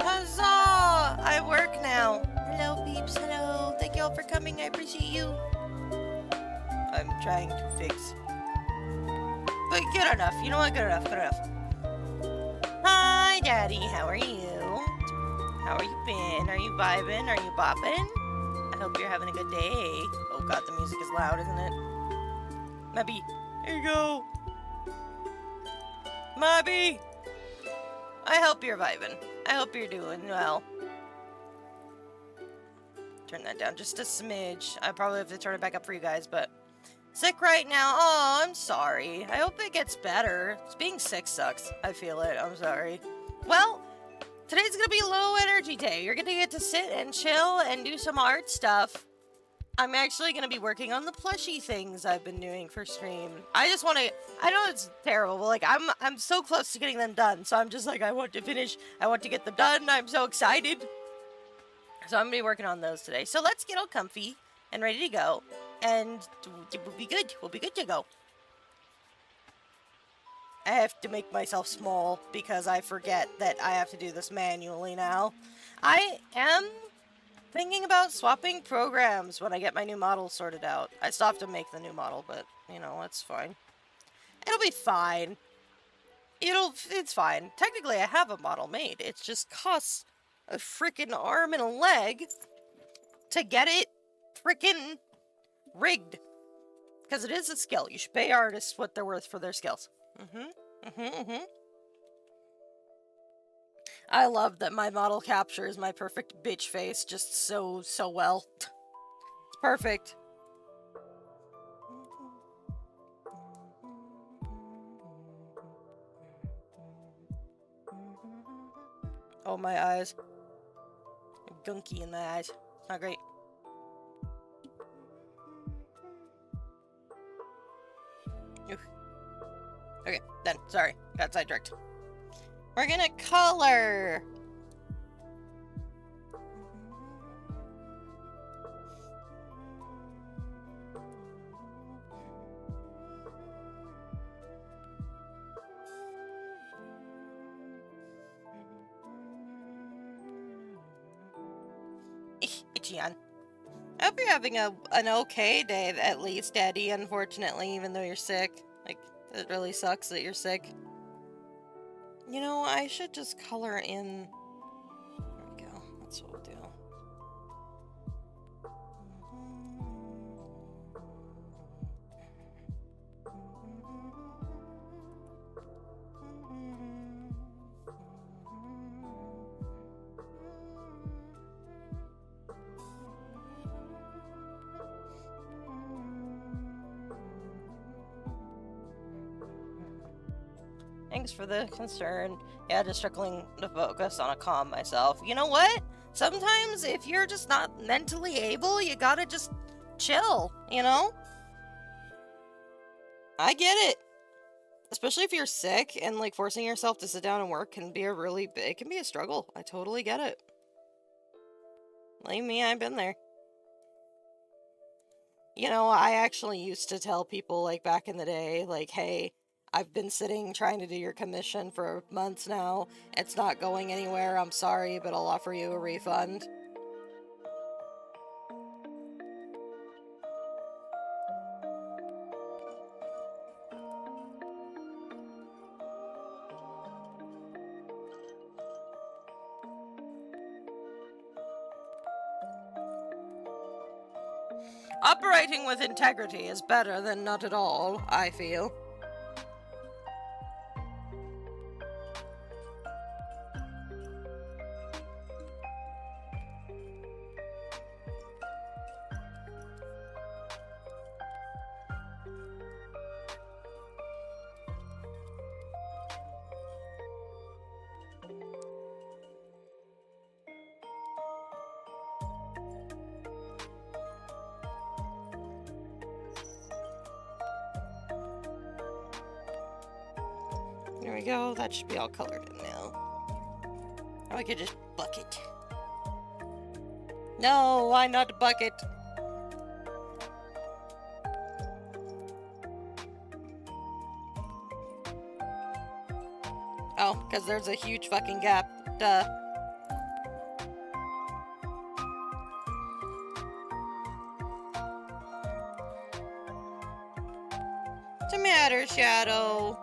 Huzzah! I work now. Hello, peeps. Hello. Thank you all for coming. I appreciate you. I'm trying to fix. But good enough. You know what? Good enough. Good enough. Hi, Daddy. How are you? How are you been? Are you vibing? Are you bopping? I hope you're having a good day. Oh god, the music is loud, isn't it? Mabby, here you go. Mabby! I hope you're vibing. I hope you're doing well. Turn that down just a smidge. I probably have to turn it back up for you guys, but... Sick right now? Oh, I'm sorry. I hope it gets better. Being sick sucks. I feel it. I'm sorry. Well, today's gonna be a low energy day. You're gonna get to sit and chill and do some art stuff. I'm actually gonna be working on the plushie things I've been doing for stream. I just want to. I know it's terrible, but like I'm so close to getting them done. So I'm just like I want to finish. I want to get them done. I'm so excited. So I'm gonna be working on those today. So let's get all comfy and ready to go, and we'll be good. We'll be good to go. I have to make myself small because I forget that I have to do this manually now. I am thinking about swapping programs when I get my new model sorted out. I still have to make the new model, but, you know, it's fine. It'll be fine. It's fine. Technically, I have a model made. It just costs a freaking arm and a leg to get it freaking rigged. Because it is a skill. You should pay artists what they're worth for their skills. I love that my model captures my perfect bitch face just so well. It's perfect. Oh, my eyes. Gunky in the eyes. It's not great. Oof. Okay, then. Sorry. Got sidetracked. We're gonna color. Itchy-on. I hope you're having an okay day, at least, Daddy, unfortunately, even though you're sick. Like, it really sucks that you're sick. You know, I should just color in... There we go. That's what we'll do. Thanks for the concern. Yeah, just struggling to focus on a comm myself. You know what? Sometimes if you're just not mentally able, you gotta just chill, you know? I get it. Especially if you're sick and like forcing yourself to sit down and work can be it can be a struggle. I totally get it. Like me, I've been there. You know, I actually used to tell people like back in the day, like, hey, I've been sitting trying to do your commission for months now. It's not going anywhere. I'm sorry, but I'll offer you a refund. Operating with integrity is better than not at all, I feel. There we go. That should be all colored in now. Or I could just bucket. No, why not bucket? Oh, because there's a huge fucking gap. Duh. What's the matter, Shadow?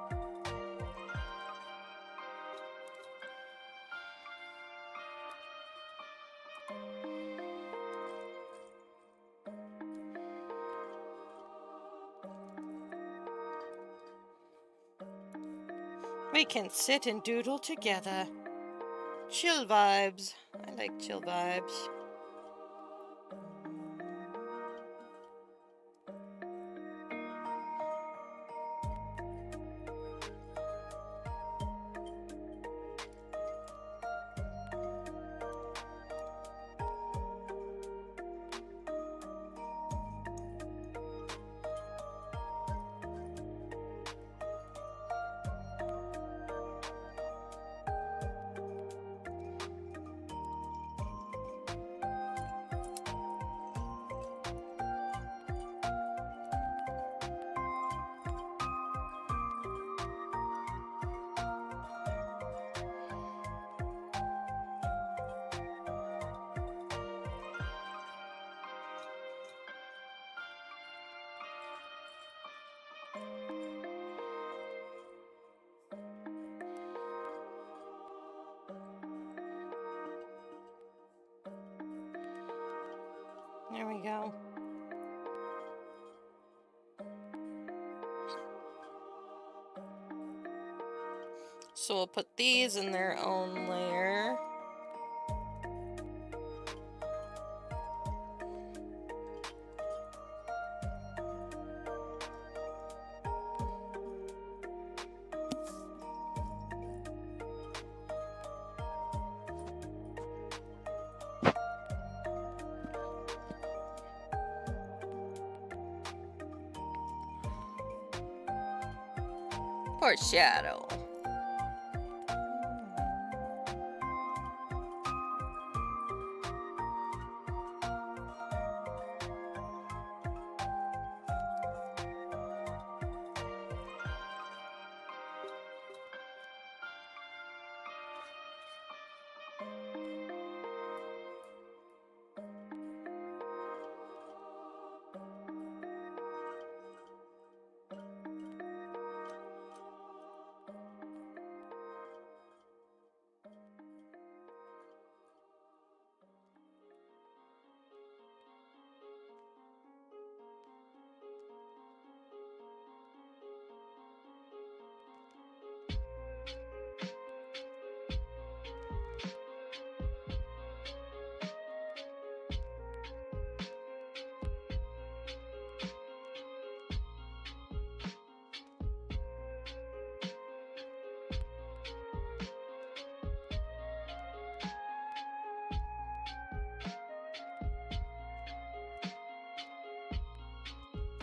We can sit and doodle together. Chill vibes. I like chill vibes. There we go. So we'll put these in their own layer. Poor Shadow.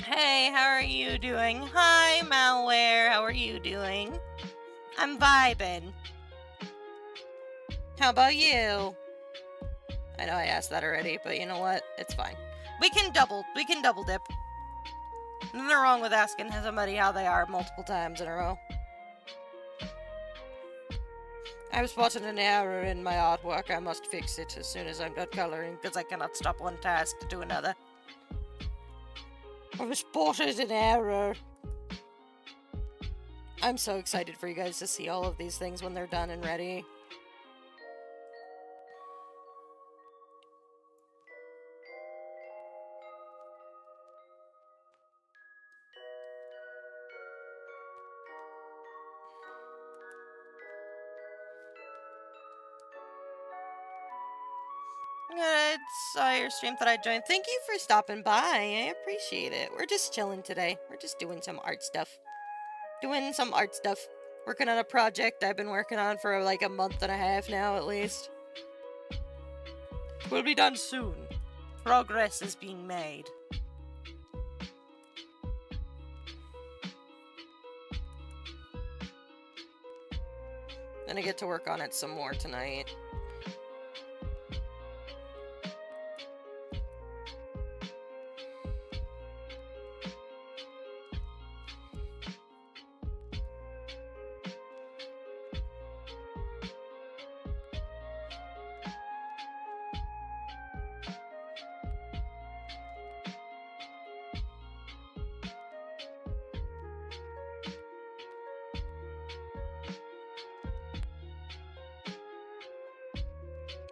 Hey, how are you doing? Hi, Malware, how are you doing? I'm vibing. How about you? I know I asked that already, but you know what? It's fine. We can double dip. Nothing wrong with asking somebody how they are multiple times in a row. I was spotting an error in my artwork. I must fix it as soon as I'm done coloring, because I cannot stop one task to do another. I was spotted an error. I'm so excited for you guys to see all of these things when they're done and ready. I saw your stream, thought I'd join. Thank you for stopping by. I appreciate it. We're just chilling today. We're just doing some art stuff. Working on a project I've been working on for like a month and a half now, at least. We'll be done soon. Progress is being made. Then I get to work on it some more tonight.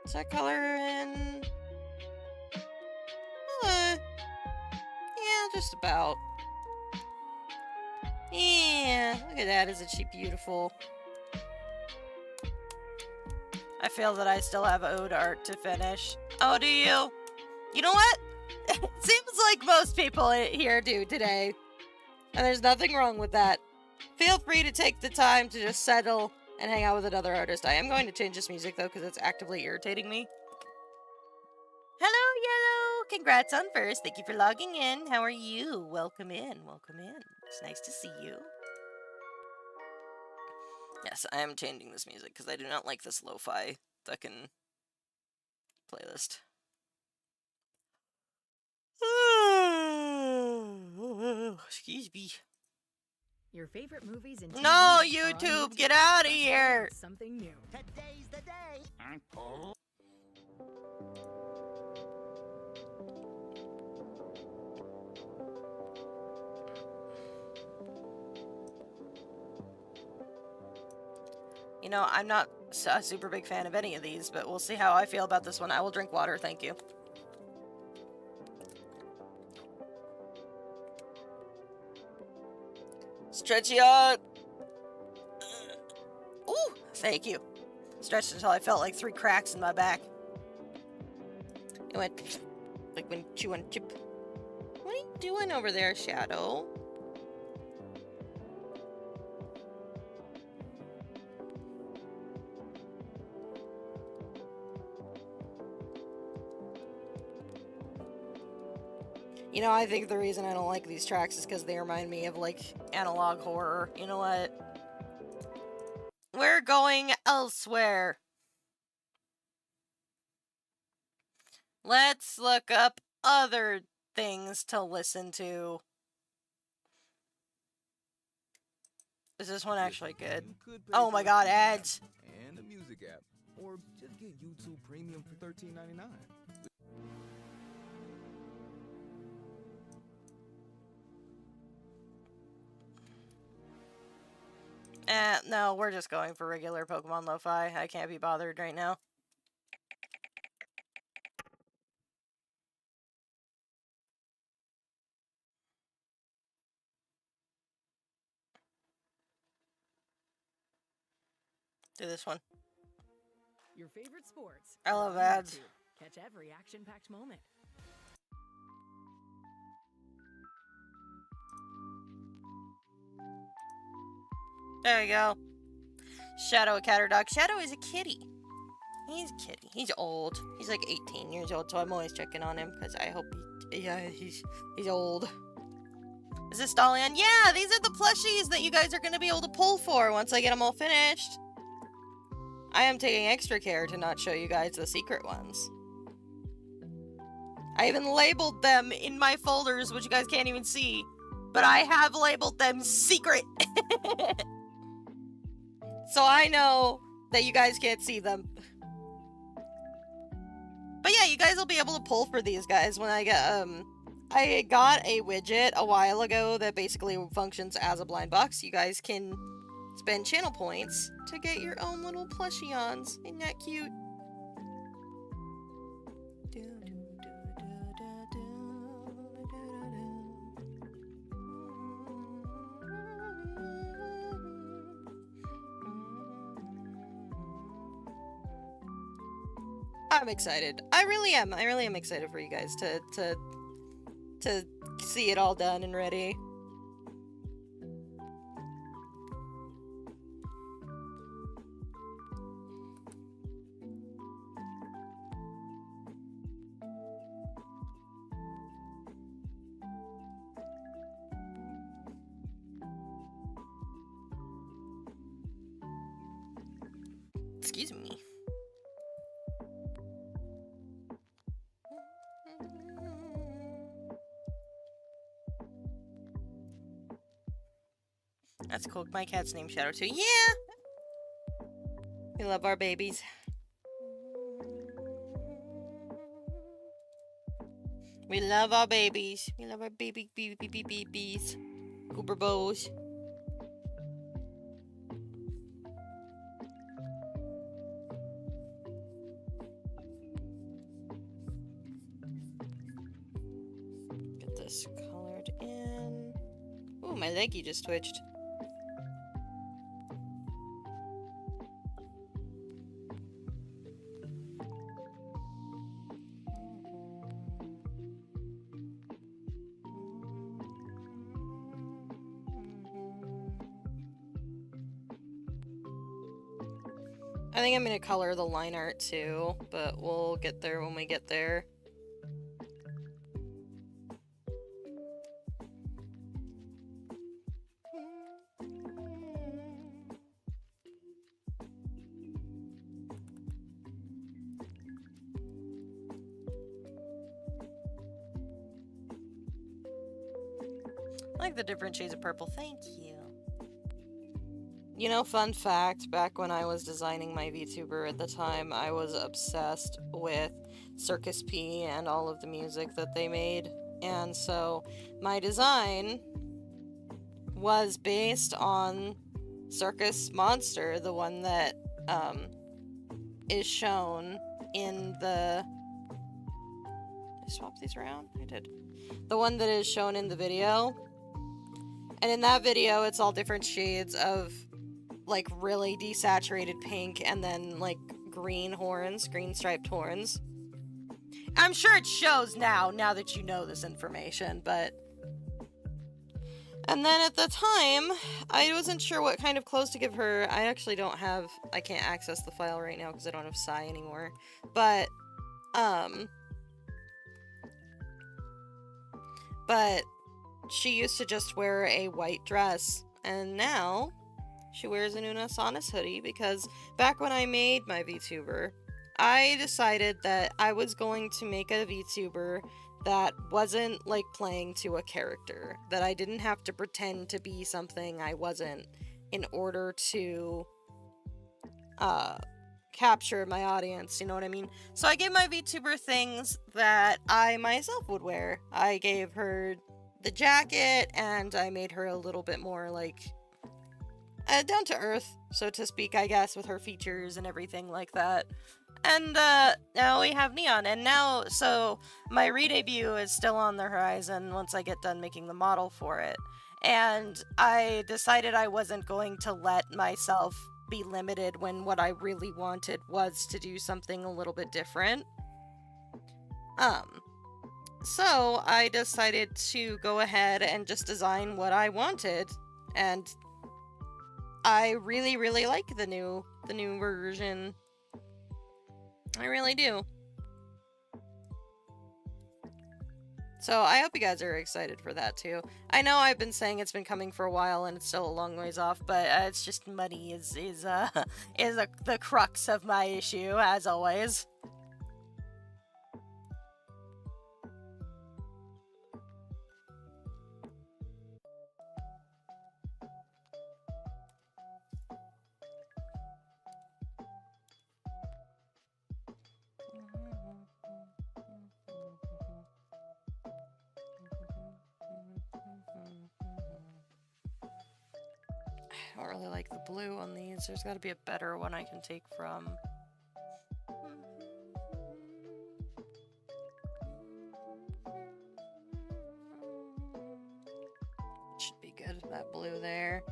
Is that color in? Yeah, just about. Yeah, look at that. Isn't she beautiful? I feel that I still have ode art to finish. Oh, do you? You know what? It seems like most people here do today. And there's nothing wrong with that. Feel free to take the time to just settle and hang out with another artist. I am going to change this music, though, because it's actively irritating me. Hello, Yellow! Congrats on first. Thank you for logging in. How are you? Welcome in. Welcome in. It's nice to see you. Yes, I am changing this music, because I do not like this lo-fi fucking playlist. Excuse me. Your favorite movies and TV No, are on YouTube, get out of here. Something new. Today's the day. You know, I'm not a super big fan of any of these, but we'll see how I feel about this one. I will drink water, thank you. Stretch out. Ooh, thank you. Stretched until I felt like 3 cracks in my back. It went like when chewing chip. What are you doing over there, Shadow? You know, I think the reason I don't like these tracks is because they remind me of, like, analog horror. You know what? We're going elsewhere. Let's look up other things to listen to. Is this one actually good? Oh my god, ads. And a music app. Or just get YouTube Premium for $13.99. No, we're just going for regular Pokemon Lo-Fi. I can't be bothered right now. Do this one. Your favorite sports. I love ads. Catch every action-packed moment. There we go. Shadow, a cat or dog. Shadow is a kitty. He's a kitty. He's old. He's like 18 years old, so I'm always checking on him because I hope he's old. Is this Dalian? Yeah, these are the plushies that you guys are going to be able to pull for once I get them all finished. I am taking extra care to not show you guys the secret ones. I even labeled them in my folders, which you guys can't even see. But I have labeled them secret. So I know that you guys can't see them. But yeah, you guys will be able to pull for these guys when I get, I got a widget a while ago that basically functions as a blind box. You guys can spend channel points to get your own little plushie-ons. Isn't that cute? I'm excited. I really am. I really am excited for you guys to see it all done and ready. Excuse me. That's cool. My cat's named Shadow too. Yeah! We love our babies. We love our babies. We love our babies. Cooper bows. this colored in. Ooh, my leggy just twitched. I think I'm gonna color the line art too, but we'll get there when we get there. I like the different shades of purple. Thank you. You know, fun fact, back when I was designing my VTuber at the time, I was obsessed with Circus P and all of the music that they made. And so my design was based on Circus Monster, the one that is shown in the... Did I swap these around? I did. The one that is shown in the video. And in that video, it's all different shades of, like, really desaturated pink and then, like, green horns, green striped horns. I'm sure it shows now that you know this information, but... And then at the time, I wasn't sure what kind of clothes to give her. I actually don't have... I can't access the file right now because I don't have Psy anymore. But she used to just wear a white dress, and now she wears an Una Sanas hoodie because back when I made my VTuber, I decided that I was going to make a VTuber that wasn't like playing to a character, that I didn't have to pretend to be something I wasn't in order to capture my audience, you know what I mean? So I gave my VTuber things that I myself would wear. I gave her the jacket, and I made her a little bit more, like, down to earth, so to speak, I guess, with her features and everything like that. And, now we have Neon, and now, so, my re-debut is still on the horizon once I get done making the model for it. And I decided I wasn't going to let myself be limited when what I really wanted was to do something a little bit different. So I decided to go ahead and just design what I wanted, and I really, really like the new version. I really do. So I hope you guys are excited for that too. I know I've been saying it's been coming for a while and it's still a long ways off, but it's just money is the crux of my issue, as always. I don't really like the blue on these. There's got to be a better one I can take from. Should be good, that blue there.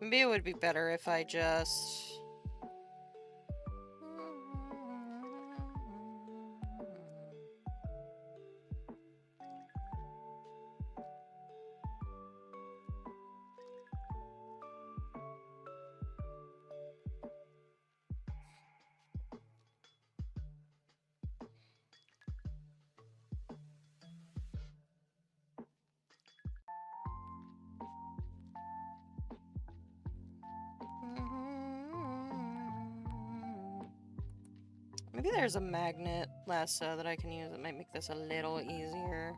Maybe it would be better if I just... Maybe there's a magnet lasso that I can use that might make this a little easier.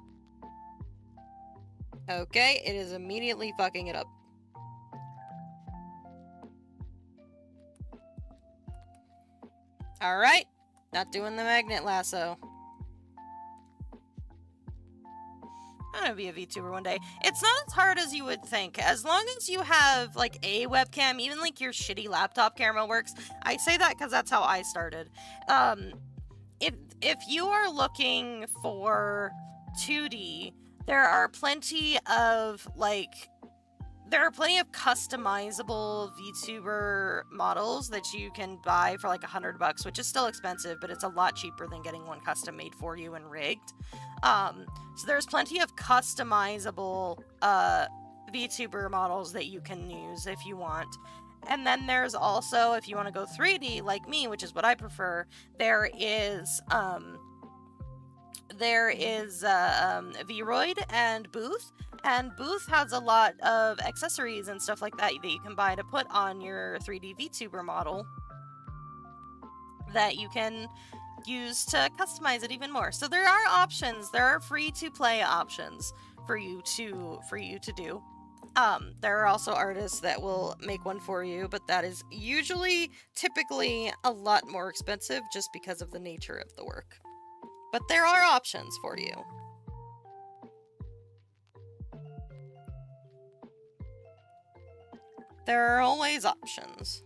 Okay, it is immediately fucking it up. Alright, not doing the magnet lasso. I'm gonna be a VTuber one day. It's not as hard as you would think. As long as you have, like, a webcam, even, like, your shitty laptop camera works. I say that because that's how I started. If you are looking for 2D, there are plenty of, like... There are plenty of customizable VTuber models that you can buy for like $100, which is still expensive, but it's a lot cheaper than getting one custom made for you and rigged. So there's plenty of customizable VTuber models that you can use if you want. And then there's also, if you want to go 3D like me, which is what I prefer, there is Vroid and Booth. And Booth has a lot of accessories and stuff like that that you can buy to put on your 3D VTuber model that you can use to customize it even more. So there are options. There are free-to-play options for you to do. There are also artists that will make one for you, but that is typically a lot more expensive just because of the nature of the work. But there are options for you. There are always options.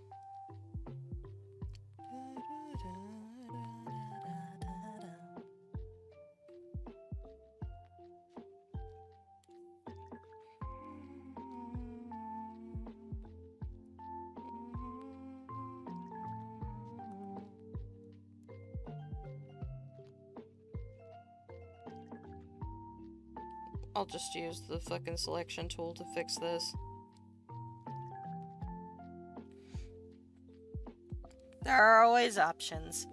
I'll just use the fucking selection tool to fix this. There are always options.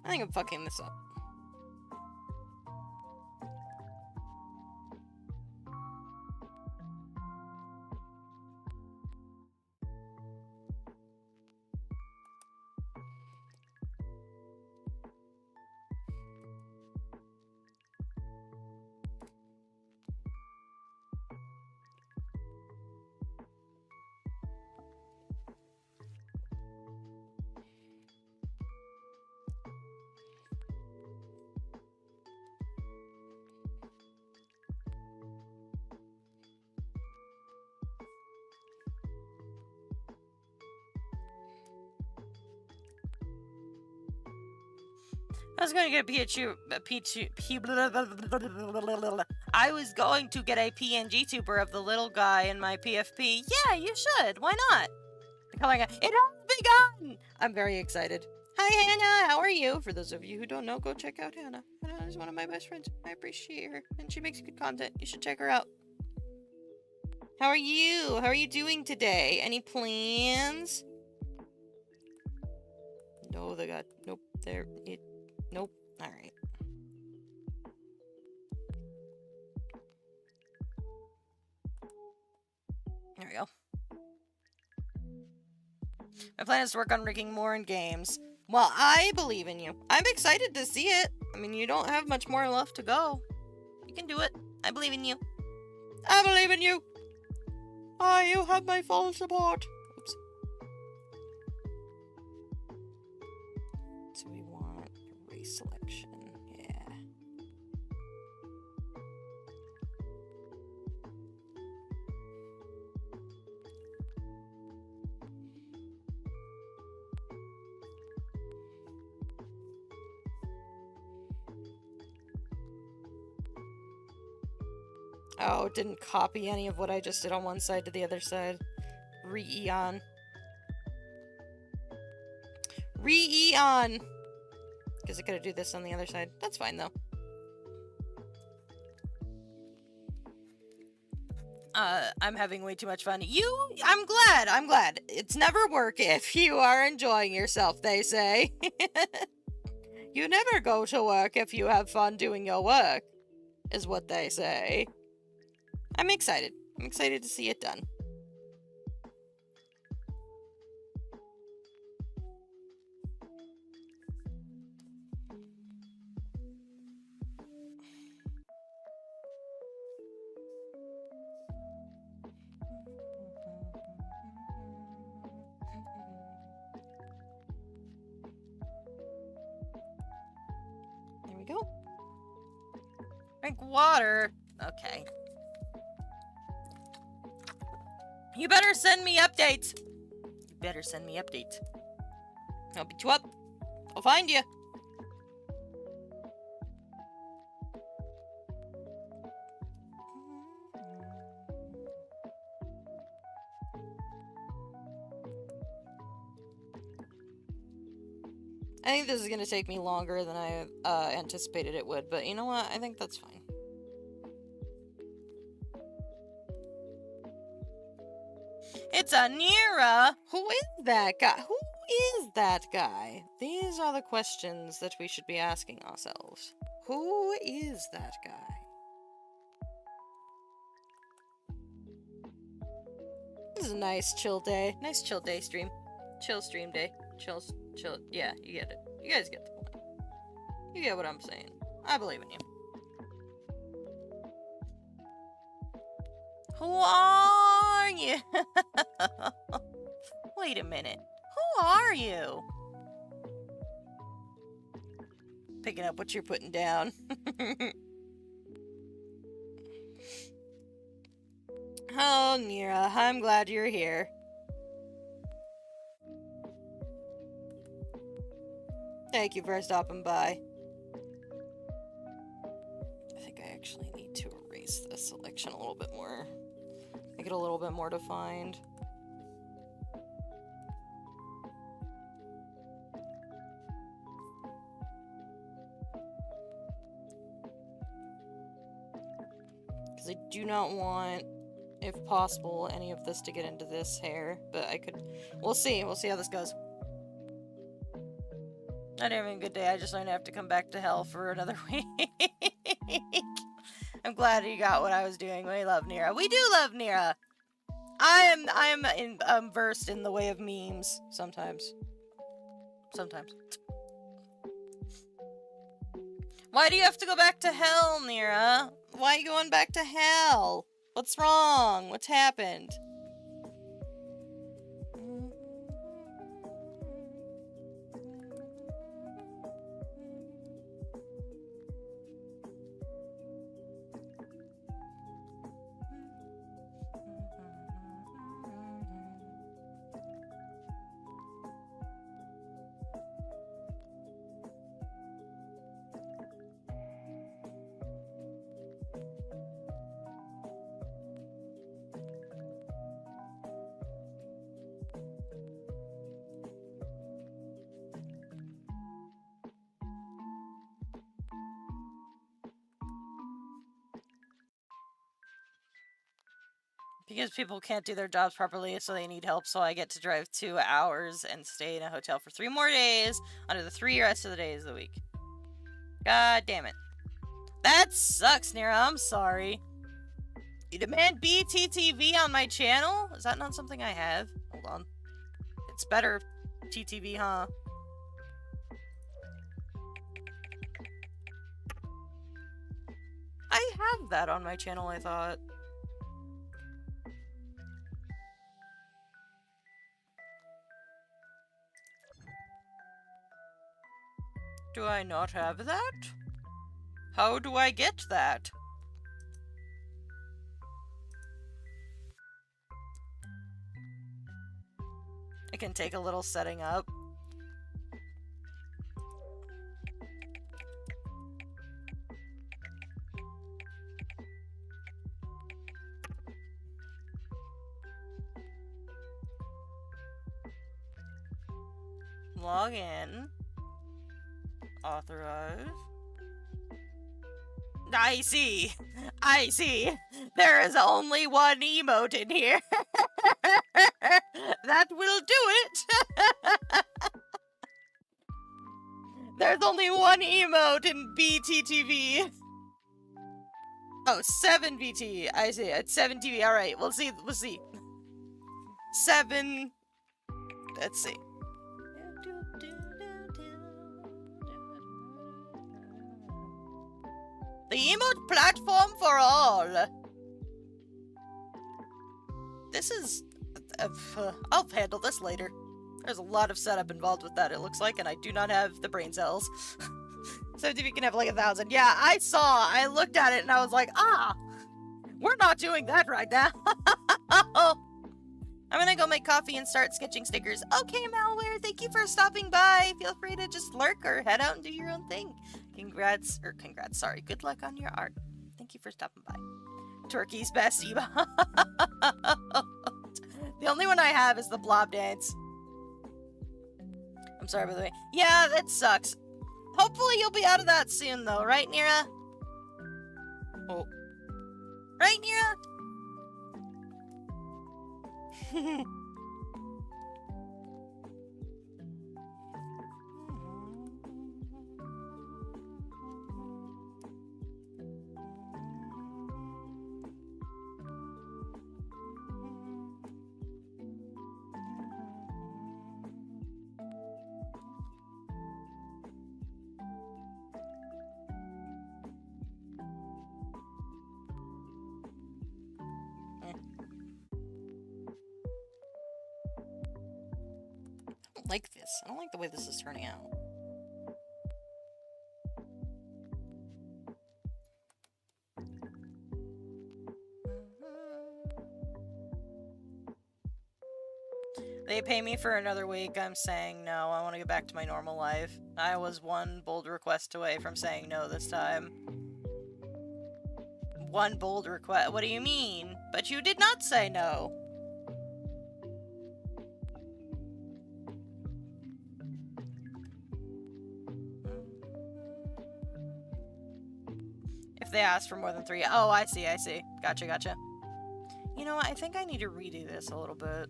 I think I'm fucking this up. I was going to get I was going to get a PNG tuber of the little guy in my PFP. Yeah, you should. Why not? It has begun! I'm very excited. Hi, Hannah. How are you? For those of you who don't know, go check out Hannah. Hannah is one of my best friends. I appreciate her, and she makes good content. You should check her out. How are you? How are you doing today? Any plans? No, they got... Nope. Nope. Alright. There we go. My plan is to work on rigging more in games. Well, I believe in you. I'm excited to see it. I mean, you don't have much more left to go. You can do it. I believe in you. I believe in you. You have my full support. Oops. So we want race selection. Yeah. Oh, it didn't copy any of what I just did on one side to the other side. Re-eon. Re-eon! Because I could do this on the other side. That's fine, though. I'm having way too much fun. I'm glad. It's never work if you are enjoying yourself, they say. You never go to work if you have fun doing your work, is what they say. I'm excited. I'm excited to see it done. There we go. Drink water. Okay. You better send me updates. You better send me updates. I'll beat you up. I'll find you. I think this is going to take me longer than I anticipated it would, but you know what? I think that's fine. It's a Nira! Who is that guy? Who is that guy? These are the questions that we should be asking ourselves. Who is that guy? This is a nice chill day. Nice chill day stream. Chill stream day. Chill. Yeah, you get it. You guys get the point. You get what I'm saying. I believe in you. Who are you? Wait a minute. Who are you? Picking up what you're putting down. Oh, Nira, I'm glad you're here. Thank you for stopping by. I think I actually need to erase this selection a little bit more. Make it a little bit more defined. Because I do not want, if possible, any of this to get into this hair. But I could... We'll see. We'll see how this goes. Not having a good day. I just don't have to come back to hell for another week. I'm glad you got what I was doing. We love Nira. We do love Nira. I'm versed in the way of memes sometimes. Sometimes. Why do you have to go back to hell, Nira? Why are you going back to hell? What's wrong? What's happened? Because people can't do their jobs properly, so they need help, so I get to drive 2 hours and stay in a hotel for 3 more days under the 3 rest of the days of the week. God damn it. That sucks, Nira. I'm sorry. You demand BTTV on my channel? Is that not something I have? Hold on. It's better TTV, huh? I have that on my channel, I thought. Do I not have that? How do I get that? It can take a little setting up. Log in. Authorize. I see. I see. There is only one emote in here. That will do it. There's only one emote in BTTV. Oh, 7 BT. I see. It's 7 TV. All right. We'll see. We'll see. 7. Let's see. The emote platform for all. This is... I'll handle this later. There's a lot of setup involved with that, it looks like, and I do not have the brain cells. So if you can have like 1,000. Yeah, I looked at it and I was like, we're not doing that right now. I'm gonna go make coffee and start sketching stickers. Okay, Malware, thank you for stopping by. Feel free to just lurk or head out and do your own thing. Congrats, sorry. Good luck on your art. Thank you for stopping by. Turkey's best emote. The only one I have is the blob dance. I'm sorry, by the way. Yeah, that sucks. Hopefully you'll be out of that soon, though. Right, Nira? Oh. Right, Nira? Like this. I don't like the way this is turning out. They pay me for another week. I'm saying no. I want to get back to my normal life. I was one bold request away from saying no this time. One bold request. What do you mean? But you did not say no. If they ask for more than 3. Oh, I see. Gotcha. You know what? I think I need to redo this a little bit.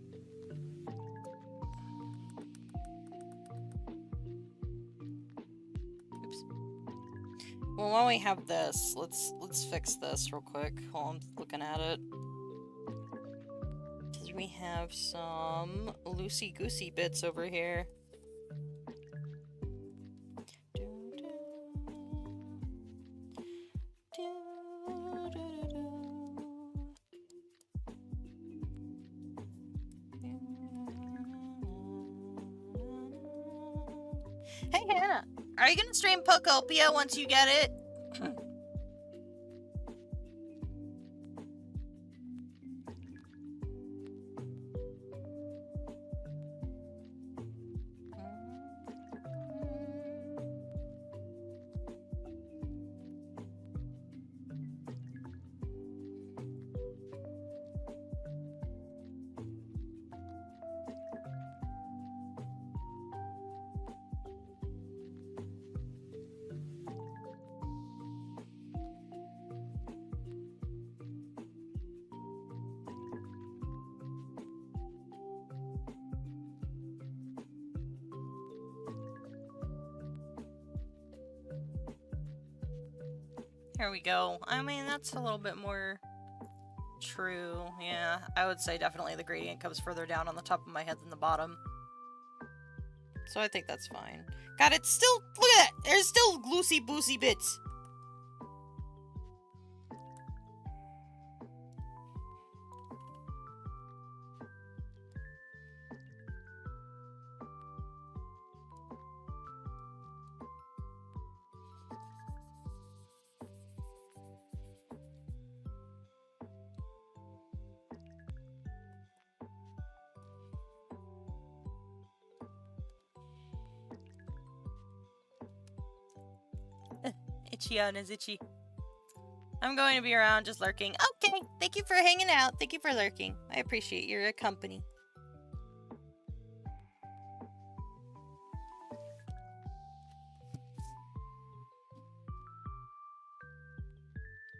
Oops. Well, while we have this, let's fix this real quick while I'm looking at it. Because we have some loosey-goosey bits over here. Hey Hannah, are you gonna stream Pokopia once you get it? Here we go. I mean, that's a little bit more true. Yeah, I would say definitely the gradient comes further down on the top of my head than the bottom. So I think that's fine. God, it's still... Look at that! There's still loosey-boosey bits. Itchy on is itchy. I'm going to be around just lurking. Okay, thank you for hanging out. Thank you for lurking. I appreciate your company.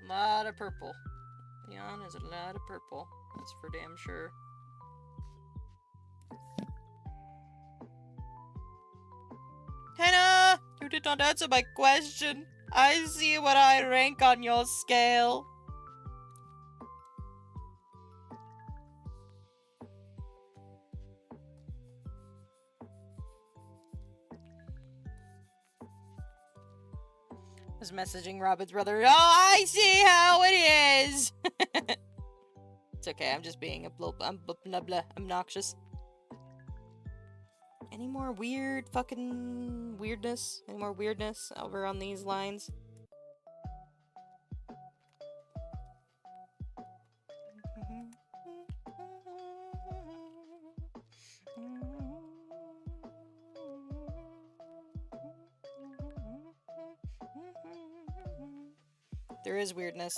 A lot of purple. Neon is a lot of purple. That's for damn sure. Hannah! You did not answer my question. I see what I rank on your scale. I was messaging Robin's brother. Oh, I see how it is! It's okay, I'm just being obnoxious. Any more weird fucking weirdness? Any more weirdness over on these lines? There is weirdness.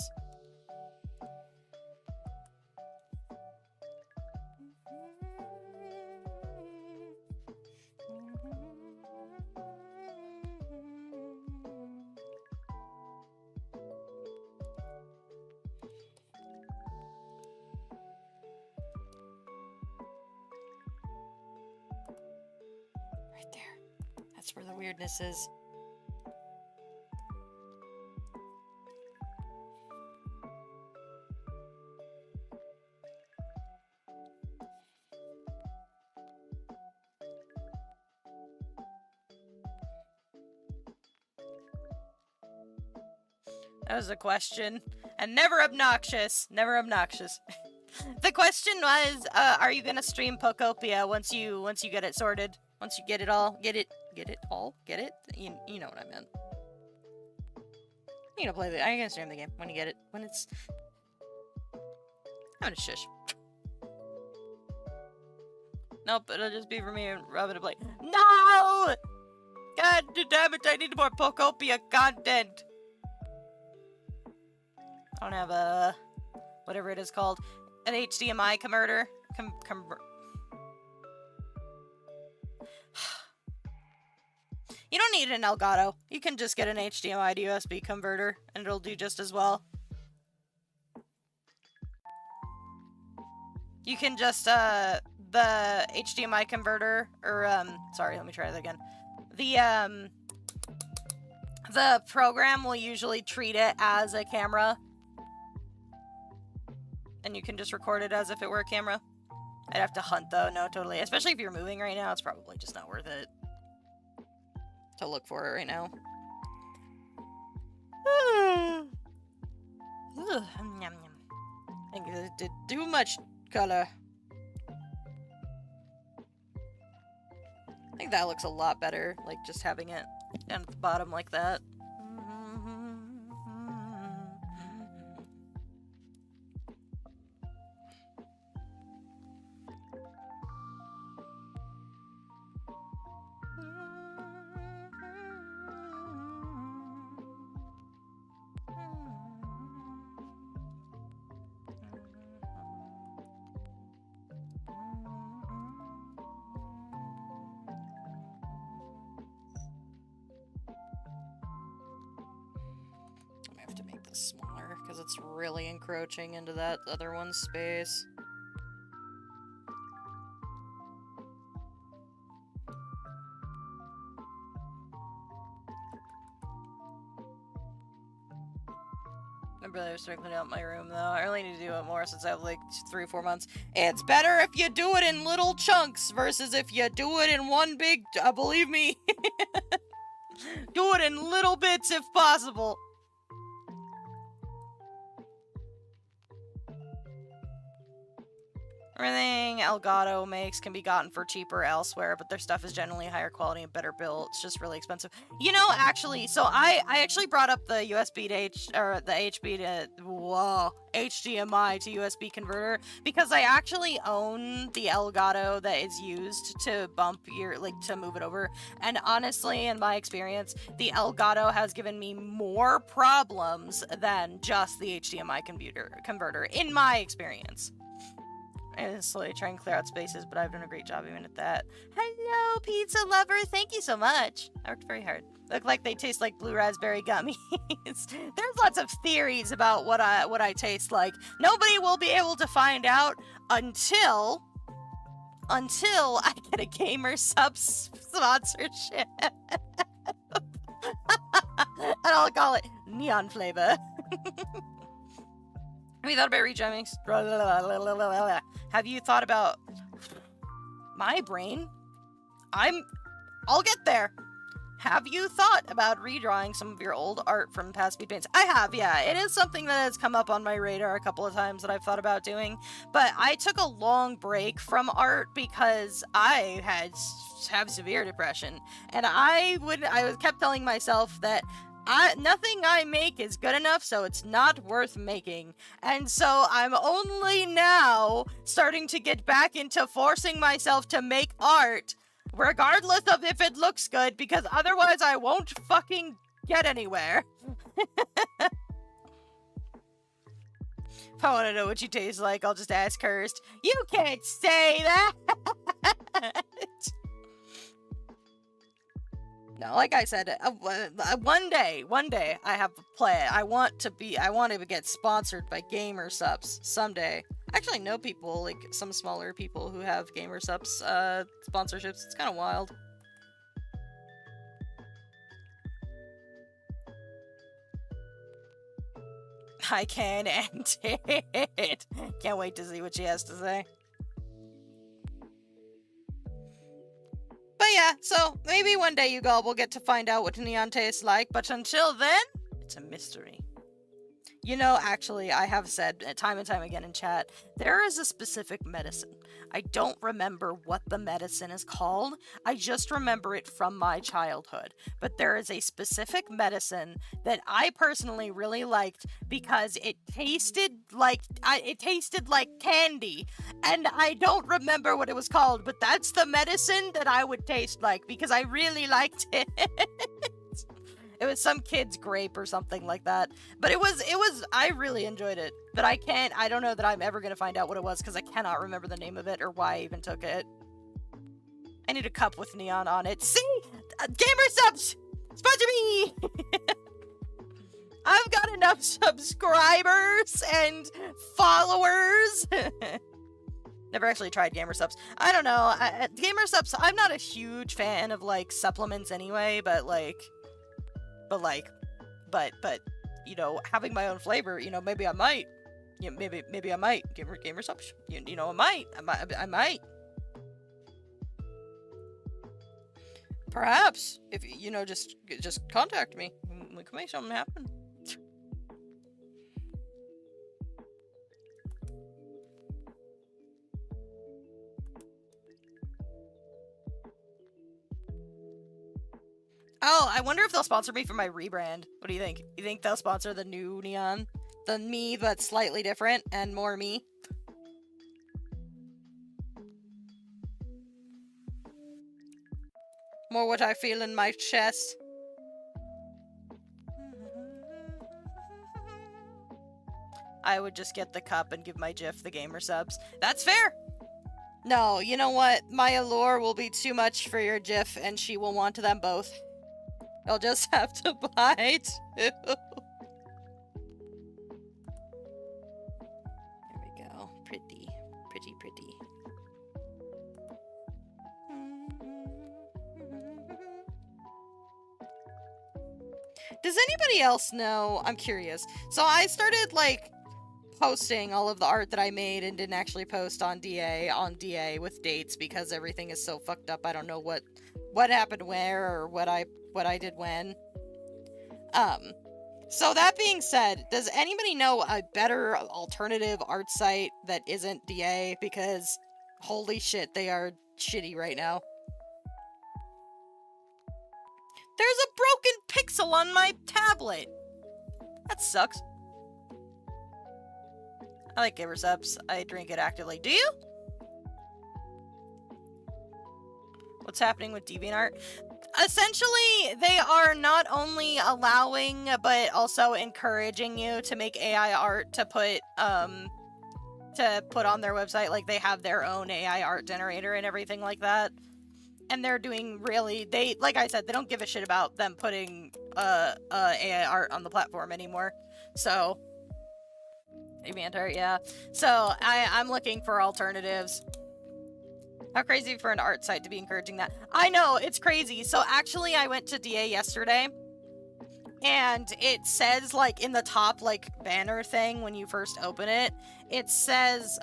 Right there. That's where the weirdness is. That was a question. And never obnoxious. Never obnoxious. The question was, are you gonna stream Pokopia once you get it sorted? Once you get it all? Get it all? Get it? You know what I meant. You're gonna play I'm gonna stream the game when you get it. When it's... I'm gonna shush. Nope, it'll just be for me and Robin to play. No! God damn it, I need more Pokopia content! I don't have a... whatever it is called. An HDMI converter. You don't need an Elgato. You can just get an HDMI to USB converter, and it'll do just as well. You can just, the HDMI converter, or, sorry, let me try that again. The program will usually treat it as a camera. And you can just record it as if it were a camera. I'd have to hunt, though. No, totally. Especially if you're moving right now, it's probably just not worth it to look for it right now. I think it did too much color. I think that looks a lot better, like just having it down at the bottom like that. Smaller because it's really encroaching into that other one's space. I really was cleaning out my room though. I really need to do it more since I have like 3 or 4 months. It's better if you do it in little chunks versus if you do it in one big, believe me. Do it in little bits if possible. Everything Elgato makes can be gotten for cheaper elsewhere, but their stuff is generally higher quality and better built. It's just really expensive. You know, actually, so I actually brought up the USB to the HDMI to USB converter because I actually own the Elgato that is used to bump to move it over. And honestly, in my experience, the Elgato has given me more problems than just the HDMI converter, in my experience. I slowly try and clear out spaces, but I've done a great job even at that. Hello, pizza lover. Thank you so much. I worked very hard. Look like they taste like blue raspberry gummies. There's lots of theories about what I taste like. Nobody will be able to find out until I get a Gamer Subs sponsorship. And I'll call it neon flavor. Have you thought about rejamming? Have you thought about my brain? I'll get there. Have you thought about redrawing some of your old art from past speed paints? I have, yeah. It is something that has come up on my radar a couple of times that I've thought about doing. But I took a long break from art because I have severe depression. And I kept telling myself that nothing I make is good enough, so it's not worth making. And so I'm only now starting to get back into forcing myself to make art, regardless of if it looks good, because otherwise I won't fucking get anywhere. If I want to know what you taste like, I'll just ask Hurst. You can't say that! No, like I said, one day, I have a plan. I want to get sponsored by Gamer Subs someday. I actually know people, like some smaller people who have Gamer Subs sponsorships. It's kind of wild. I can end it. Can't wait to see what she has to say. But yeah, so maybe one day you all will get to find out what neon tastes like, but until then, it's a mystery. You know, actually, I have said time and time again in chat, there is a specific medicine. I don't remember what the medicine is called. I just remember it from my childhood. But there is a specific medicine that I personally really liked because it tasted like candy. And I don't remember what it was called, but that's the medicine that I would taste like because I really liked it. It was some kid's grape or something like that. But I really enjoyed it. But I don't know that I'm ever going to find out what it was because I cannot remember the name of it or why I even took it. I need a cup with neon on it. See? Gamer Subs! Sponsor me! I've got enough subscribers and followers. Never actually tried Gamer Subs. I don't know. Gamer Subs, I'm not a huge fan of, like, supplements anyway, but, you know, having my own flavor, you know, maybe I might. You know, maybe I might. Gamer Subs, you know, I might. Perhaps, if, you know, just contact me. We can make something happen. Oh, I wonder if they'll sponsor me for my rebrand. What do you think? You think they'll sponsor the new neon? The me, but slightly different and more me? More what I feel in my chest. I would just get the cup and give my GIF the Gamer Subs. That's fair! No, you know what? My allure will be too much for your GIF, and she will want them both. I'll just have to buy two. There we go. Pretty. Does anybody else know? I'm curious. So I started, like, posting all of the art that I made and didn't actually post on DA with dates because everything is so fucked up. I don't know what happened where or what I did when. So that being said, does anybody know a better alternative art site that isn't DA? Because holy shit, they are shitty right now. There's a broken pixel on my tablet! That sucks. I like Gamer Subs. I drink it actively. Do you? What's happening with DeviantArt? Essentially, they are not only allowing, but also encouraging you to make AI art to put, to put on their website. Like, they have their own AI art generator and everything like that. And they're doing really, like I said, they don't give a shit about them putting AI art on the platform anymore. So, DeviantArt, yeah. So, I'm looking for alternatives. How crazy for an art site to be encouraging that. I know, it's crazy. So, actually, I went to DA yesterday, and it says, like, in the top, like, banner thing when you first open it, it says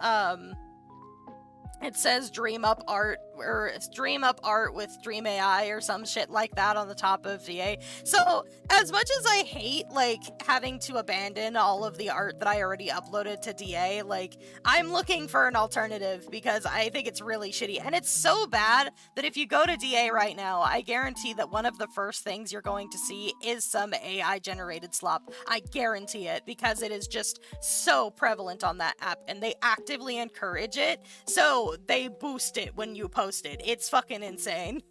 Dream Up Art, or Dream Up Art with Dream AI or some shit like that on the top of DA. So, as much as I hate, like, having to abandon all of the art that I already uploaded to DA, like, I'm looking for an alternative because I think it's really shitty. And it's so bad that if you go to DA right now, I guarantee that one of the first things you're going to see is some AI-generated slop. I guarantee it, because it is just so prevalent on that app, and they actively encourage it. So, they boost it when you post it. It's fucking insane.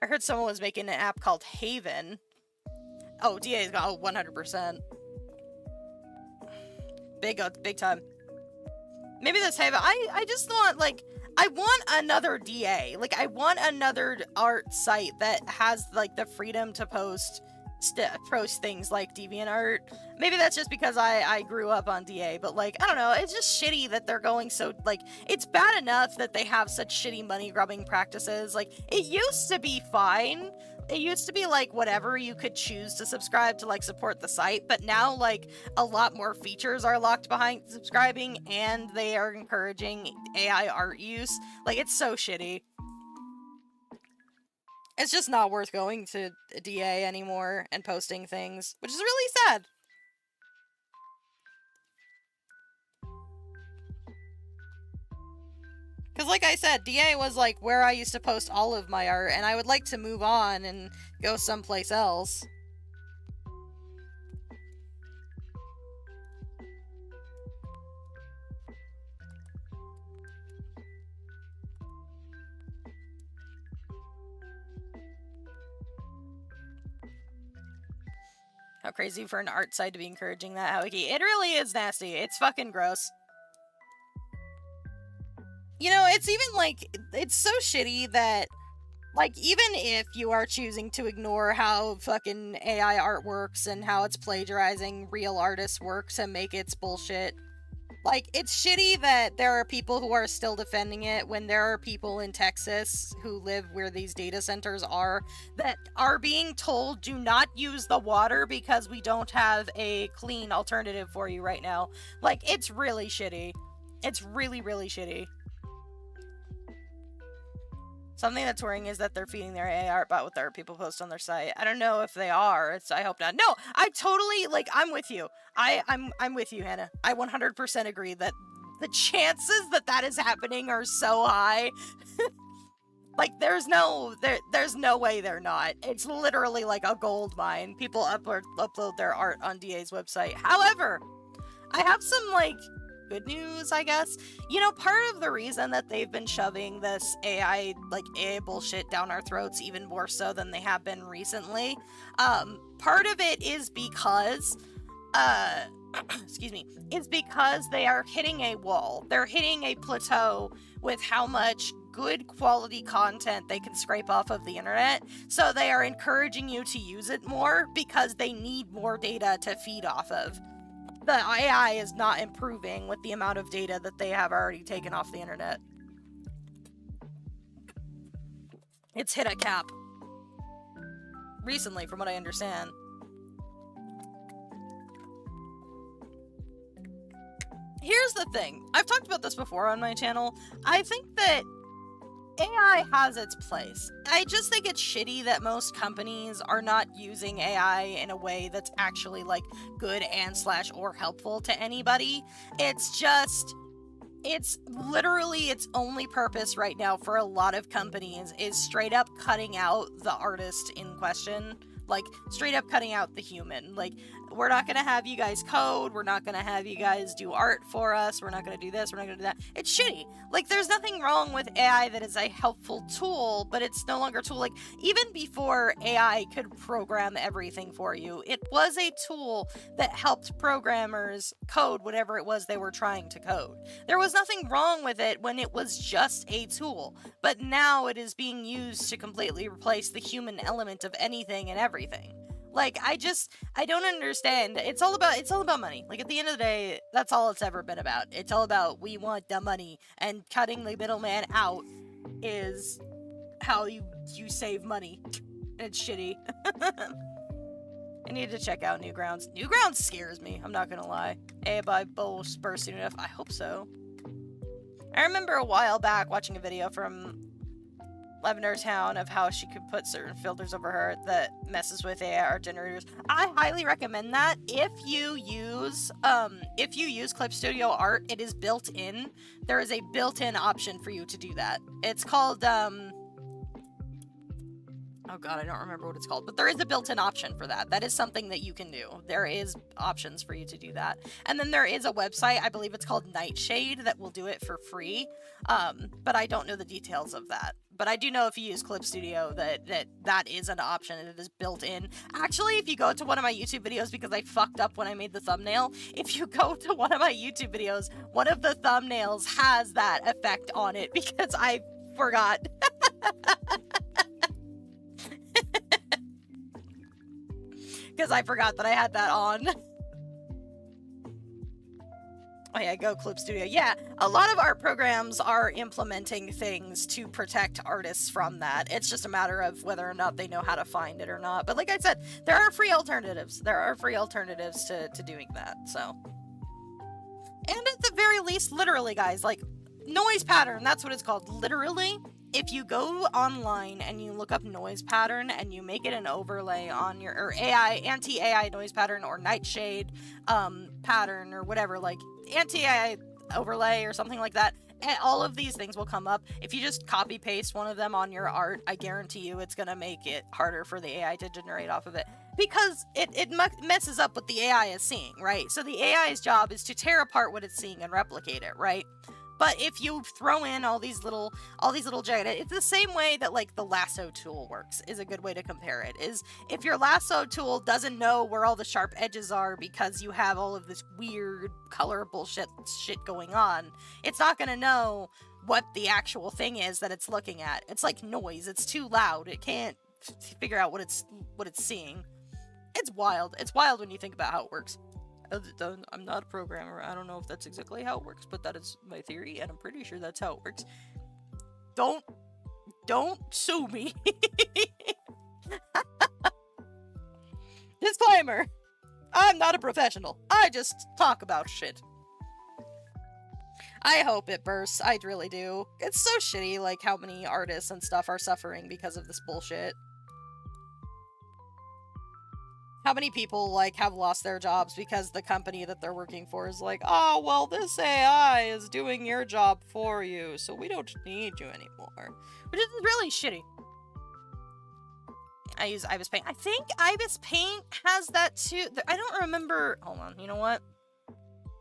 I heard someone was making an app called Haven. Oh, DA's got 100%. Big time. Maybe this Haven. I just want, like, I want another DA. Like, I want another art site that has, like, the freedom to post things like DeviantArt. Maybe that's just because I grew up on DA, but, like, I don't know, it's just shitty that they're going so, like, it's bad enough that they have such shitty money grubbing practices. Like, it used to be fine. It used to be, like, whatever, you could choose to subscribe to, like, support the site, but now, like, a lot more features are locked behind subscribing, and they are encouraging AI art use. Like, it's so shitty. It's just not worth going to DA anymore and posting things, which is really sad. Because like I said, DA was like where I used to post all of my art, and I would like to move on and go someplace else. How crazy for an art site to be encouraging that, Howiki. It really is nasty. It's fucking gross. You know, it's even, like, it's so shitty that, like, even if you are choosing to ignore how fucking AI art works and how it's plagiarizing real artists' work to make its bullshit, like, it's shitty that there are people who are still defending it when there are people in Texas who live where these data centers are that are being told, do not use the water because we don't have a clean alternative for you right now. Like, it's really shitty. It's really, really shitty. Something that's worrying is that they're feeding their AI art bot with their people post on their site. I don't know if they are. I hope not. No, I totally, like, I'm with you. I'm with you, Hannah. I 100% agree that the chances that that is happening are so high. Like, there's no way they're not. It's literally like a gold mine. People upload their art on DA's website. However, I have some, like, good news, I guess. You know, part of the reason that they've been shoving this AI bullshit down our throats even more so than they have been recently, part of it is because, excuse me, is because they are hitting a wall. They're hitting a plateau with how much good quality content they can scrape off of the internet. So they are encouraging you to use it more because they need more data to feed off of. The AI is not improving with the amount of data that they have already taken off the internet. It's hit a cap. Recently, from what I understand. Here's the thing. I've talked about this before on my channel. I think that AI has its place. I just think it's shitty that most companies are not using AI in a way that's actually, like, good and / or helpful to anybody. It's just, it's literally its only purpose right now for a lot of companies is straight up cutting out the artist in question. Like, straight up cutting out the human. Like, we're not going to have you guys code. We're not going to have you guys do art for us. We're not going to do this. We're not going to do that. It's shitty. Like, there's nothing wrong with AI that is a helpful tool, but it's no longer a tool. Like, even before AI could program everything for you, it was a tool that helped programmers code whatever it was they were trying to code. There was nothing wrong with it when it was just a tool, but now it is being used to completely replace the human element of anything and everything. Like, I don't understand. It's all about money. Like, at the end of the day, that's all it's ever been about. It's all about, we want the money, and cutting the middleman out is how you save money. It's shitty. I need to check out Newgrounds. Newgrounds scares me, I'm not gonna lie. By Bull Spur soon enough, I hope so. I remember a while back watching a video from Lavender Town of how she could put certain filters over her that messes with AI art generators. I highly recommend that. If you use Clip Studio Art, it is built in. There is a built-in option for you to do that. It's called oh god, I don't remember what it's called, but there is a built-in option for that. That is something that you can do. There is options for you to do that. And then there is a website, I believe it's called Nightshade, that will do it for free. But I don't know the details of that. But I do know if you use Clip Studio that is an option and it is built in. Actually, if you go to one of my YouTube videos, because I fucked up when I made the thumbnail, if you go to one of my YouTube videos, one of the thumbnails has that effect on it because I forgot. Because I forgot that I had that on. Oh yeah, go Clip Studio. Yeah, a lot of art programs are implementing things to protect artists from that. It's just a matter of whether or not they know how to find it or not. But like I said, there are free alternatives. There are free alternatives to doing that, so. And at the very least, literally, guys, like, noise pattern, that's what it's called. Literally, if you go online and you look up noise pattern and you make it an overlay on your, or AI, anti-AI noise pattern or nightshade pattern or whatever, like anti-AI overlay or something like that, and all of these things will come up. If you just copy paste one of them on your art, I guarantee you it's gonna make it harder for the AI to generate off of it. Because it messes up what the AI is seeing, right? So the AI's job is to tear apart what it's seeing and replicate it, right? But if you throw in all these little jagged, it's the same way that like the lasso tool works, is a good way to compare it. Is if your lasso tool doesn't know where all the sharp edges are because you have all of this weird color bullshit shit going on, it's not gonna know what the actual thing is that it's looking at. It's like noise. It's too loud. It can't figure out what it's seeing. It's wild. It's wild when you think about how it works. I'm not a programmer. I don't know if that's exactly how it works, but that is my theory, and I'm pretty sure that's how it works. Don't sue me. Disclaimer. I'm not a professional. I just talk about shit. I hope it bursts. I really do. It's so shitty, like, how many artists and stuff are suffering because of this bullshit. How many people, like, have lost their jobs because the company that they're working for is like, oh, well, this AI is doing your job for you, so we don't need you anymore. Which is really shitty. I use Ibis Paint. I think Ibis Paint has that too. I don't remember. Hold on, you know what?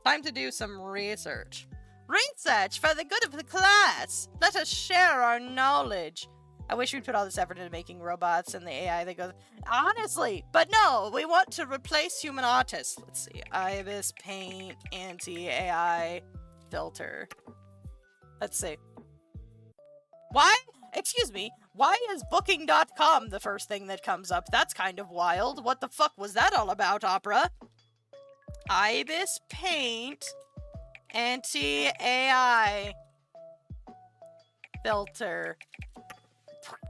Time to do some research. Research for the good of the class. Let us share our knowledge. I wish we'd put all this effort into making robots and the AI that goes, honestly, but no, we want to replace human artists. Let's see, Ibis Paint anti-AI filter. Let's see. Why? Excuse me, why is booking.com the first thing that comes up? That's kind of wild. What the fuck was that all about, Opera? Ibis Paint anti-AI filter.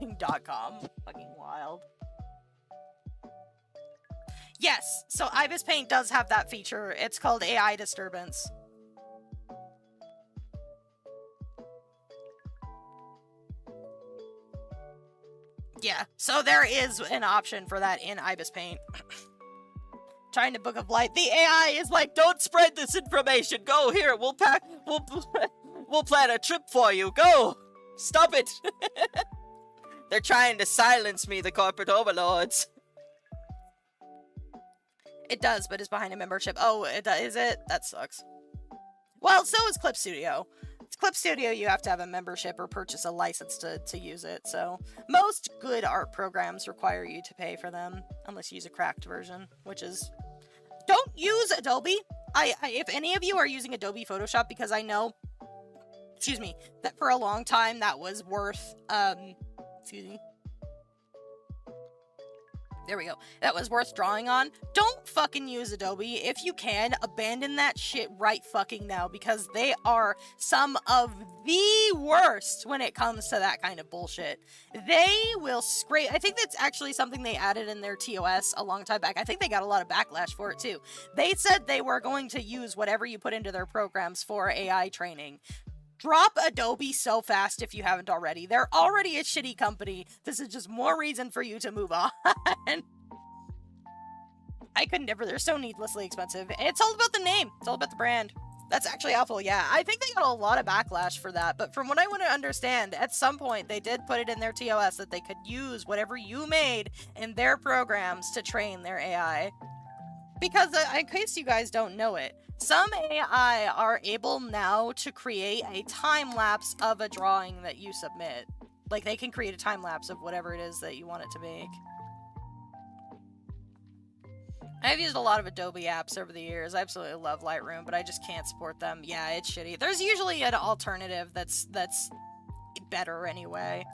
Booking.com. Fucking wild. Yes, so Ibis Paint does have that feature. It's called AI disturbance. Yeah, so there is an option for that in Ibis Paint. Trying to book a flight. The AI is like, don't spread this information. Go here. We'll plan a trip for you. Go. Stop it. They're trying to silence me, the corporate overlords. It does, but it's behind a membership. Oh, is it? That sucks. Well, so is Clip Studio. Clip Studio, you have to have a membership or purchase a license to use it, so most good art programs require you to pay for them, unless you use a cracked version, which is... Don't use Adobe! If any of you are using Adobe Photoshop, because I know, excuse me, that for a long time that was worth, excuse me, there we go. That was worth drawing on. Don't fucking use Adobe. If you can, abandon that shit right fucking now, because they are some of the worst when it comes to that kind of bullshit. They will scrape... I think that's actually something they added in their TOS a long time back. I think they got a lot of backlash for it too. They said they were going to use whatever you put into their programs for AI training. Drop Adobe so fast if you haven't already. They're already a shitty company. This is just more reason for you to move on. I could never. They're so needlessly expensive. It's all about the name. It's all about the brand. That's actually awful. Yeah, I think they got a lot of backlash for that. But from what I want to understand, at some point they did put it in their TOS that they could use whatever you made in their programs to train their AI. Because in case you guys don't know it, some AI are able now to create a time lapse of a drawing that you submit. Like, they can create a time lapse of whatever it is that you want it to make. I've used a lot of Adobe apps over the years. I absolutely love Lightroom, but I just can't support them. Yeah, it's shitty. There's usually an alternative that's better anyway.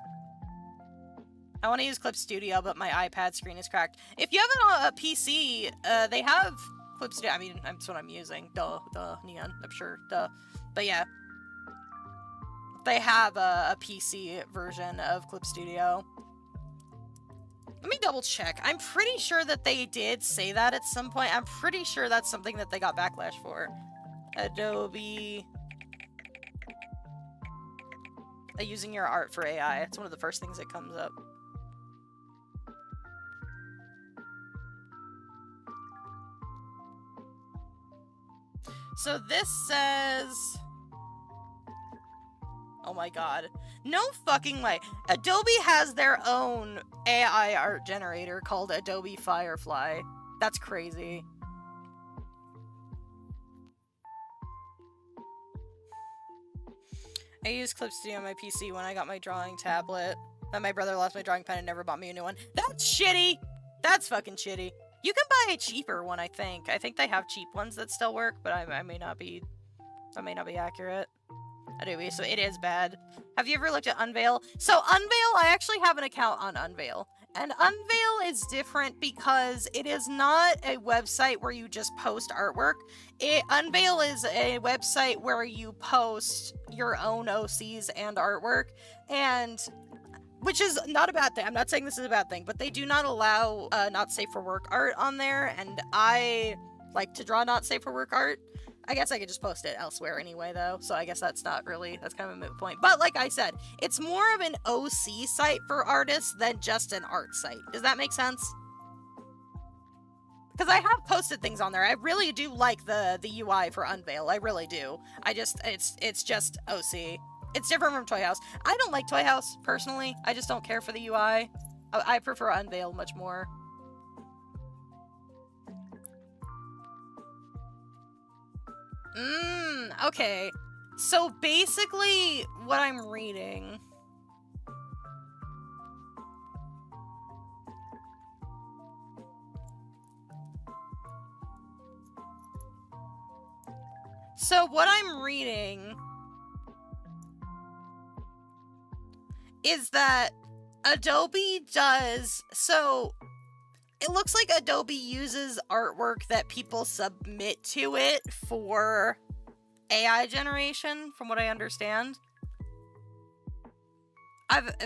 I want to use Clip Studio, but my iPad screen is cracked. If you have a PC, they have Clip Studio. I mean, that's what I'm using. Duh, Neon, I'm sure, duh. But yeah. They have a PC version of Clip Studio. Let me double check. I'm pretty sure that they did say that at some point. I'm pretty sure that's something that they got backlash for. Adobe... using your art for AI. It's one of the first things that comes up. So this says... Oh my god. No fucking way. Adobe has their own AI art generator called Adobe Firefly. That's crazy. I used Clip Studio on my PC when I got my drawing tablet. Then my brother lost my drawing pen and never bought me a new one. That's shitty! That's fucking shitty. You can buy a cheaper one, I think. I think they have cheap ones that still work, but I may not be... That may not be accurate. Anyway, so it is bad. Have you ever looked at Unveil? So Unveil, I actually have an account on Unveil. And Unveil is different because it is not a website where you just post artwork. Unveil is a website where you post your own OCs and artwork, and which is not a bad thing. I'm not saying this is a bad thing, but they do not allow not safe for work art on there, and I like to draw not safe for work art. I guess I could just post it elsewhere anyway, though, so I guess that's not really, that's kind of a moot point. But like I said, it's more of an OC site for artists than just an art site. Does that make sense? Because I have posted things on there. I really do like the UI for Unveil. I really do. I just, it's just OC. It's different from Toy House. I don't like Toy House, personally. I just don't care for the UI. I prefer Unveil much more. Okay. So basically, what I'm reading... So what I'm reading is that Adobe does... So... It looks like Adobe uses artwork that people submit to it for AI generation, from what I understand.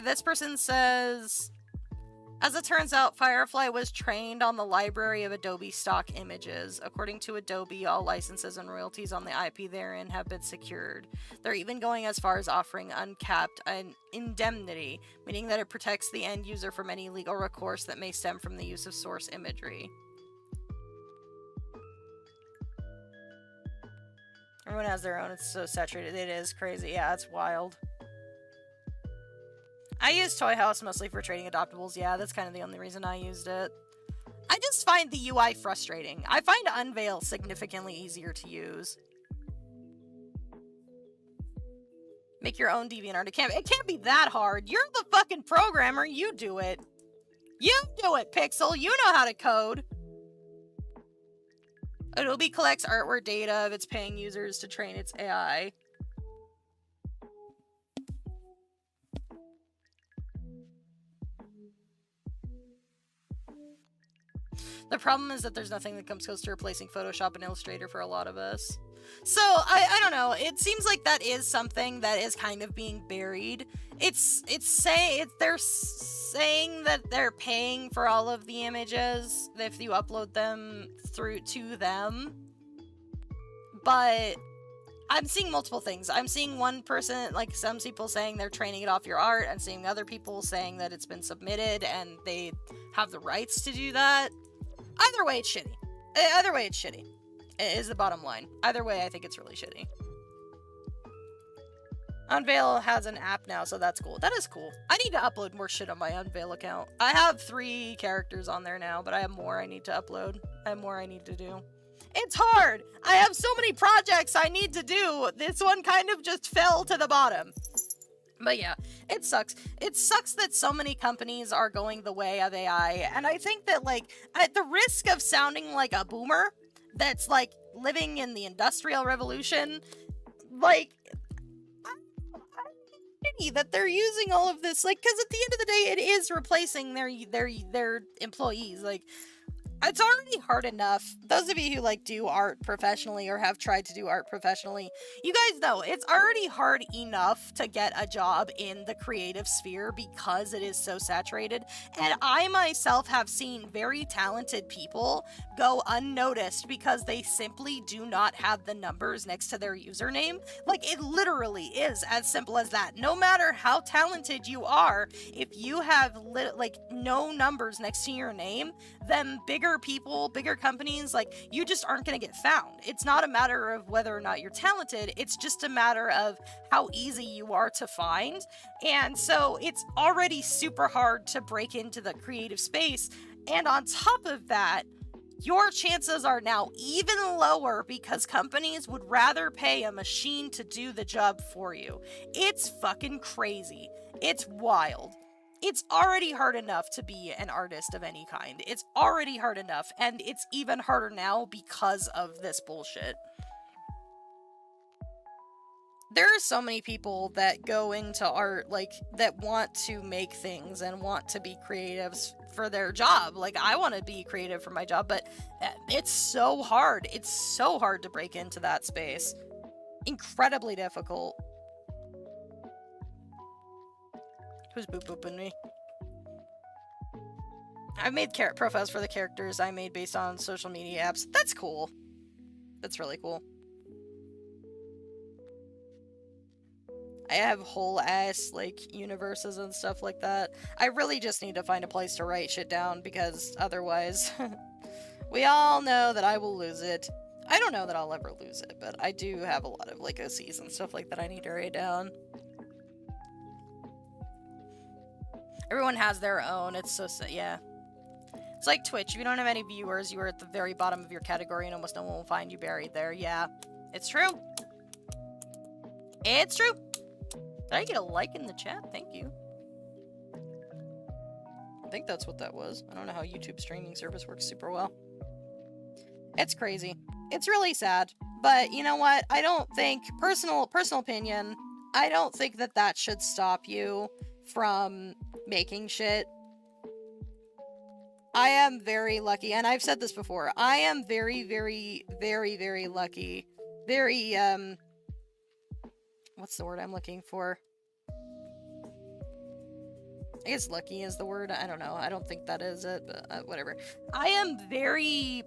This person says, as it turns out, Firefly was trained on the library of Adobe stock images. According to Adobe, all licenses and royalties on the IP therein have been secured. They're even going as far as offering uncapped indemnity, meaning that it protects the end user from any legal recourse that may stem from the use of source imagery. Everyone has their own. It's so saturated. It is crazy. Yeah, it's wild. I use Toy House mostly for trading adoptables. Yeah, that's kind of the only reason I used it. I just find the UI frustrating. I find Unveil significantly easier to use. Make your own DeviantArt. It can't be that hard. You're the fucking programmer. You do it. You do it, Pixel. You know how to code. Adobe collects artwork data of its paying users to train its AI. The problem is that there's nothing that comes close to replacing Photoshop and Illustrator for a lot of us. So, I don't know. It seems like that is something that is kind of being buried. They're saying that they're paying for all of the images if you upload them through to them. But I'm seeing multiple things. I'm seeing one person, like some people saying they're training it off your art. I'm seeing other people saying that it's been submitted and they have the rights to do that. Either way, it's shitty. Either way, it's shitty. It is the bottom line. Either way, I think it's really shitty. Unveil has an app now, so that's cool. That is cool. I need to upload more shit on my Unveil account. I have 3 characters on there now, but I have more I need to upload. I have more I need to do. It's hard! I have so many projects I need to do. This one kind of just fell to the bottom. But yeah, it sucks. It sucks that so many companies are going the way of AI, and I think that, like, at the risk of sounding like a boomer that's, like, living in the Industrial Revolution, like, I'm pity that they're using all of this, like, because at the end of the day, it is replacing their employees, like, it's already hard enough. Those of you who, like, do art professionally or have tried to do art professionally, you guys know it's already hard enough to get a job in the creative sphere because it is so saturated. And I myself have seen very talented people go unnoticed because they simply do not have the numbers next to their username. Like, it literally is as simple as that. No matter how talented you are, if you have no numbers next to your name, then bigger companies, like, you just aren't going to get found. It's not a matter of whether or not you're talented, it's just a matter of how easy you are to find. And so it's already super hard to break into the creative space, and on top of that, your chances are now even lower because companies would rather pay a machine to do the job for you. It's fucking crazy. It's wild. It's already hard enough to be an artist of any kind. It's already hard enough, and it's even harder now because of this bullshit. There are so many people that go into art, like, that want to make things and want to be creatives for their job. Like, I want to be creative for my job, but it's so hard. It's so hard to break into that space. Incredibly difficult. Who's boop-booping me? I've made profiles for the characters I made based on social media apps. That's cool. That's really cool. I have whole ass, like, universes and stuff like that. I really just need to find a place to write shit down because otherwise we all know that I will lose it. I don't know that I'll ever lose it, but I do have a lot of, like, OCs and stuff like that I need to write down. Everyone has their own. It's so yeah. It's like Twitch. If you don't have any viewers, you are at the very bottom of your category and almost no one will find you buried there. Yeah. It's true. It's true. Did I get a like in the chat? Thank you. I think that's what that was. I don't know how YouTube streaming service works super well. It's crazy. It's really sad. But you know what? I don't think, personal opinion, I don't think that should stop you from making shit. I am very lucky, and I've said this before, I am very, very, very, very lucky. Very, what's the word I'm looking for? I guess lucky is the word. I don't know. I don't think that is it, but whatever. I am very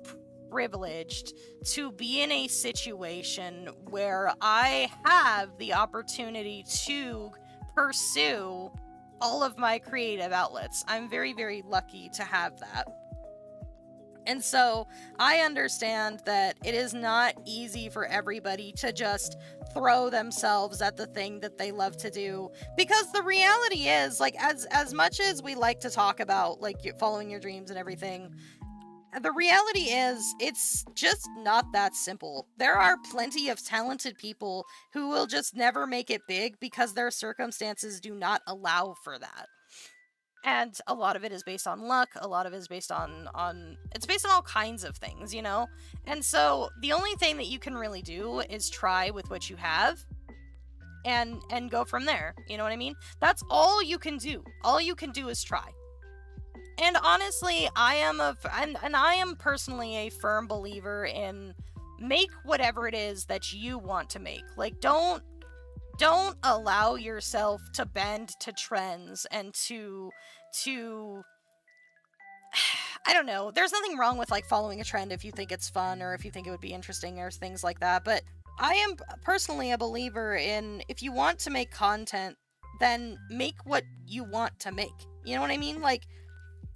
privileged to be in a situation where I have the opportunity to pursue all of my creative outlets. I'm very, very lucky to have that. And so I understand that it is not easy for everybody to just throw themselves at the thing that they love to do, because the reality is, like, as much as we like to talk about, like, following your dreams and everything, the reality is, it's just not that simple. There are plenty of talented people who will just never make it big because their circumstances do not allow for that. And a lot of it is based on luck, a lot of it is based on it's based on all kinds of things, you know? And so the only thing that you can really do is try with what you have and go from there. You know what I mean? That's all you can do. All you can do is try. And honestly, I am personally a firm believer in make whatever it is that you want to make. Like, don't allow yourself to bend to trends and to I don't know. There's nothing wrong with like following a trend if you think it's fun or if you think it would be interesting or things like that. But I am personally a believer in if you want to make content, then make what you want to make. You know what I mean? Like,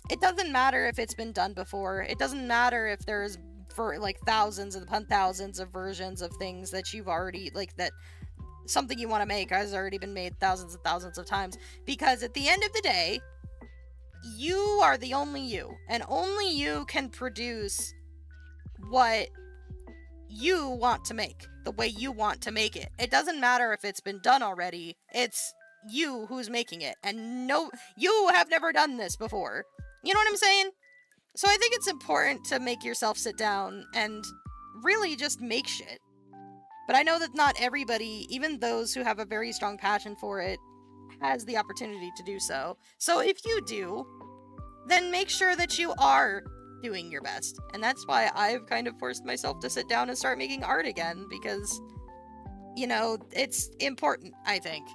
it doesn't matter if it's been done before. It doesn't matter if there's for like thousands upon thousands of versions of things that you've already like that something you want to make has already been made thousands and thousands of times, because at the end of the day, you are the only you, and only you can produce what you want to make the way you want to make it. It doesn't matter if it's been done already. It's you who's making it, and no, you have never done this before. You know what I'm saying? So I think it's important to make yourself sit down and really just make shit. But I know that not everybody, even those who have a very strong passion for it, has the opportunity to do so. So if you do, then make sure that you are doing your best. And that's why I've kind of forced myself to sit down and start making art again, because, you know, it's important, I think.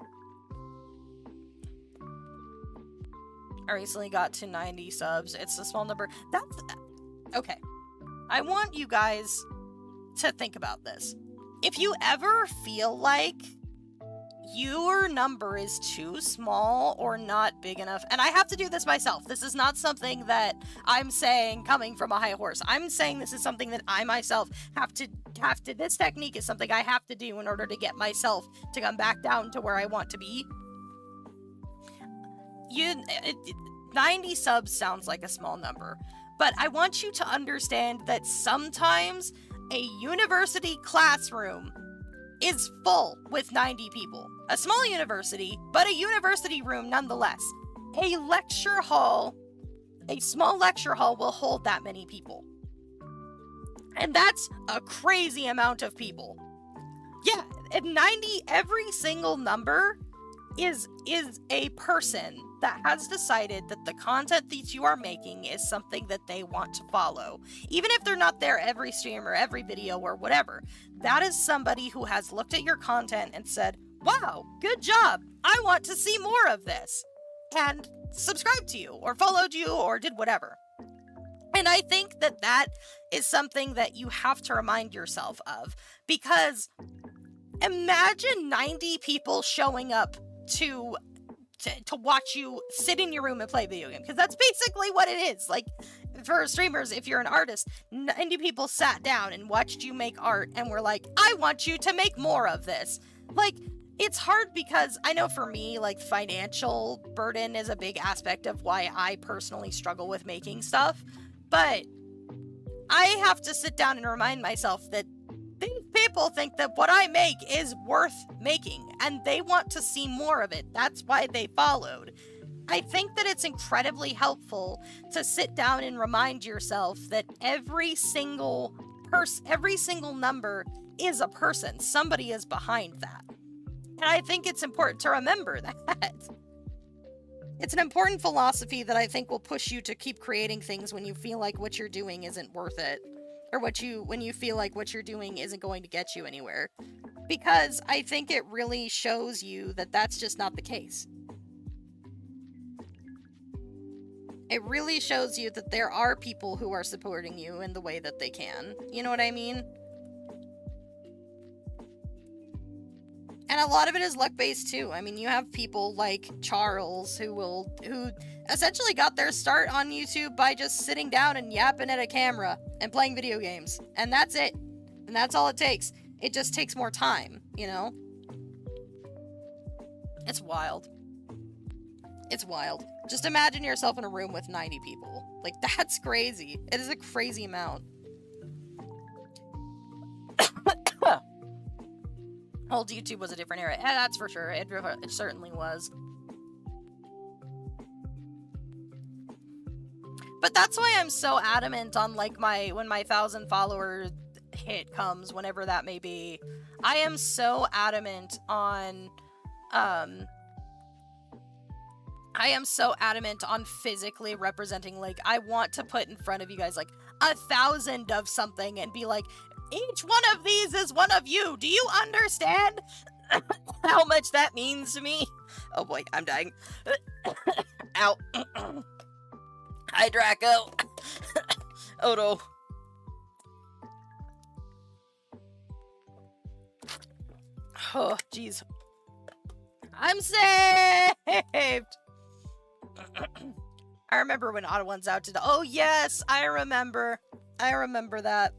I recently got to 90 subs. It's a small number. That's... Okay. I want you guys to think about this. If you ever feel like your number is too small or not big enough, and I have to do this myself. This is not something that I'm saying coming from a high horse. I'm saying this is something that I myself have to, this technique is something I have to do in order to get myself to come back down to where I want to be. 90 subs sounds like a small number, but I want you to understand that sometimes a university classroom is full with 90 people. A small university, but a university room nonetheless. A lecture hall, a small lecture hall will hold that many people. And that's a crazy amount of people. Yeah, at 90, every single number is a person that has decided that the content that you are making is something that they want to follow. Even if they're not there every stream or every video or whatever, that is somebody who has looked at your content and said, wow, good job, I want to see more of this, and subscribed to you or followed you or did whatever. And I think that that is something that you have to remind yourself of, because imagine 90 people showing up to watch you sit in your room and play a video game, because that's basically what it is. Like, for streamers, if you're an artist, 90 people sat down and watched you make art and were like, I want you to make more of this. Like, it's hard because I know for me, like, financial burden is a big aspect of why I personally struggle with making stuff, but I have to sit down and remind myself that these people think that what I make is worth making, and they want to see more of it. That's why they followed. I think that it's incredibly helpful to sit down and remind yourself that every single number is a person. Somebody is behind that. And I think it's important to remember that. It's an important philosophy that I think will push you to keep creating things when you feel like what you're doing isn't worth it. Or when you feel like what you're doing isn't going to get you anywhere. Because I think it really shows you that that's just not the case. It really shows you that there are people who are supporting you in the way that they can. You know what I mean? And a lot of it is luck-based too. I mean, you have people like Charles who essentially got their start on YouTube by just sitting down and yapping at a camera and playing video games. And that's it. And that's all it takes. It just takes more time, you know? It's wild. It's wild. Just imagine yourself in a room with 90 people. Like, that's crazy. It is a crazy amount. Old YouTube was a different era. Yeah, that's for sure. It certainly was. But that's why I'm so adamant on, like, when my 1,000 follower hit comes, whenever that may be. I am so adamant on, physically representing, like, I want to put in front of you guys, like, 1,000 of something and be like, each one of these is one of you. Do you understand how much that means to me? Oh boy, I'm dying. Ow. Hi, Draco. Oh no. Oh, jeez. I'm saved! I remember when Ottawan's out today. Oh, yes, I remember. I remember that.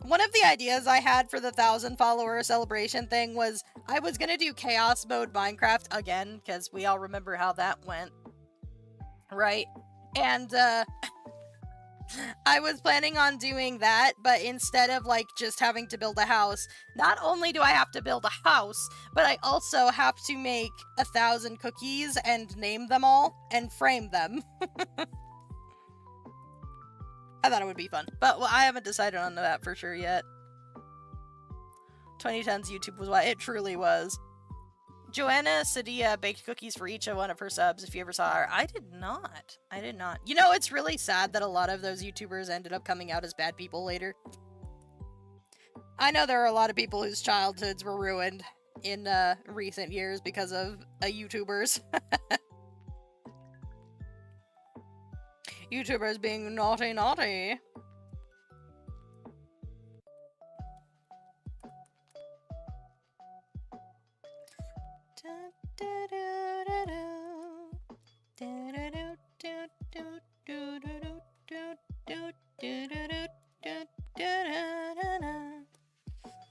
One of the ideas I had for the 1,000 follower celebration thing was I was gonna do Chaos Mode Minecraft again, because we all remember how that went. Right? And, I was planning on doing that, but instead of, like, just having to build a house, not only do I have to build a house, but I also have to make 1,000 cookies and name them all and frame them. I thought it would be fun, but well, I haven't decided on that for sure yet. 2010's YouTube was what it truly was. Joanna Sadia baked cookies for each of one of her subs, if you ever saw her. I did not. I did not. You know, it's really sad that a lot of those YouTubers ended up coming out as bad people later. I know there are a lot of people whose childhoods were ruined in recent years because of YouTubers. YouTubers being naughty naughty.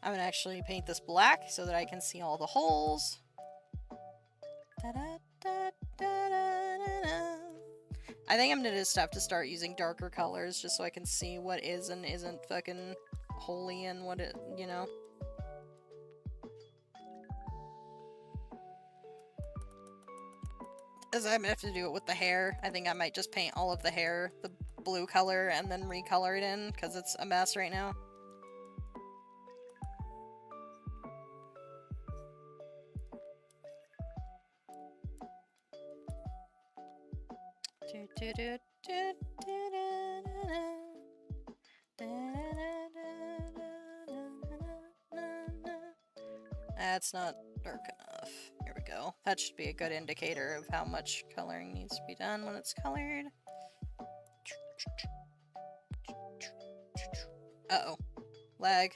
I'm gonna actually paint this black so that I can see all the holes. I think I'm gonna just have to start using darker colors just so I can see what is and isn't fucking holy and what it, you know. As I'm gonna have to do it with the hair. I think I might just paint all of the hair the blue color and then recolor it in because it's a mess right now. That's not dark enough. Here we go. That should be a good indicator of how much coloring needs to be done when it's colored. Uh-oh. Lag.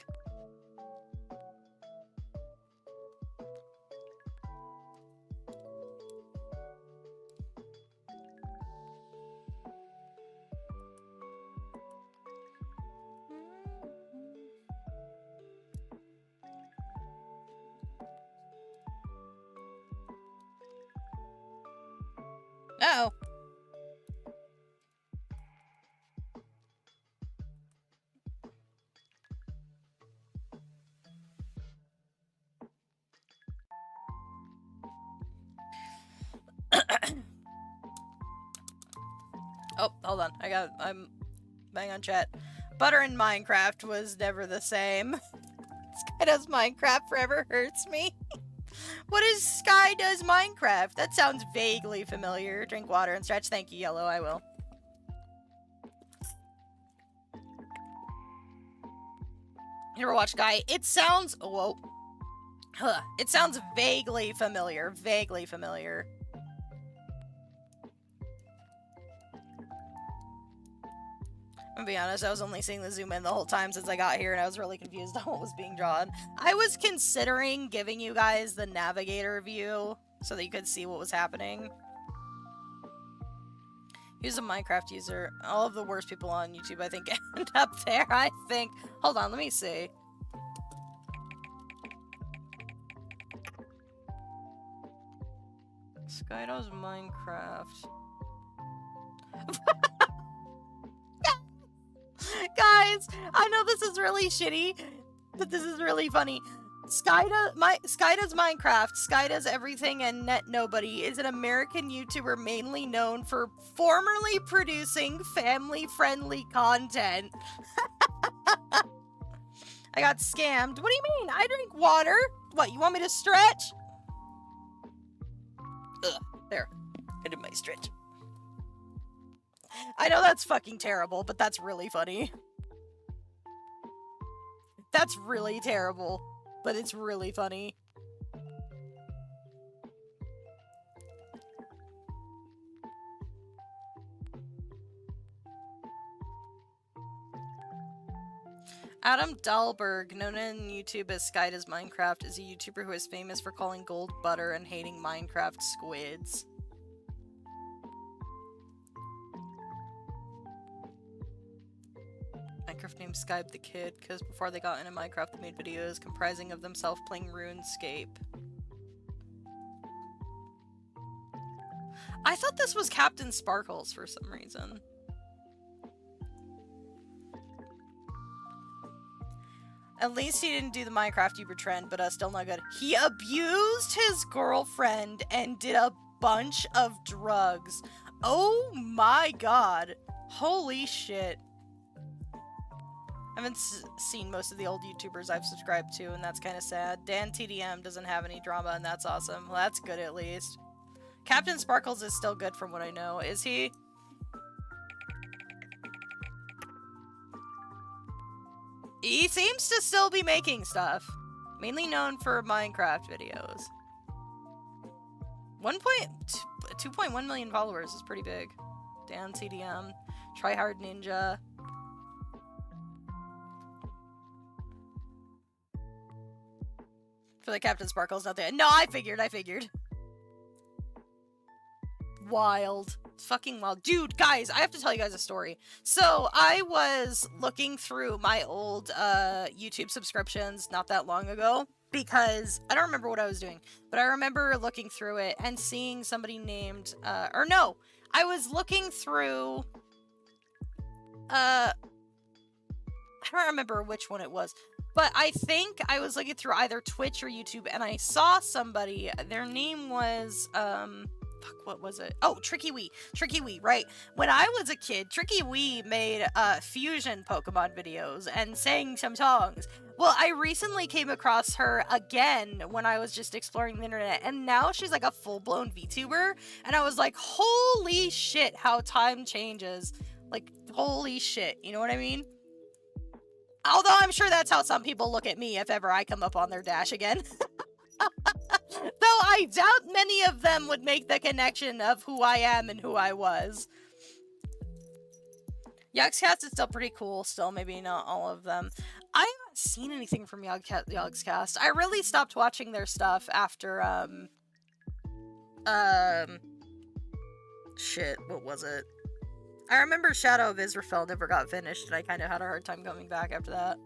Uh-oh. Oh, hold on. I'm bang on chat. Butter in Minecraft was never the same. Sky Does Minecraft Forever hurts me. What is Sky Does Minecraft? That sounds vaguely familiar. Drink water and stretch. Thank you, Yellow. I will. You ever watch Guy? It sounds... Whoa. Huh. It sounds vaguely familiar. Vaguely familiar. I'm gonna be honest, I was only seeing the zoom in the whole time since I got here, and I was really confused on what was being drawn. I was considering giving you guys the navigator view so that you could see what was happening. Who's a Minecraft user? All of the worst people on YouTube, I think, end up there, I think. Hold on, let me see. Skydo's Minecraft. Guys, I know this is really shitty, but this is really funny. Skydo's Minecraft, Skydo's Everything and Net Nobody is an American YouTuber mainly known for formerly producing family-friendly content. I got scammed. What do you mean? I drink water. What, you want me to stretch? Ugh, there. I did my stretch. I know that's fucking terrible, but that's really funny. That's really terrible, but it's really funny. Adam Dahlberg, known on YouTube as Sky Does Minecraft, is a YouTuber who is famous for calling gold butter and hating Minecraft squids. Minecraft named Skype the Kid because before they got into Minecraft they made videos comprising of themselves playing RuneScape. I thought this was Captain Sparkles for some reason. At least he didn't do the Minecraft YouTuber trend, but still not good. He abused his girlfriend and did a bunch of drugs. Oh my god. Holy shit. I haven't seen most of the old YouTubers I've subscribed to, and that's kind of sad. Dan TDM doesn't have any drama, and that's awesome. Well, that's good at least. Captain Sparkles is still good from what I know. Is he? He seems to still be making stuff. Mainly known for Minecraft videos. 2.1 million followers is pretty big. Dan TDM. Tryhard Ninja. For the Captain Sparkles out there. No, I figured. Wild. It's fucking wild. Dude, guys, I have to tell you guys a story. So, I was looking through my old YouTube subscriptions not that long ago because I don't remember what I was doing, but I remember looking through it and seeing somebody named, or no, I was looking through, I don't remember which one it was. But I think I was looking through either Twitch or YouTube, and I saw somebody, their name was, fuck, what was it? Oh, Tricky Wee, right. When I was a kid, Tricky Wee made, fusion Pokemon videos and sang some songs. Well, I recently came across her again when I was just exploring the internet, and now she's like a full-blown VTuber, and I was like, holy shit, how time changes. Like, holy shit, you know what I mean? Although I'm sure that's how some people look at me if ever I come up on their dash again. Though I doubt many of them would make the connection of who I am and who I was. Yogscast is still pretty cool, still maybe not all of them. I haven't seen anything from Yogscast. I really stopped watching their stuff after, shit, what was it? I remember Shadow of Israfel never got finished, and I kind of had a hard time coming back after that.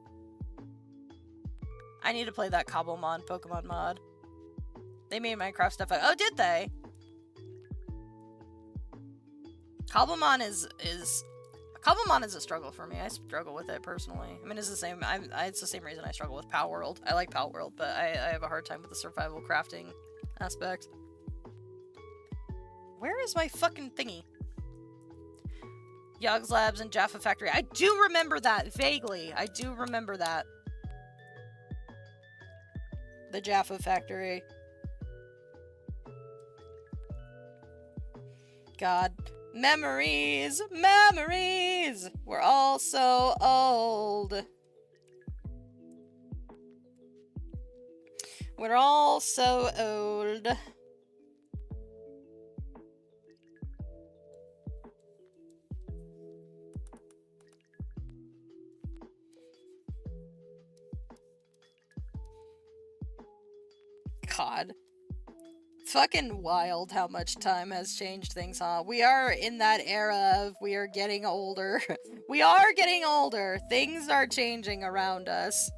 I need to play that Cobblemon Pokemon mod. They made Minecraft stuff. Oh, did they? Cobblemon is a struggle for me. I struggle with it personally. I mean, it's the same. It's the same reason I struggle with Pal World. I like Pal World, but I have a hard time with the survival crafting aspect. Where is my fucking thingy? Yogs Labs and Jaffa Factory. I do remember that, vaguely. I do remember that. The Jaffa Factory. God. Memories! Memories! We're all so old. We're all so old. God. Fucking wild how much time has changed things, huh? We are in that era of we are getting older. We are getting older. Things are changing around us.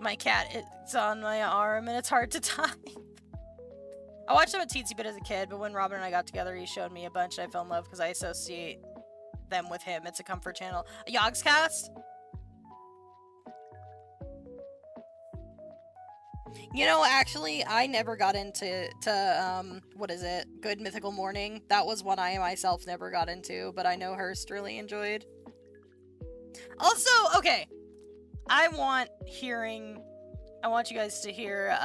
My cat, it's on my arm and it's hard to type. I watched him a teensy bit as a kid, but when Robin and I got together, he showed me a bunch and I fell in love because I associate them with him. It's a comfort channel. A Yogscast? You know, actually, I never got into what is it? Good Mythical Morning. That was one I myself never got into, but I know Hurst really enjoyed. Also, okay, I want you guys to hear, or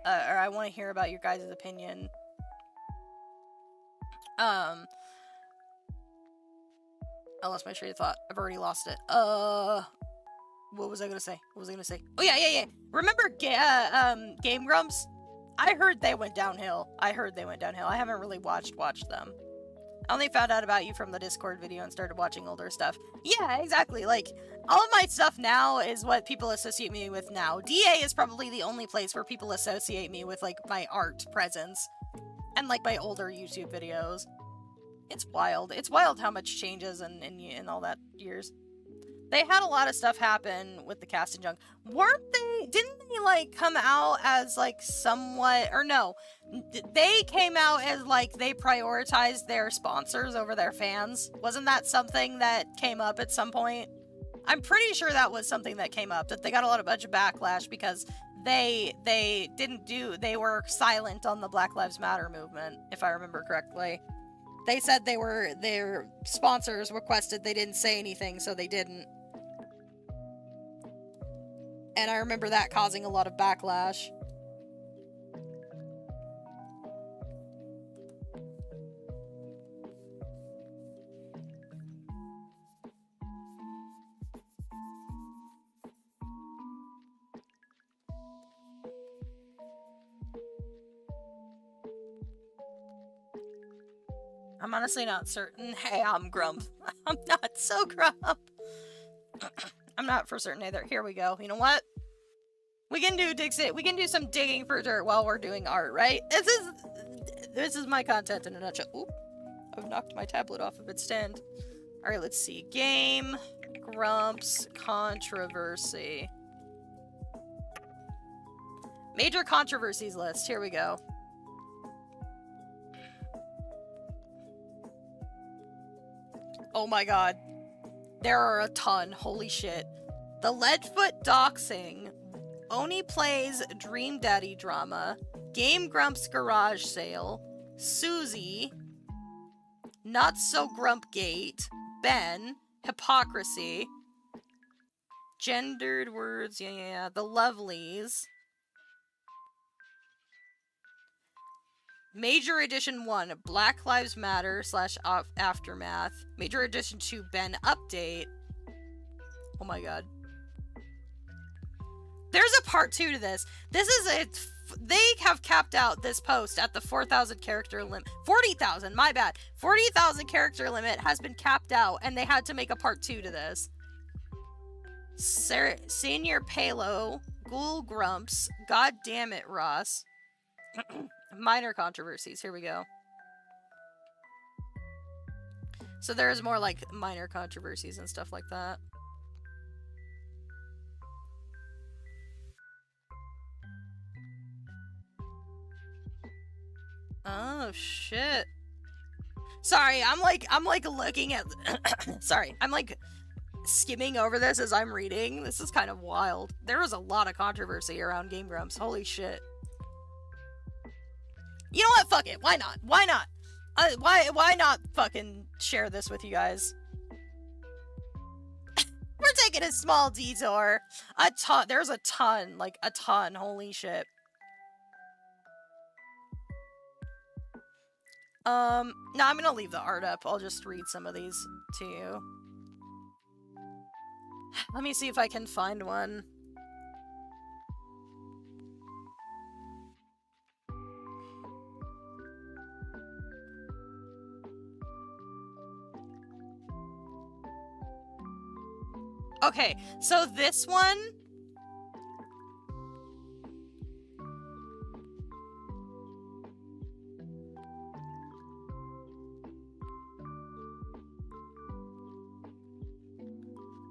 I want to hear about your guys' opinion. I lost my train of thought. I've already lost it. What was I gonna say? Oh, yeah. Remember Game Grumps? I heard they went downhill. I haven't really watched them. I only found out about you from the Discord video and started watching older stuff. Yeah, exactly. Like, all of my stuff now is what people associate me with now. DA is probably the only place where people associate me with, like, my art presence. And, like, my older YouTube videos. It's wild. It's wild how much changes in all that years. They had a lot of stuff happen with the cast and junk. Didn't they, like, come out as, like, somewhat, or no, they came out as, like, they prioritized their sponsors over their fans. Wasn't that something that came up at some point? I'm pretty sure that was something that came up, that they got a bunch of backlash because they were silent on the Black Lives Matter movement, if I remember correctly. They said their sponsors requested they didn't say anything, so they didn't. And I remember that causing a lot of backlash. I'm honestly not certain. Hey, I'm Grump. I'm not so Grump. I'm not for certain either. Here we go. You know what? We can do some digging for dirt while we're doing art, right? This is my content in a nutshell. Oop. I've knocked my tablet off of its stand. Alright, let's see. Game Grumps controversy. Major controversies list. Here we go. Oh my god. There are a ton. Holy shit. The Leadfoot doxing. Oni plays Dream Daddy drama. Game Grumps garage sale. Susie. Not So Grump Gate. Ben. Hypocrisy. Gendered words. Yeah. The Lovelies. Major Edition 1, Black Lives Matter / Aftermath. Major Edition 2, Ben Update. Oh my god. There's a part 2 to this. They have capped out this post at the 4,000 character limit. 40,000, my bad. 40,000 character limit has been capped out, and they had to make a part 2 to this. Senior Palo, Ghoul Grumps, God damn it, Ross. Minor controversies. Here we go. So there's more like minor controversies and stuff like that. Oh shit. Sorry, I'm like looking at sorry, I'm like skimming over this as I'm reading. This is kind of wild. There was a lot of controversy around Game Grumps. Holy shit. You know what? Fuck it. Why not? Why not? Why not fucking share this with you guys? We're taking a small detour. A ton. There's a ton. Like, a ton. Holy shit. No, I'm gonna leave the art up. I'll just read some of these to you. Let me see if I can find one. Okay, so this one...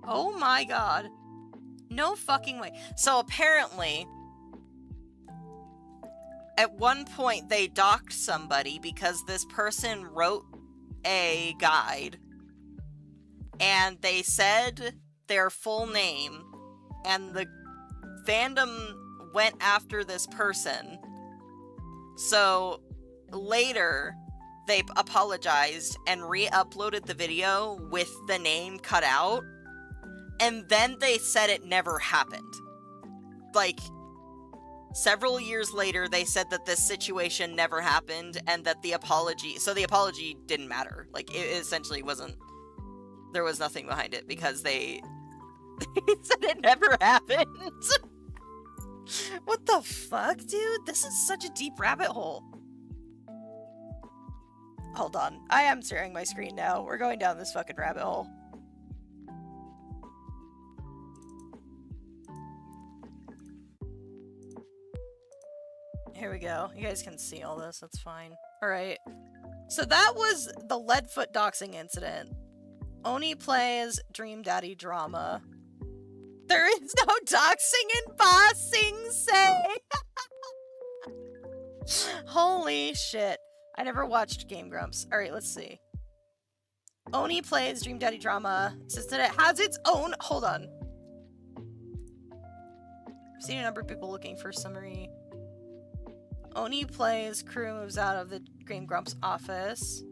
Oh my god. No fucking way. So apparently, at one point they docked somebody because this person wrote a guide and they said their full name, and the fandom went after this person. So later they apologized and re-uploaded the video with the name cut out, and then they said it never happened. Like, several years later, they said that this situation never happened and that the apology didn't matter. Like, it essentially wasn't, there was nothing behind it because they said it never happened. What the fuck, dude? This is such a deep rabbit hole. Hold on. I am sharing my screen now. We're going down this fucking rabbit hole. Here we go. You guys can see all this. That's fine. Alright. So that was the Leadfoot doxing incident. Oni plays Dream Daddy drama. There is no doxing in Ba Sing Se! Holy shit. I never watched Game Grumps. Alright, let's see. Oni plays Dream Daddy drama. Says that it has its own... Hold on. I've seen a number of people looking for summary. Oni plays, crew moves out of the Game Grumps office.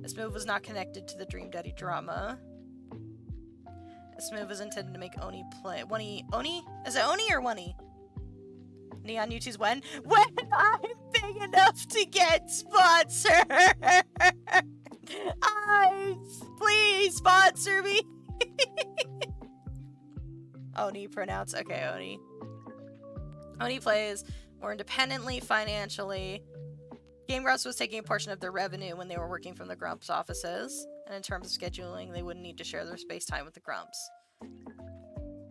This move was not connected to the Dream Daddy drama. This move is intended to make Oni play. Oni? Is it Oni or Wunny? Neon YouTube's when? When I'm big enough to get sponsored! Please sponsor me! Oni pronounce. Okay, Oni. Oni plays more independently financially. Game Grumps was taking a portion of their revenue when they were working from the Grumps offices, and in terms of scheduling, they wouldn't need to share their space time with the Grumps.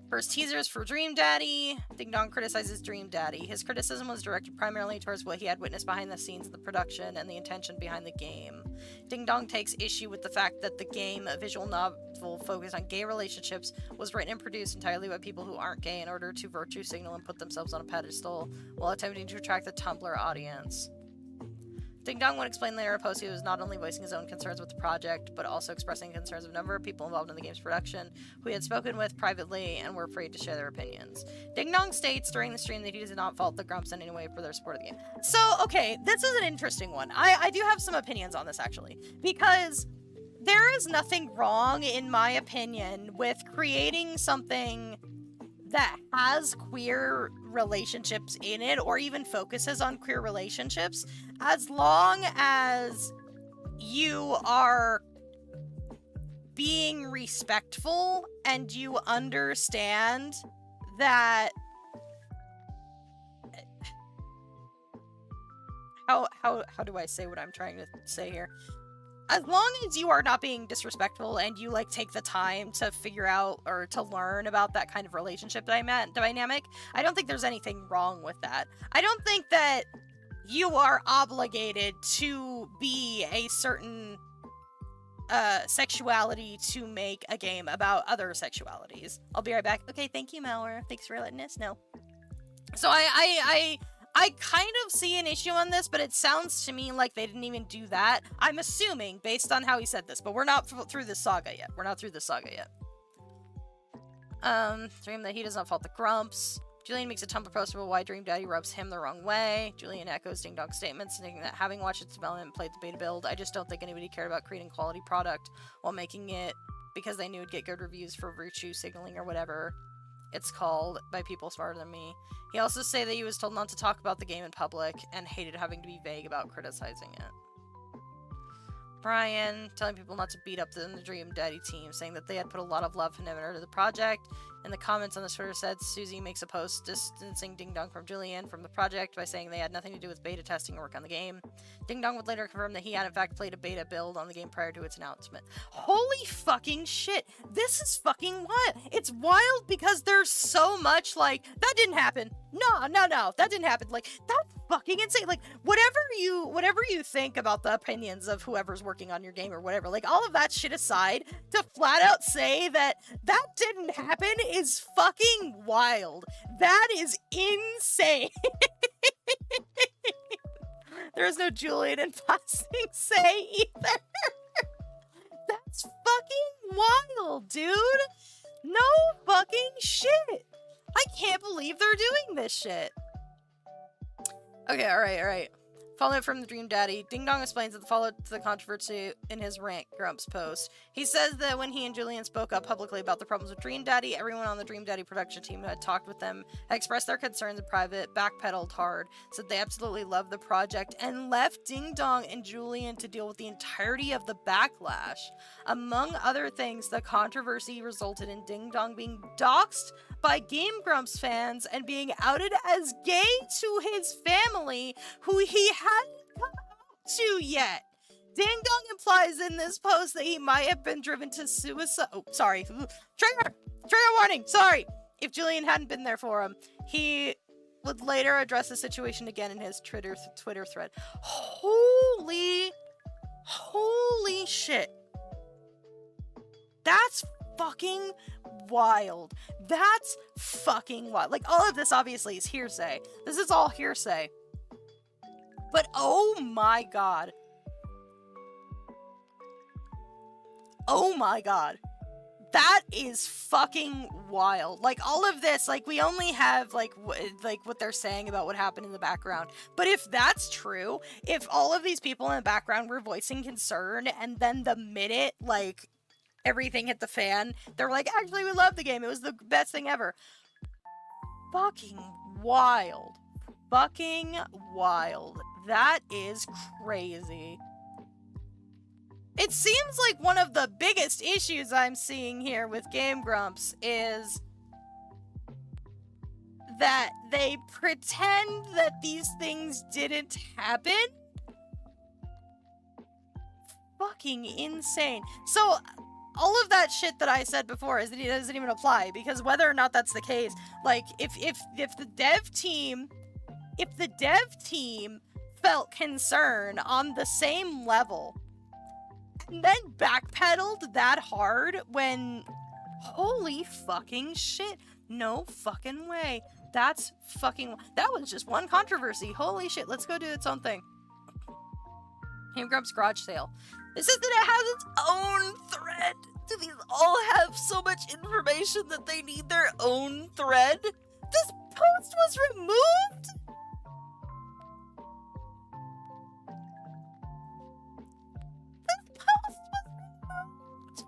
First teasers for Dream Daddy. Ding Dong criticizes Dream Daddy. His criticism was directed primarily towards what he had witnessed behind the scenes of the production and the intention behind the game. Ding Dong takes issue with the fact that the game, a visual novel focused on gay relationships, was written and produced entirely by people who aren't gay in order to virtue signal and put themselves on a pedestal while attempting to attract the Tumblr audience. Ding Dong would explain later in a post he was not only voicing his own concerns with the project, but also expressing concerns of a number of people involved in the game's production who he had spoken with privately and were afraid to share their opinions. Ding Dong states during the stream that he does not fault the Grumps in any way for their support of the game. So, okay, this is an interesting one. I do have some opinions on this, actually, because there is nothing wrong, in my opinion, with creating something that has queer relationships in it, or even focuses on queer relationships, as long as you are being respectful and you understand that how do I say what I'm trying to say here? As long as you are not being disrespectful and you, like, take the time to figure out or to learn about that kind of relationship dynamic, I don't think there's anything wrong with that. I don't think that you are obligated to be a certain sexuality to make a game about other sexualities. I'll be right back. Okay, thank you, Malware. Thanks for letting us know. So I kind of see an issue on this, but it sounds to me like they didn't even do that. I'm assuming, based on how he said this, but we're not through this saga yet. Dream that he does not fault the Grumps. Julian makes a Tumblr post about why Dream Daddy rubs him the wrong way. Julian echoes Ding Dong's statements, stating that having watched its development and played the beta build, I just don't think anybody cared about creating quality product while making it because they knew it'd get good reviews for virtue signaling or whatever it's called by people smarter than me. He also said that he was told not to talk about the game in public and hated having to be vague about criticizing it. Brian telling people not to beat up the Dream Daddy team, saying that they had put a lot of love and effort into the project. In the comments on the Twitter said Susie makes a post distancing Ding Dong from Julian from the project by saying they had nothing to do with beta testing or work on the game. Ding Dong would later confirm that he had in fact played a beta build on the game prior to its announcement. Holy fucking shit! This is fucking wild! It's wild because there's so much like, that didn't happen! No, that didn't happen! Like, that's fucking insane. Like, whatever you think about the opinions of whoever's working on your game or whatever, like, all of that shit aside, to flat out say that that didn't happen is fucking wild. That is insane. There is no Julian in passing say either. That's fucking wild, dude. No fucking shit. I can't believe they're doing this shit. Okay, alright. Follow-up from the Dream Daddy. Ding Dong explains that the follow-up to the controversy in his Rant Grumps post. He says that when he and Julian spoke up publicly about the problems with Dream Daddy, everyone on the Dream Daddy production team who had talked with them had expressed their concerns in private, backpedaled hard, said they absolutely loved the project, and left Ding Dong and Julian to deal with the entirety of the backlash. Among other things, the controversy resulted in Ding Dong being doxxed by Game Grumps fans and being outed as gay to his family, who he hadn't come out to yet. Ding Dong implies in this post that he might have been driven to suicide. Oh, sorry. Trigger warning. Sorry. If Julian hadn't been there for him, he would later address the situation again in his Twitter thread. Holy shit. That's fucking wild. That's fucking wild. Like, all of this obviously is hearsay. This is all hearsay. But oh my god. Oh my god. That is fucking wild. Like, all of this, like, we only have, like, what they're saying about what happened in the background. But if that's true, if all of these people in the background were voicing concern, and then the minute, like, everything hit the fan, they're like, actually, we love the game. It was the best thing ever. Fucking wild. Fucking wild. That is crazy. It seems like one of the biggest issues I'm seeing here with Game Grumps is that they pretend that these things didn't happen. Fucking insane. So, all of that shit that I said before is that it doesn't even apply, because whether or not that's the case, like, if the dev team felt concern on the same level and then backpedaled that hard when, holy fucking shit, no fucking way. That was just one controversy. Holy shit, let's go do its own thing. Game Grumps garage sale. It says that it has its own thread. Do these all have so much information that they need their own thread? This post was removed? This post was removed?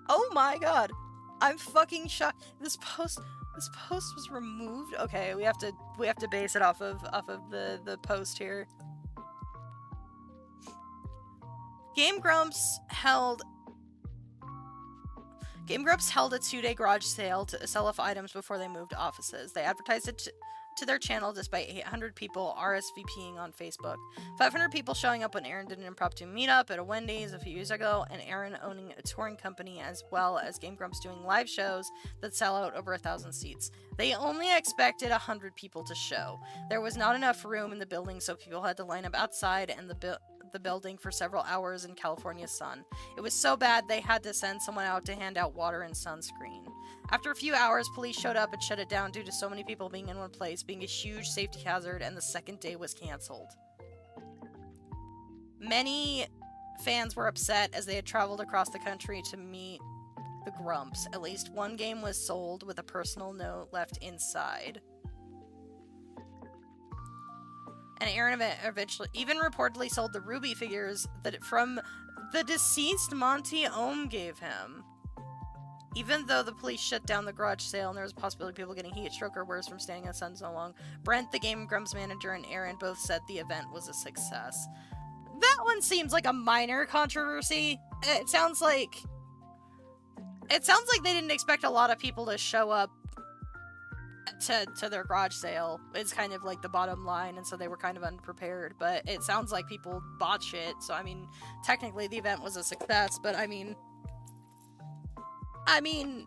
Oh my god. I'm fucking shocked. This post was removed. Okay, we have to base it off of the post here. Game Grumps held a 2-day garage sale to sell off items before they moved offices. They advertised it to their channel despite 800 people RSVPing on Facebook. 500 people showing up when Aaron did an impromptu meetup at a Wendy's a few years ago, and Aaron owning a touring company, as well as Game Grumps doing live shows that sell out over 1,000 seats. They only expected 100 people to show. There was not enough room in the building, so people had to line up outside and the building for several hours in California sun. It was so bad they had to send someone out to hand out water and sunscreen. After a few hours, police showed up and shut it down due to so many people being in one place, being a huge safety hazard, and the second day was canceled. Many fans were upset as they had traveled across the country to meet the Grumps. At least one game was sold with a personal note left inside. And Aaron eventually even reportedly sold the Ruby figures that from the deceased Monty Ohm gave him. Even though the police shut down the garage sale and there was a possibility of people getting heat stroke or worse from standing in the sun so long, Brent, the Game Grumps manager, and Aaron both said the event was a success. That one seems like a minor controversy. It sounds like they didn't expect a lot of people to show up to their garage sale. It's kind of like the bottom line, and so they were kind of unprepared, but it sounds like people bought shit, so I mean, technically the event was a success, but I mean, I mean,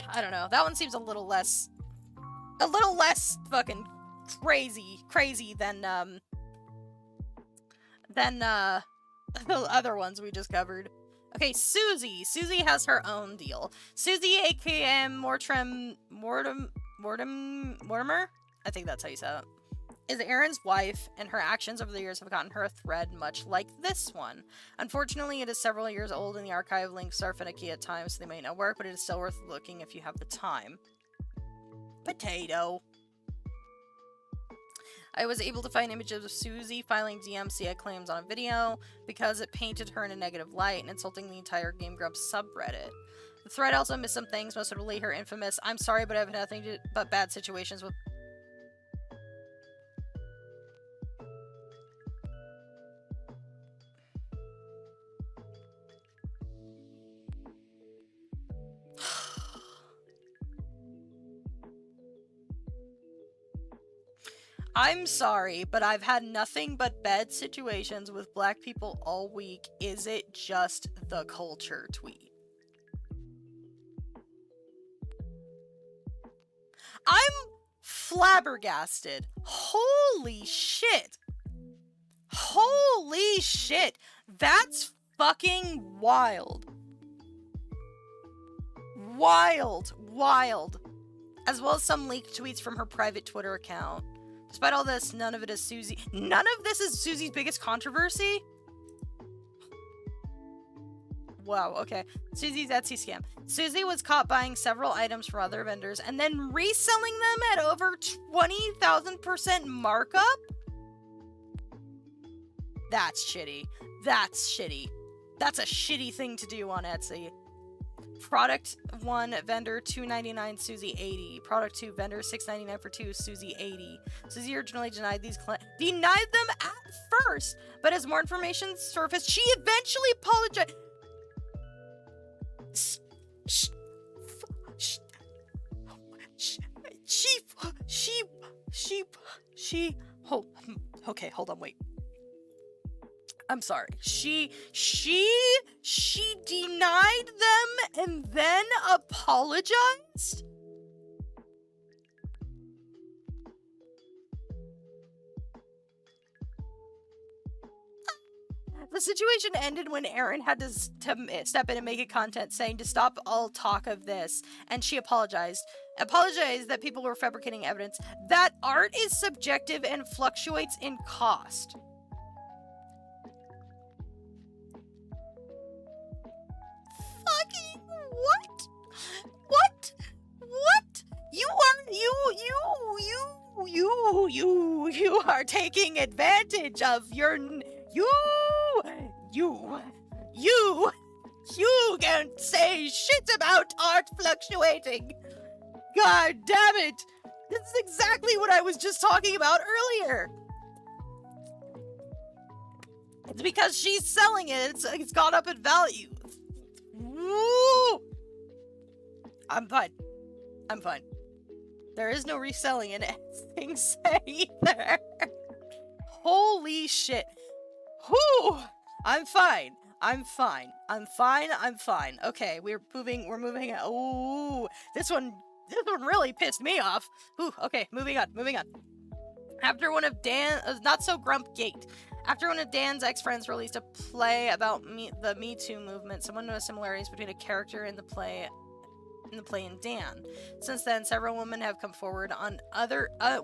I don't know. That one seems a little less fucking crazy than the other ones we just covered. Okay, Susie. Susie has her own deal. Susie, aka Mortimer, I think that's how you say it, is Aaron's wife, and her actions over the years have gotten her a thread much like this one. Unfortunately, it is several years old, and the archive links are finicky at times, so they may not work, but it is still worth looking if you have the time. Potato. I was able to find images of Susie filing DMCA claims on a video because it painted her in a negative light and insulting the entire Game Grumps subreddit. The thread also missed some things, most notably her infamous, "I'm sorry, but I have nothing but bad situations with..." I'm sorry, but I've had nothing but bad situations with black people all week. Is it just the culture tweet? I'm flabbergasted. Holy shit. Holy shit. That's fucking wild. Wild. As well as some leaked tweets from her private Twitter account. Despite all this, none of it is Susie. None of this is Susie's biggest controversy? Wow, okay. Susie's Etsy scam. Susie was caught buying several items from other vendors and then reselling them at over 20,000% markup? That's shitty. That's shitty. That's a shitty thing to do on Etsy. Product 1, vendor $2.99, Susie $80. Product 2, vendor $6.99 for 2, Susie $80. Susie originally denied them at first, but as more information surfaced, she eventually apologized. Oh, okay, hold on, wait. I'm sorry. She denied them and then apologized? The situation ended when Aaron had to step in and make a content saying to stop all talk of this, and she apologized that people were fabricating evidence that art is subjective and fluctuates in cost. Fucking what? You are taking advantage of you can't say shit about art fluctuating. God damn it. This is exactly what I was just talking about earlier. It's because she's selling it. It's gone up in value. Woo! I'm fine. There is no reselling in anything either. Holy shit. Whew! I'm fine. Okay, we're moving. Ooh, this one really pissed me off. Ooh, okay, moving on. After one of Not So Grump Gate. After one of Dan's ex-friends released a play about the Me Too movement, someone noticed similarities between a character in the play and Dan. Since then, several women have come forward on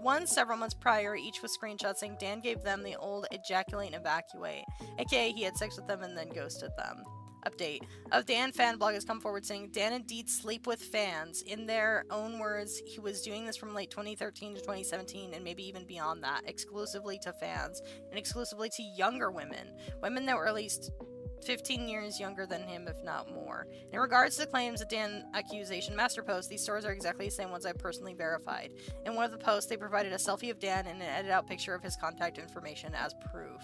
one several months prior, each with screenshots saying Dan gave them the old ejaculate and evacuate, aka he had sex with them and then ghosted them. Update. Of Dan fan blog has come forward saying Dan indeed sleep with fans. In their own words, he was doing this from late 2013 to 2017 and maybe even beyond that, exclusively to fans and exclusively to younger women that were at least 15 years younger than him, if not more. In regards to the claims of Dan accusation master post, these stories are exactly the same ones I personally verified. In one of the posts, they provided a selfie of Dan and an edited out picture of his contact information as proof.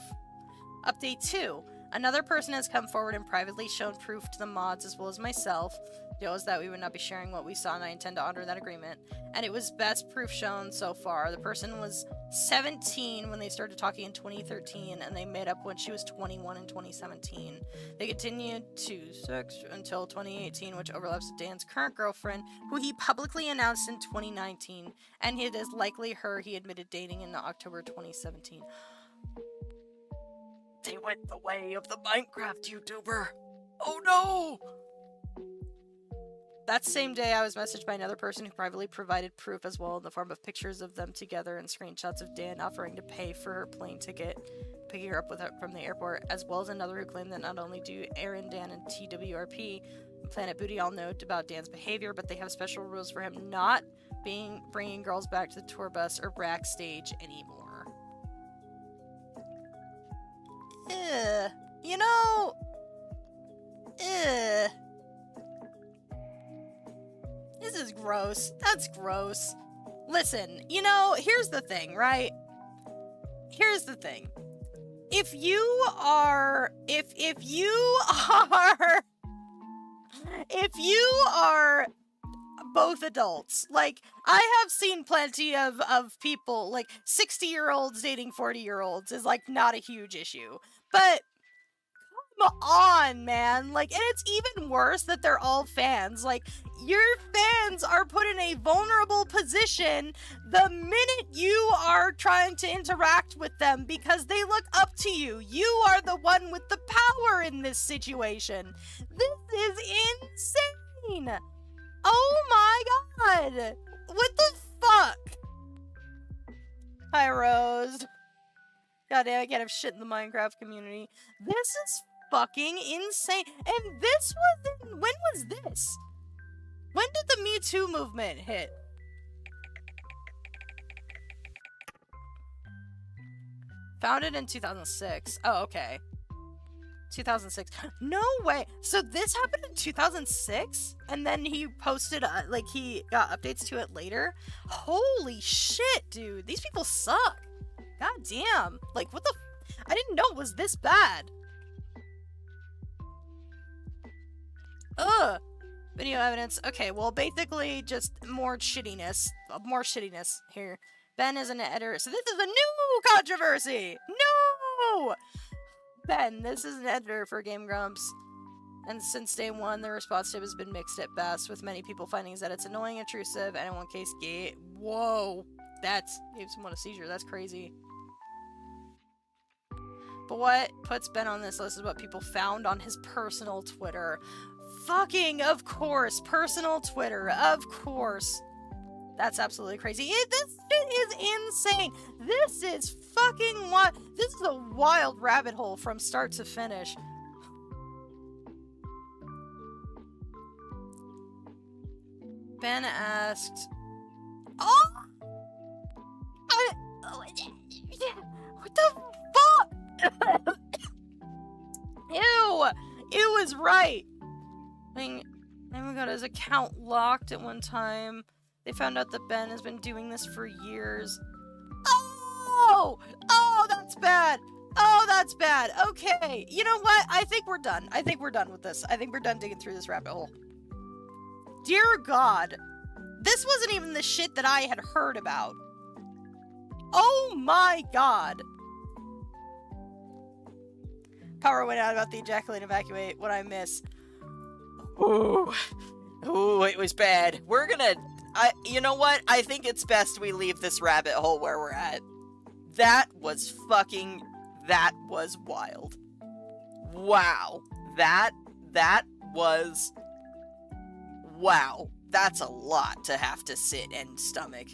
Update 2. Another person has come forward and privately shown proof to the mods as well as myself, shows that we would not be sharing what we saw, and I intend to honor that agreement. And it was best proof shown so far. The person was 17 when they started talking in 2013, and they made up when she was 21 in 2017. They continued to sex until 2018, which overlaps with Dan's current girlfriend, who he publicly announced in 2019, and it is likely her he admitted dating in October 2017. They went the way of the Minecraft YouTuber. Oh no! That same day, I was messaged by another person who privately provided proof as well in the form of pictures of them together and screenshots of Dan offering to pay for her plane ticket, picking her up from the airport, as well as another who claimed that not only do Aaron, Dan, and TWRP and Planet Booty all know about Dan's behavior, but they have special rules for him not bringing girls back to the tour bus or backstage anymore. You know... This is gross. That's gross. Listen, you know, here's the thing, right? Here's the thing. If you are both adults, like, I have seen plenty of people, like, 60-year-olds dating 40-year-olds is, like, not a huge issue. But come on, man. Like, and it's even worse that they're all fans. Like, your fans are put in a vulnerable position the minute you are trying to interact with them because they look up to you. You are the one with the power in this situation. This is insane. Oh my god. What the fuck? Hi, Rose. God damn, I can't have shit in the Minecraft community. This is fucking insane. And this was when was this? When did the Me Too movement hit? Founded in 2006. Oh, okay. 2006. No way. So this happened in 2006? And then he posted, like, he got updates to it later? Holy shit, dude. These people suck. God damn. Like, what the I didn't know it was this bad. Ugh. Video evidence. Okay, well, basically, just more shittiness. More shittiness here. Ben is an editor. So this is a new controversy! No! Ben, this is an editor for Game Grumps. And since day one, the response to it has been mixed at best, with many people finding that it's annoying, intrusive, and in one case, gay. Whoa. That's gave someone a seizure. That's crazy. But what puts Ben on this list is what people found on his personal Twitter. Fucking, of course, personal Twitter, of course. That's absolutely crazy. This shit is insane. This is fucking wild. This is a wild rabbit hole from start to finish. Ben asked, "Oh, what the fuck?" Ew, it was right. And we got his account locked at one time. They found out that Ben has been doing this for years. Oh! Oh, that's bad. Oh, that's bad. Okay. You know what? I think we're done. I think we're done with this. I think we're done digging through this rabbit hole. Dear God. This wasn't even the shit that I had heard about. Oh my God. Power went out about the ejaculate and evacuate. What I miss. Ooh. Ooh, it was bad. We're gonna... you know what? I think it's best we leave this rabbit hole where we're at. That was fucking... That was wild. Wow. That was... Wow. That's a lot to have to sit and stomach.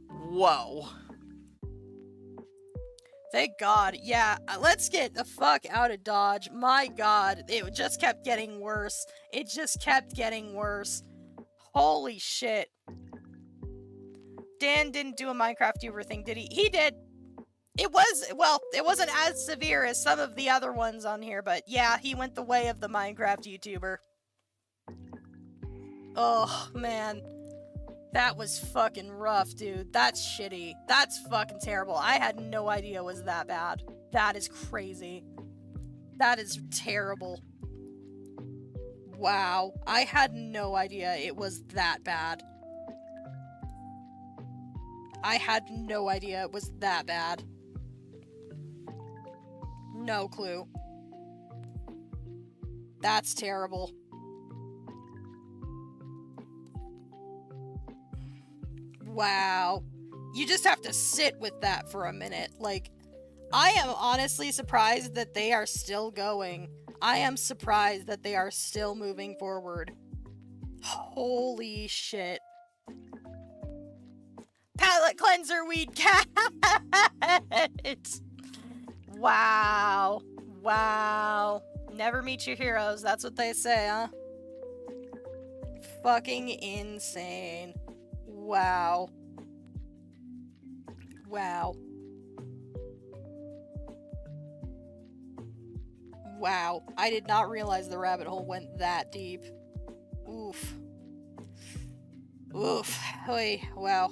Whoa. Thank God. Yeah, let's get the fuck out of Dodge. My God, it just kept getting worse. It just kept getting worse. Holy shit. Dan didn't do a Minecraft YouTuber thing, did he? He did. It was, well, it wasn't as severe as some of the other ones on here, but yeah, he went the way of the Minecraft YouTuber. Oh, man. That was fucking rough, dude. That's shitty. That's fucking terrible. I had no idea it was that bad. That is crazy. That is terrible. Wow. I had no idea it was that bad. I had no idea it was that bad. No clue. That's terrible. Wow. You just have to sit with that for a minute. Like, I am honestly surprised that they are still going. I am surprised that they are still moving forward. Holy shit. Palette cleanser weed cat! Wow. Wow. Never meet your heroes, that's what they say, huh? Fucking insane. Wow. Wow. Wow. I did not realize the rabbit hole went that deep. Oof. Oof. Oy. Wow.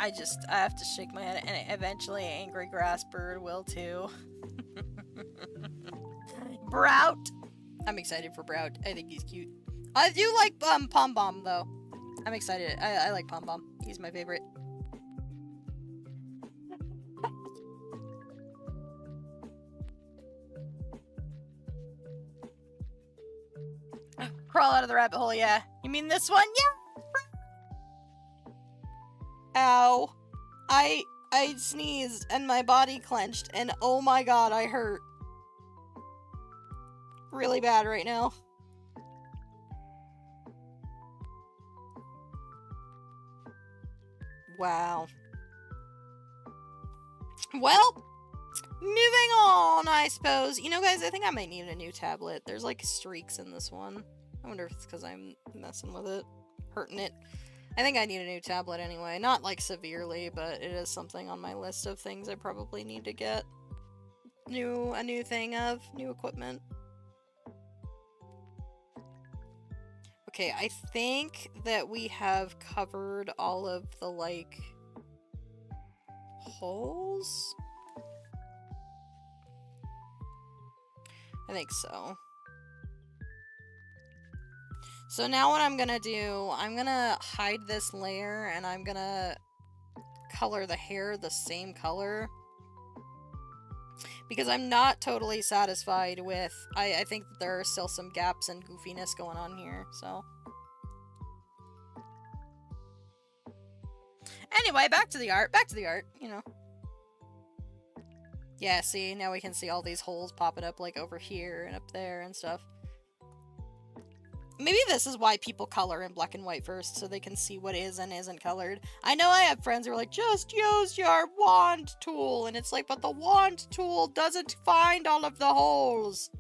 I have to shake my head, and eventually Angry Grass Bird will too. Brout! I'm excited for Brout. I think he's cute. I do like Pom Bomb though. I'm excited. I like Pom Bomb. He's my favorite. Crawl out of the rabbit hole, yeah. You mean this one? Yeah! Ow. I sneezed and my body clenched and oh my god, I hurt. Really bad right now. Wow. Well, moving on, I suppose. You know, guys, I think I might need a new tablet. There's like streaks in this one. I wonder if it's because I'm messing with it, hurting it. I think I need a new tablet anyway. Not like severely, but it is something on my list of things I probably need to get a new thing of, new equipment. Okay, I think that we have covered all of the, like, holes? I think so. So now what I'm gonna do, I'm gonna hide this layer and I'm gonna color the hair the same color. Because I'm not totally satisfied with, I think that there are still some gaps and goofiness going on here, so. Anyway, back to the art, you know. Yeah, see, now we can see all these holes popping up, like, over here and up there and stuff. Maybe this is why people color in black and white first, so they can see what is and isn't colored. I know I have friends who are like, just use your wand tool, and it's like, but the wand tool doesn't find all of the holes.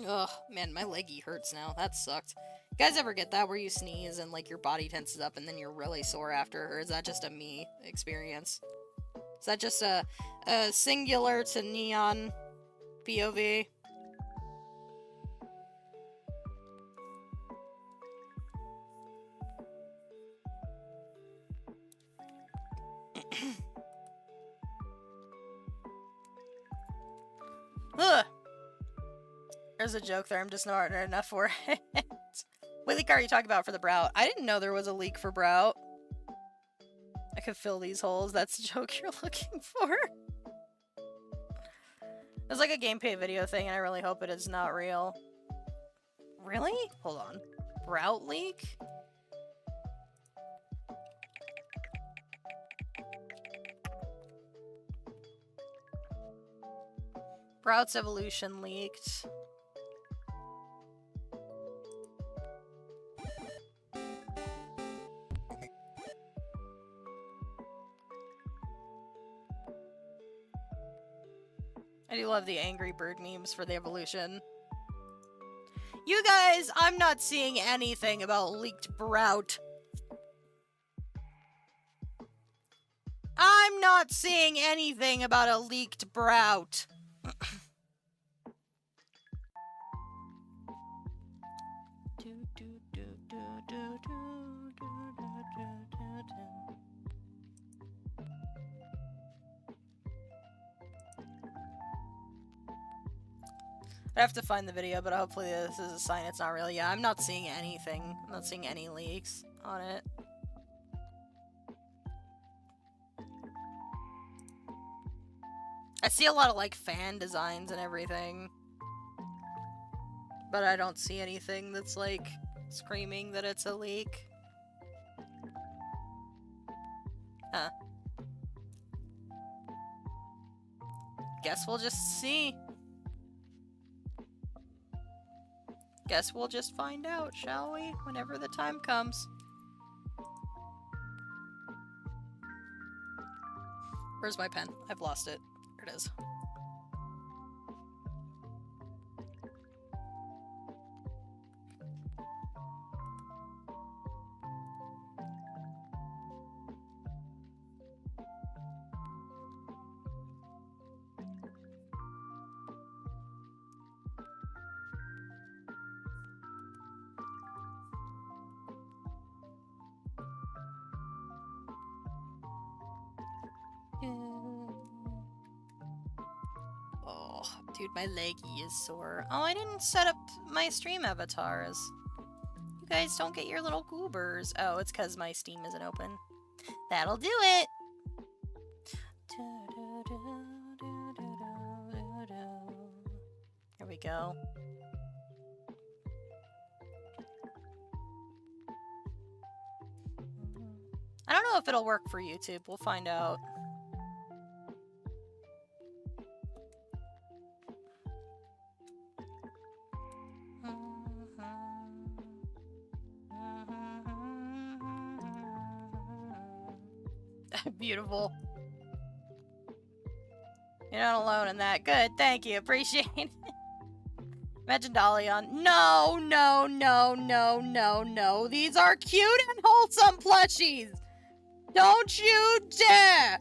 Ugh, man, my leggy hurts now. That sucked. You guys ever get that where you sneeze and, like, your body tenses up and then you're really sore after? Or is that just a me experience? Is that just a singular to Neon POV? Ugh. There's a joke there, I'm just not enough for it. What leak are you talking about for the Brout? I didn't know there was a leak for Brout. I could fill these holes, that's the joke you're looking for. It's like a gameplay video thing, and I really hope it is not real. Really? Hold on. Brout leak? Brout's evolution leaked. I do love the Angry Bird memes for the evolution. You guys, I'm not seeing anything about leaked Brout. not seeing anything about a leaked Brout. I have to find the video, but hopefully this is a sign it's not real. Yeah, I'm not seeing anything. I'm not seeing any leaks on it. I see a lot of, like, fan designs and everything. But I don't see anything that's, like, screaming that it's a leak. Huh. Guess we'll just see. Guess we'll just find out, shall we? Whenever the time comes. Where's my pen? I've lost it. There it is. Oh, dude, my leggy is sore. Oh, I didn't set up my stream avatars. You guys don't get your little goobers. Oh, it's because my Steam isn't open. That'll do it! Here we go. I don't know if it'll work for YouTube. We'll find out. Beautiful. You're not alone in that. Good, thank you. Appreciate it. Imagine Dalion. No, no, no, no, no, no. These are cute and wholesome plushies. Don't you dare!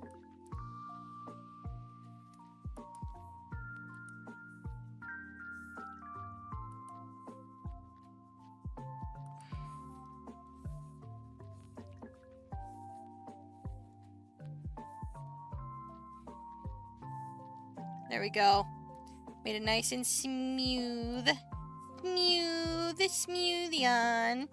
There we go. Made it nice and smooth. Smooth, smoothie on.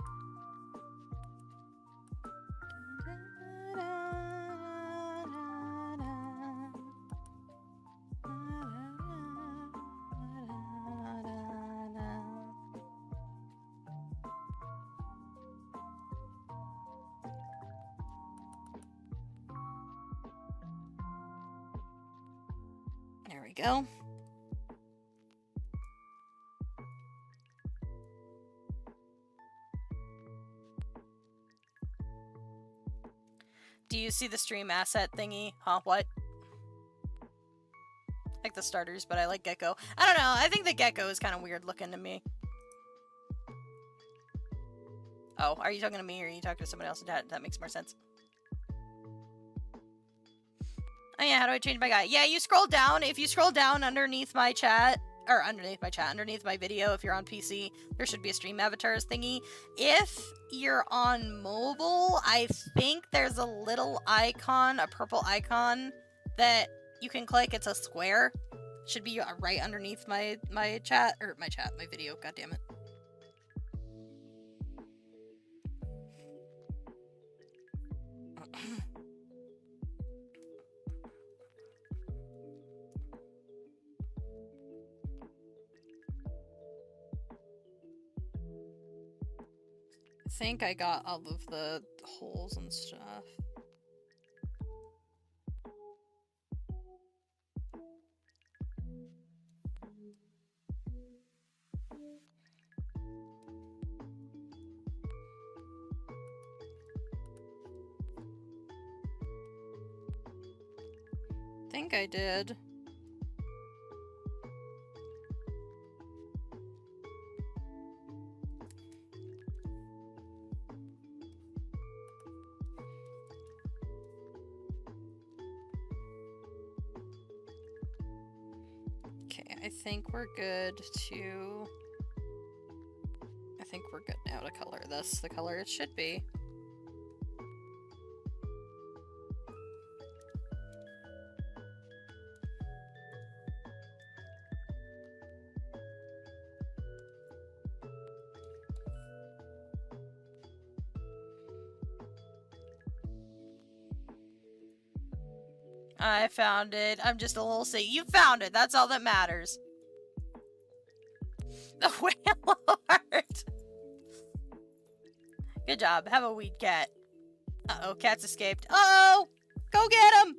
There we go. Do you see the stream asset thingy? Huh? What? I like the starters, but I like Gecko. I don't know. I think the Gecko is kind of weird looking to me. Oh, are you talking to me or are you talking to somebody else? That makes more sense. Oh yeah, how do I change my guy? Yeah, you scroll down. If you scroll down underneath my chat, or underneath my video, if you're on PC, there should be a stream avatars thingy. If you're on mobile, I think there's a little icon, a purple icon that you can click. It's a square. Should be right underneath my video. God damn it. I think I got all of the holes and stuff. I think I did. I think we're good to... I think we're good now to color this the color it should be. I found it. I'm just a little sick. You found it. That's all that matters. The whale alert. Good job. Have a weed cat. Uh-oh, cat's escaped. Uh-oh! Go get him!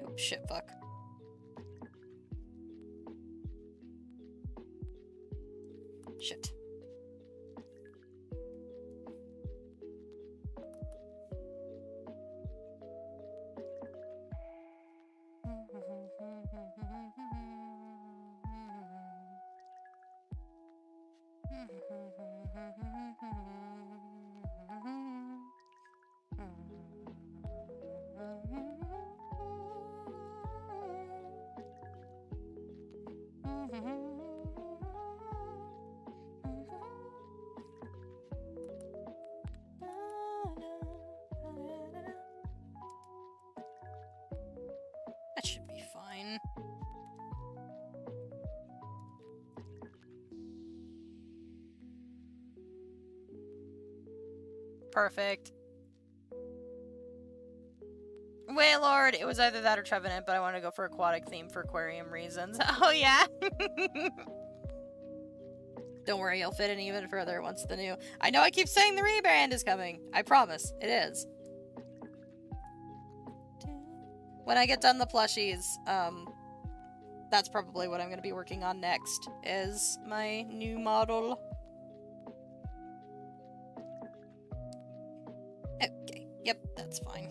Oh, shit, fuck. Shit. That should be fine. Perfect. Waylord, it was either that or Trevenant, but I want to go for aquatic theme for aquarium reasons. Oh yeah? Don't worry, I'll fit in even further once the new... I know I keep saying the rebrand is coming. I promise, it is. When I get done the plushies, that's probably what I'm going to be working on next, is my new model. Okay, yep, that's fine.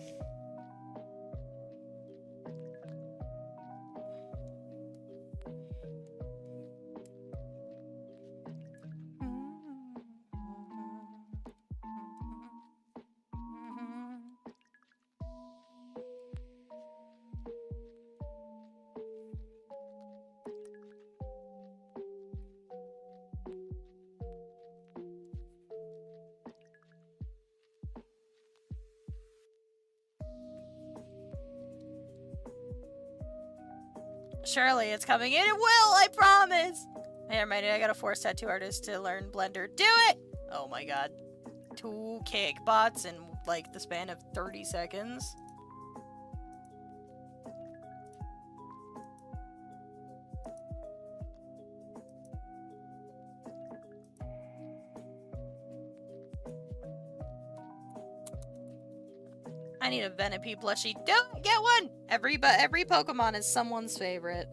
Surely it's coming in. It will, I promise. Hey, I got a force tattoo artist to learn Blender. Do it! Oh my god. 2 kickbots in like the span of 30 seconds. I need a Venipede plushie. Don't get one! Every Pokemon is someone's favorite.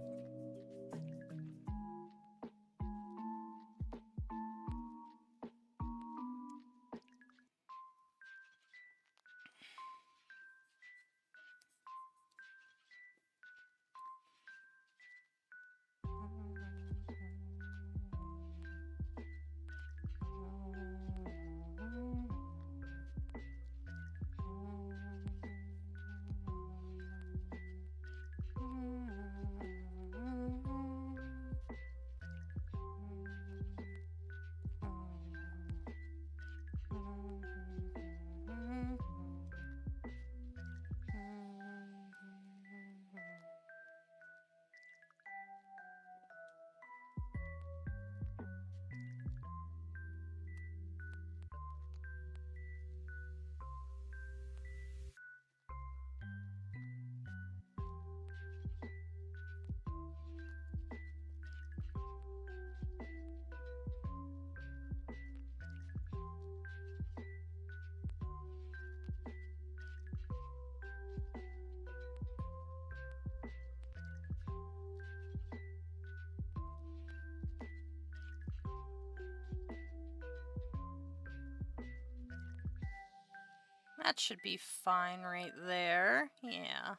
That should be fine right there. Yeah.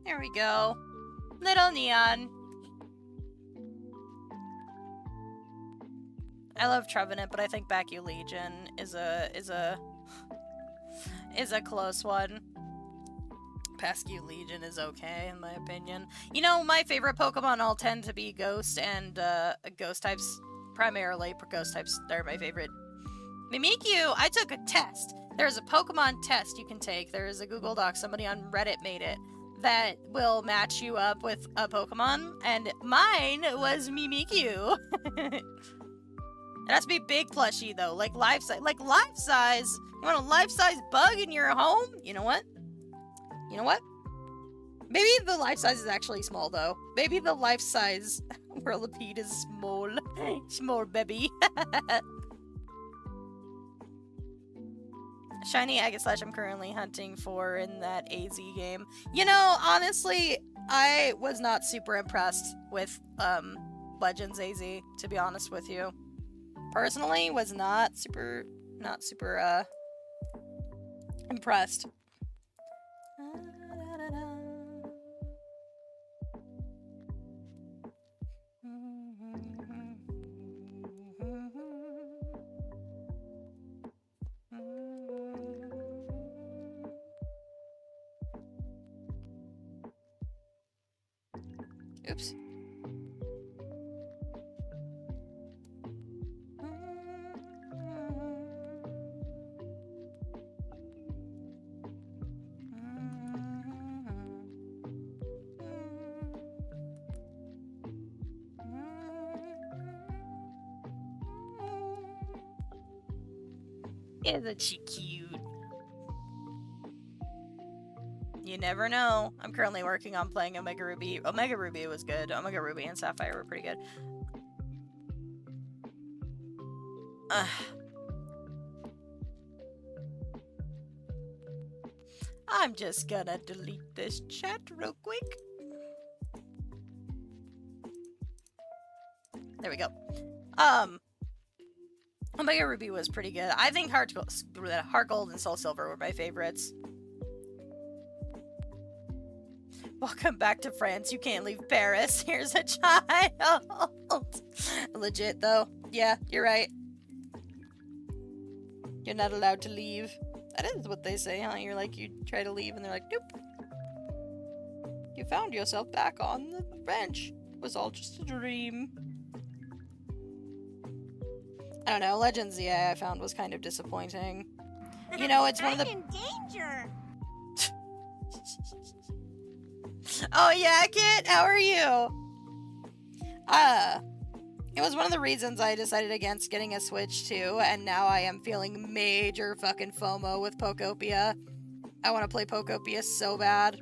There we go. Little Neon. I love Trevenant, but I think Baku Legion is a close one. Pascu Legion is okay, in my opinion. You know, my favorite Pokemon all tend to be Ghost and Ghost types. Primarily, Ghost types are my favorite. Mimikyu, I took a test. There's a Pokemon test you can take. There is a Google Doc. Somebody on Reddit made it. That will match you up with a Pokemon, and mine was Mimikyu. It has to be big plushie though, like life size. Like life size. You want a life size bug in your home? You know what? You know what? Maybe the life size is actually small though. Maybe the life size Whirlipede is small. Small baby. Shiny Aegislash I'm currently hunting for in that AZ game. You know, honestly, I was not super impressed with Legends AZ, to be honest with you. Personally, was not super impressed. Oops. Isn't she cute? You never know. I'm currently working on playing Omega Ruby. Omega Ruby was good. Omega Ruby and Sapphire were pretty good. I'm just gonna delete this chat real quick. There we go. Omega Ruby was pretty good. I think Heart Gold and Soul Silver were my favorites. Welcome back to France. You can't leave Paris. Here's a child. Legit, though. Yeah, you're right. You're not allowed to leave. That is what they say, huh? You're like, you try to leave, and they're like, nope. You found yourself back on the bench. It was all just a dream. I don't know. Legends, yeah, I found was kind of disappointing. You know, it's one of the... I'm in danger. Oh yeah, Kit, how are you? It was one of the reasons I decided against getting a Switch too, and now I am feeling major fucking FOMO with Pokopia. I want to play Pokopia so bad.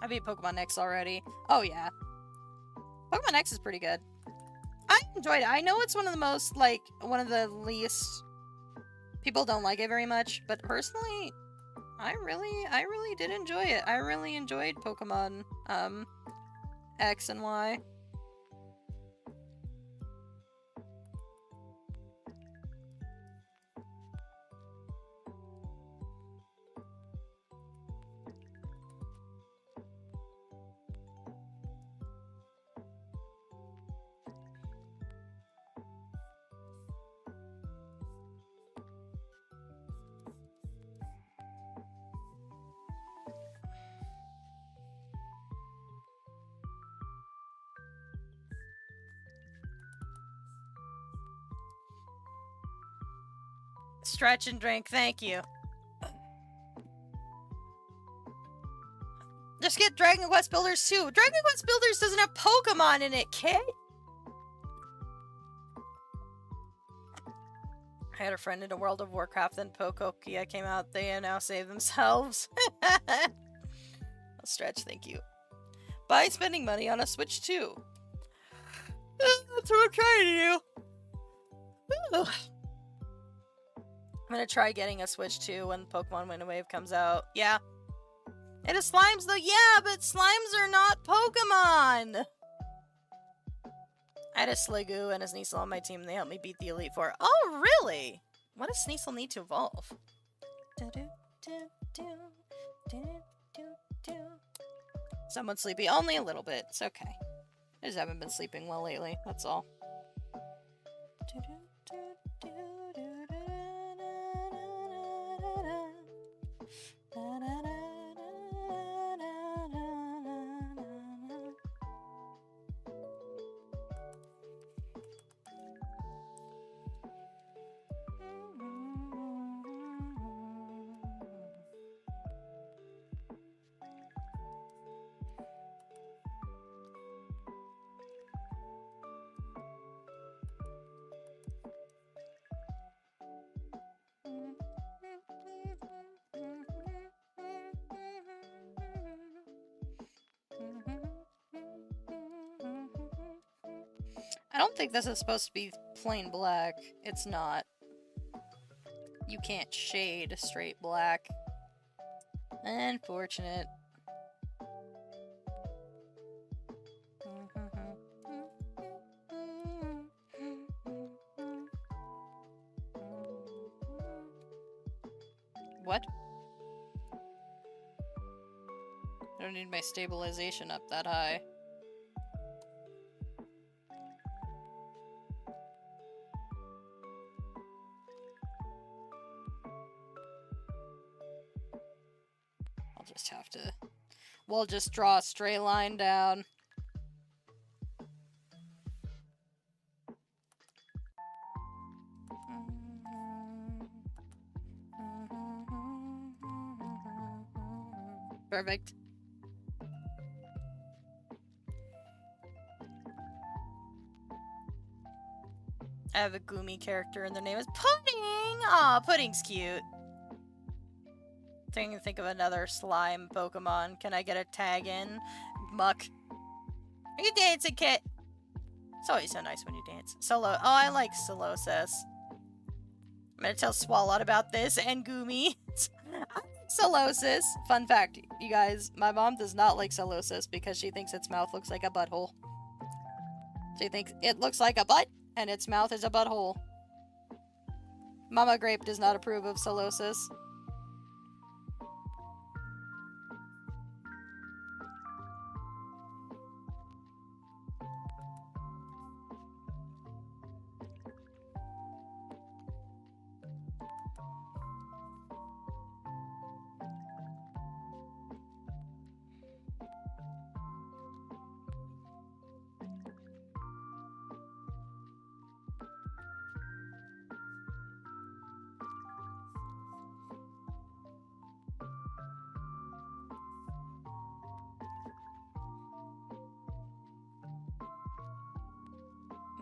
I beat Pokemon X already. Oh yeah. Pokemon X is pretty good. I enjoyed it. I know it's one of the most, like, one of the least... People don't like it very much, but personally, I really did enjoy it. I really enjoyed Pokemon, X and Y. Stretch and drink, thank you. Just get Dragon Quest Builders 2. Dragon Quest Builders doesn't have Pokemon in it, kid. I had a friend in a World of Warcraft, then Pokokia came out. They now save themselves. I'll stretch, thank you. By spending money on a Switch 2. That's what I'm trying to do. I'm gonna try getting a Switch 2 when Pokemon Wind and Wave comes out. Yeah. It is slimes though? Yeah, but slimes are not Pokemon! I had a Sliggoo and a Sneasel on my team and they helped me beat the Elite Four. Oh, really? What does Sneasel need to evolve? Someone's sleepy. Only a little bit. It's okay. I just haven't been sleeping well lately. That's all. I don't think this is supposed to be plain black. It's not. You can't shade straight black. Unfortunate. What? I don't need my stabilization up that high. Just have to, we'll just draw a straight line down. Perfect. I have a Goomy character and their name is Pudding! Aw, Pudding's cute. Trying to think of another slime Pokemon. Can I get a tag in? Muck. Are you dancing, Kit? It's always so nice when you dance. Solo. Oh, I like Solosis. I'm gonna tell Swalot about this and Goomy. I like Solosis. Fun fact, you guys, my mom does not like Solosis because she thinks its mouth looks like a butthole. She thinks it looks like a butt and its mouth is a butthole. Mama Grape does not approve of Solosis.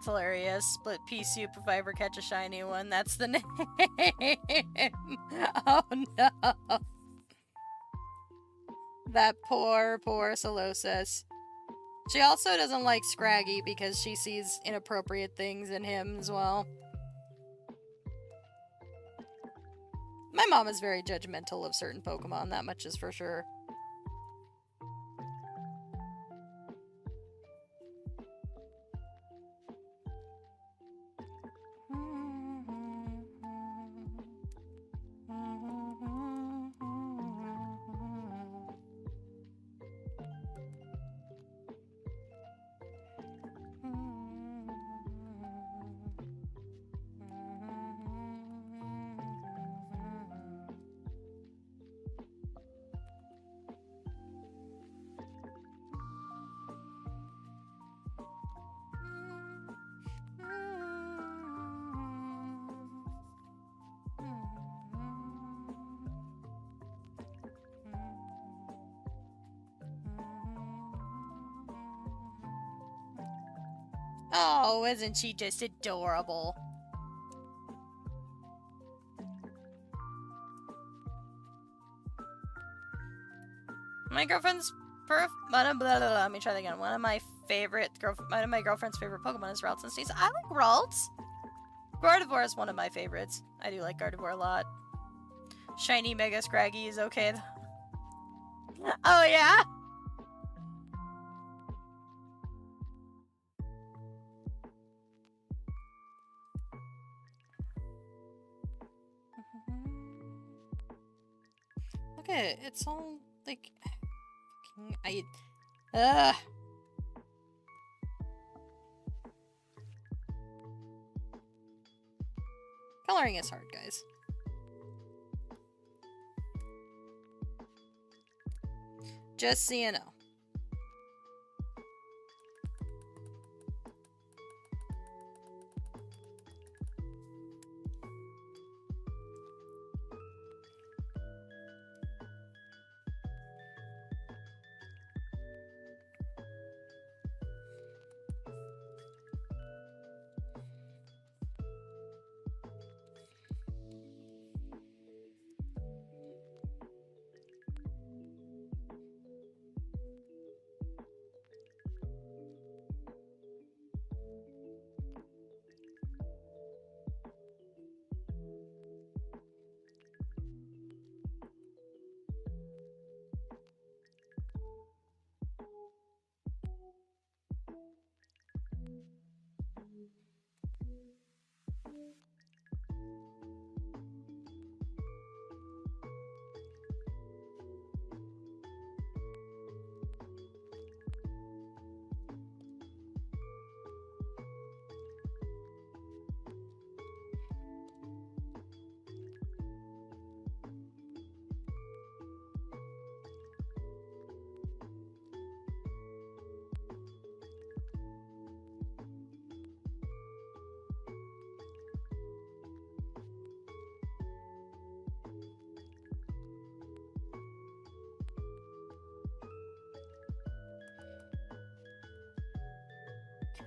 It's hilarious. Split pea soup if I ever catch a shiny one. That's the name. Oh no. That poor Solosis. She also doesn't like Scraggy because she sees inappropriate things in him as well. My mom is very judgmental of certain Pokemon, that much is for sure. Oh, isn't she just adorable? My girlfriend's let me try that again. One of my girlfriend's favorite Pokemon is Ralts and Sneeze. I like Ralts. Gardevoir is one of my favorites. I do like Gardevoir a lot. Shiny Mega Scraggy is okay. Oh yeah? Look at it. It's all like Coloring is hard, guys. Just so you know.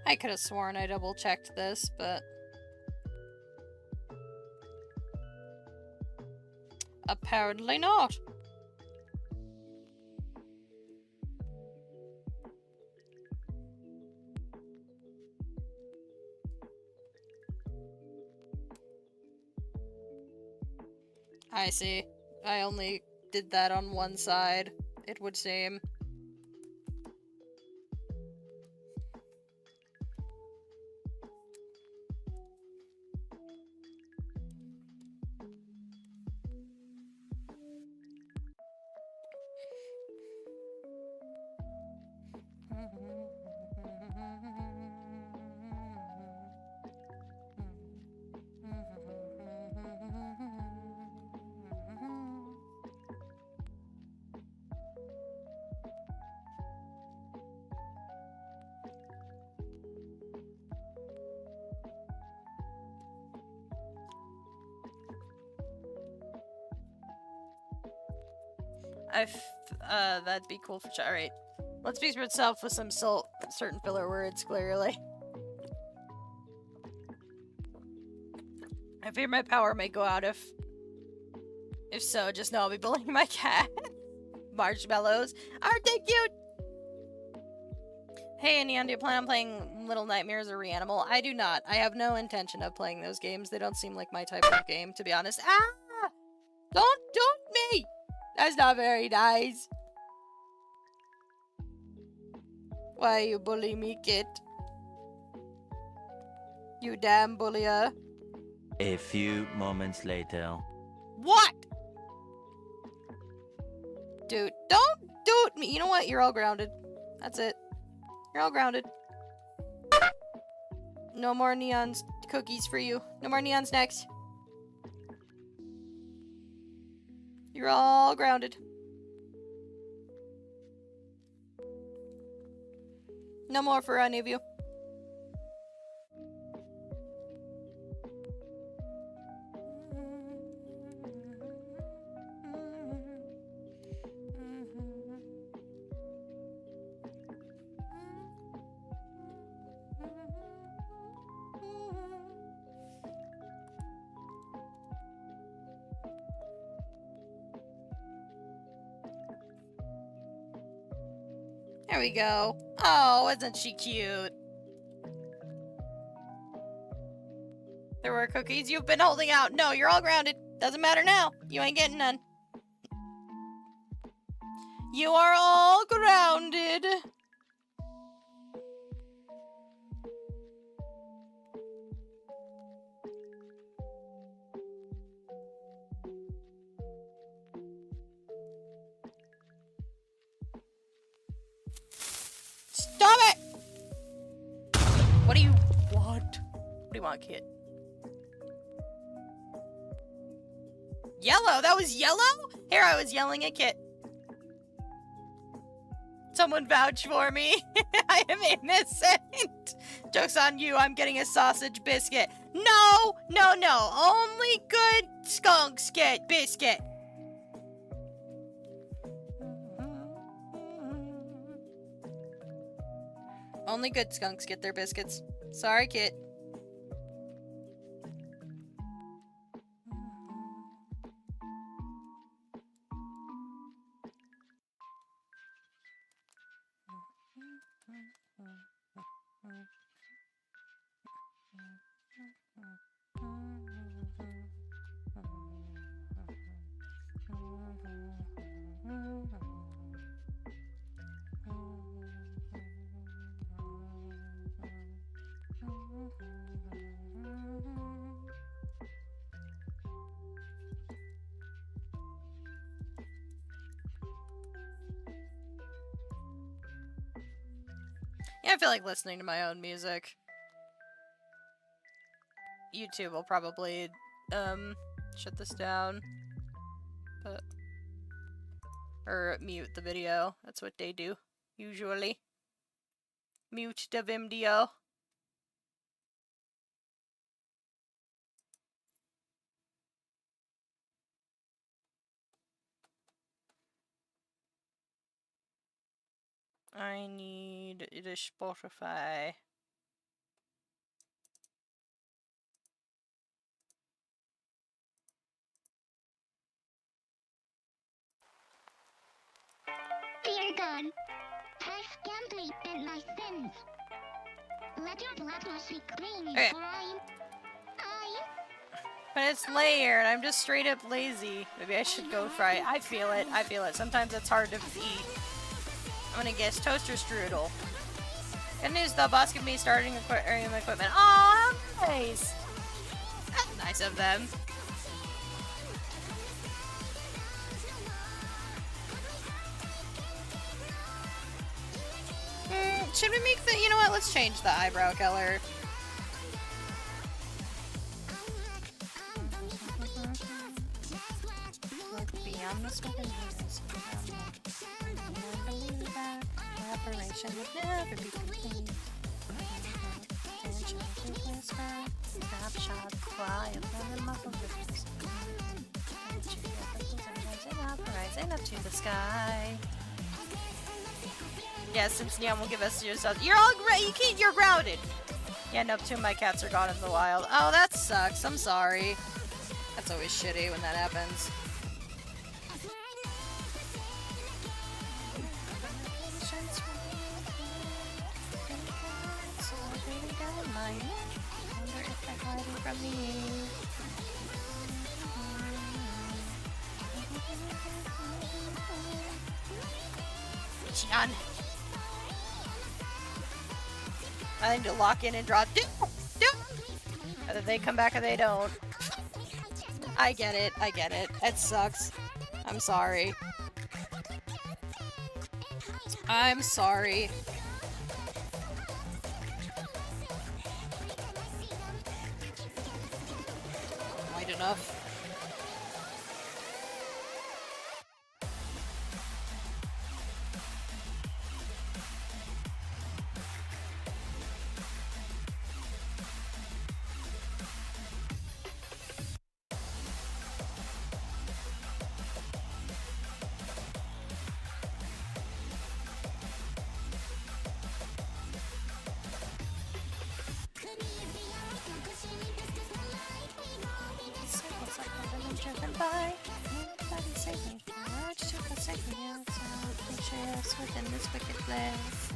I could have sworn I double checked this, but apparently not. I see. I only did that on one side, it would seem. That'd be cool for chat. Alright. Let's speak for itself with some certain filler words, clearly. I fear my power may go out if so, just know I'll be bullying my cat. Marshmallows. Aren't they cute? Hey, Neon, do you plan on playing Little Nightmares or Reanimal? I do not. I have no intention of playing those games. They don't seem like my type of game, to be honest. Ah! Don't me! That's not very nice. Why you bully me, kid? You damn bullier. A few moments later. What? Dude, don't do me. You know what? You're all grounded. That's it. You're all grounded. No more neon cookies for you. No more neon snacks. You're all grounded. No more for any of you. There we go. Oh, isn't she cute? There were cookies you've been holding out. No, you're all grounded. Doesn't matter now. You ain't getting none. You are all grounded. Stop it! What do you want? What do you want, kid? Yellow? That was yellow? Here I was yelling at Kit. Someone vouch for me. I am innocent. Joke's on you. I'm getting a sausage biscuit. No, no, no. Only good skunks get biscuit. Only good skunks get their biscuits. Sorry, Kit. Yeah, I feel like listening to my own music. YouTube will probably, shut this down. But... or mute the video. That's what they do, usually. Mute the video. I need the Spotify. Dear God, I scantly bent my sins. Let your blood wash me clean, Okay. for But it's layered. I'm just straight up lazy. Maybe I should go fry. I feel it. I feel it. Sometimes it's hard to eat. I'm gonna guess toaster strudel. Good news though, boss gave me starting equipment. Aw, nice. That's nice of them. Should we make the, you know what, let's change the eyebrow color. Look beyond the smoke and mirrors. I believe that collaboration would never be complete. Attention to whisper, snapshot, cry, upon the muffled whispers. Rising up to the sky. Yeah, since Neon will give us your stuff. You're all you can't. You're grounded. Yeah, nope. Two of my cats are gone in the wild. Oh, that sucks. I'm sorry. That's always shitty when that happens. Neon. I need to lock in and draw. Either they come back or they don't. I get it. I get it. It sucks. I'm sorry. I'm sorry. Quite enough. delicious within this wicked place.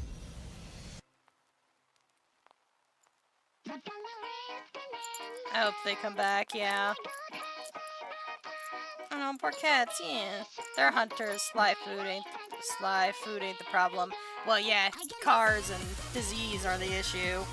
I hope they come back, yeah. Oh, poor cats, yeah. They're hunters. Sly food ain't the problem. Well, yeah, cars and disease are the issue.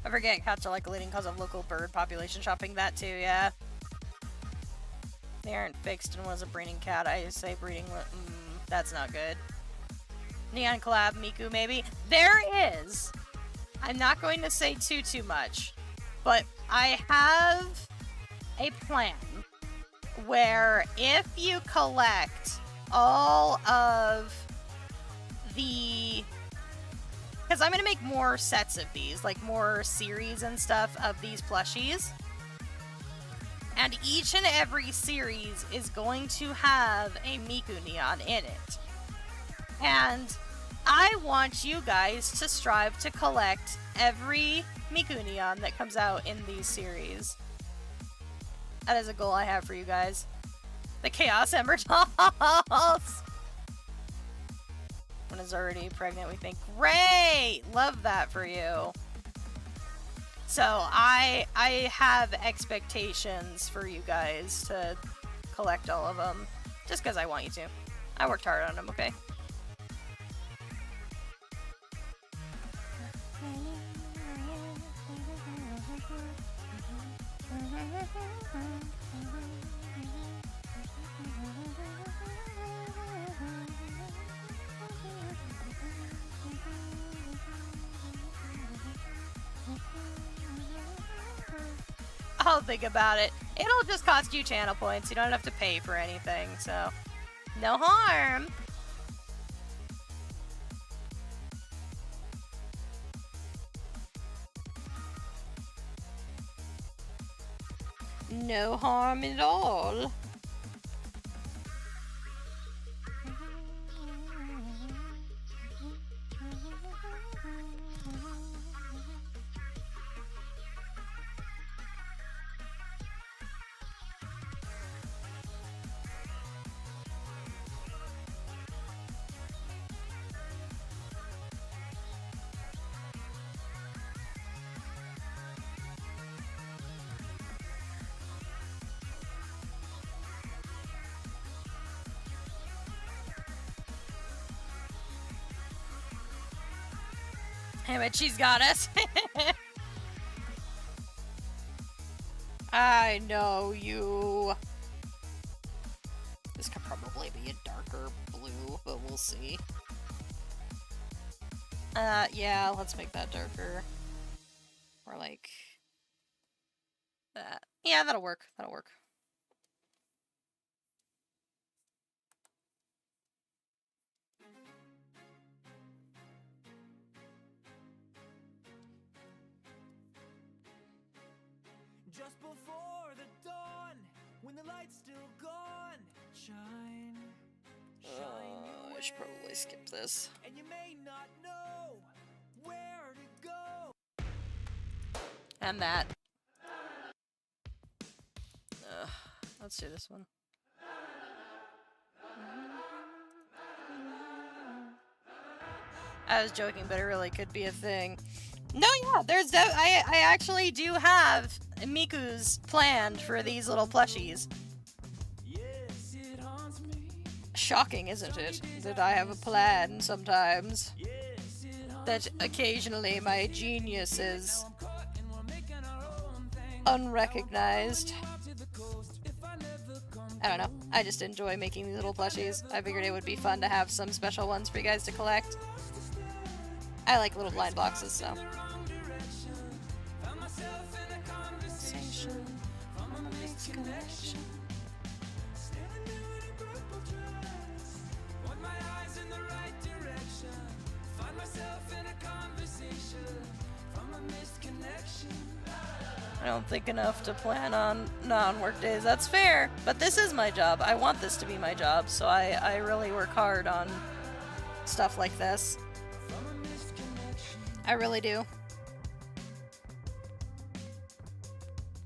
I forget cats are like a leading cause of local bird population shopping. That too, yeah. They aren't fixed and was a breeding cat. I say breeding. That's not good. Neon collab, Miku maybe. There is. I'm not going to say too much, but I have a plan where if you collect all of the... Because I'm going to make more sets of these, like more series and stuff of these plushies. And each and every series is going to have a Miku Neon in it. And I want you guys to strive to collect every Miku Neon that comes out in these series. That is a goal I have for you guys. The Chaos Ember Dolls! One is already pregnant, we think. Great! Love that for you. So I have expectations for you guys to collect all of them. Just because I want you to. I worked hard on them, okay? I'll think about it. It'll just cost you channel points. You don't have to pay for anything, so no harm. No harm at all. Damn it, she's got us. I know you. This could probably be a darker blue, but we'll see. Yeah, let's make that darker. Or like that. Yeah, that'll work. That'll work. Just before the dawn, when the light's still gone, shine, shine I should probably skip this. and you may not know where to go. And that. Let's do this one. I was joking, but it really could be a thing. No, yeah, there's I actually do have Miku's planned for these little plushies. Yes, it haunts me. Shocking, isn't it? That I have a plan sometimes. Yes, it that occasionally my genius is unrecognized. I don't know. I just enjoy making these little plushies. I figured it would be fun to have some special ones for you guys to collect. I like little blind boxes, so. I don't think enough to plan on non-work days. That's fair, but this is my job. I want this to be my job, so I really work hard on stuff like this. I really do.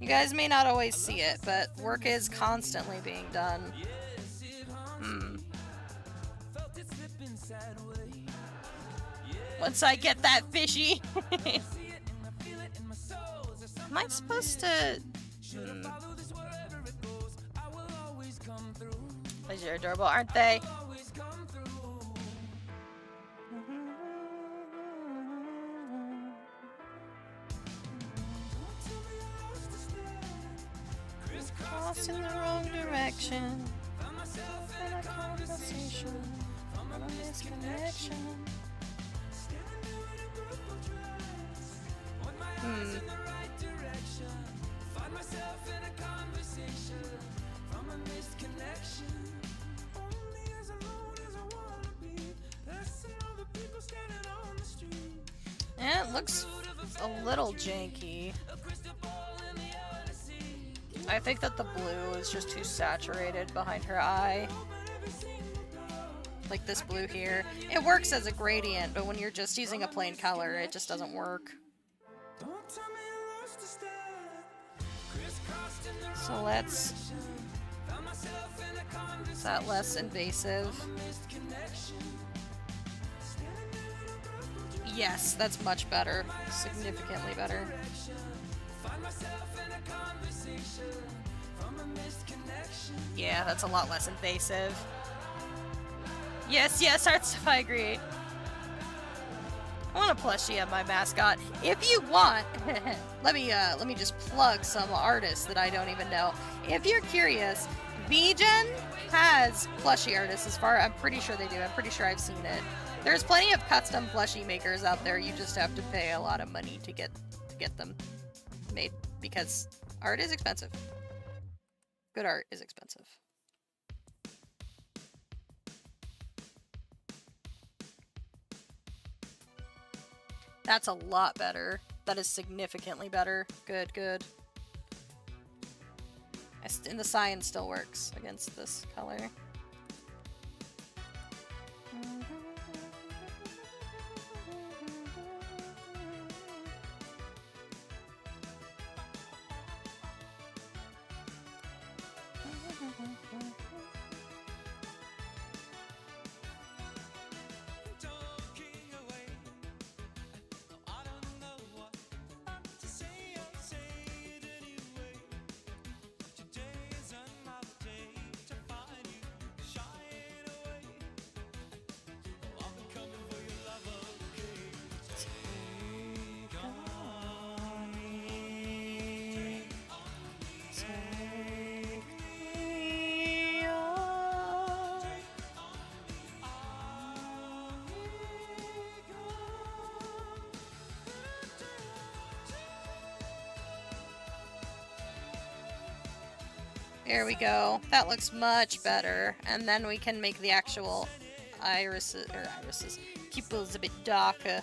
You guys may not always see it, but work is constantly being done. Once I get that fishy. Am I supposed to... These are adorable, aren't they? Lost in the wrong direction. In a conversation. A misconnection. Yeah, it looks a little janky. I think that the blue is just too saturated behind her eye. Like this blue here. It works as a gradient, but when you're just using a plain color, it just doesn't work. So let's... Is that less invasive? Yes, that's much better. Significantly better. Yeah, that's a lot less invasive. Yes, yes, I agree. I want a plushie of my mascot. If you want, let me just plug some artists that I don't even know. If you're curious, VGen has plushie artists. I'm pretty sure they do. I'm pretty sure I've seen it. There's plenty of custom plushie makers out there. You just have to pay a lot of money to get them made because art is expensive. Good art is expensive. That's a lot better. That is significantly better. Good, good. And the cyan still works against this color. There we go. That looks much better. And then we can make the actual irises, pupils a bit darker.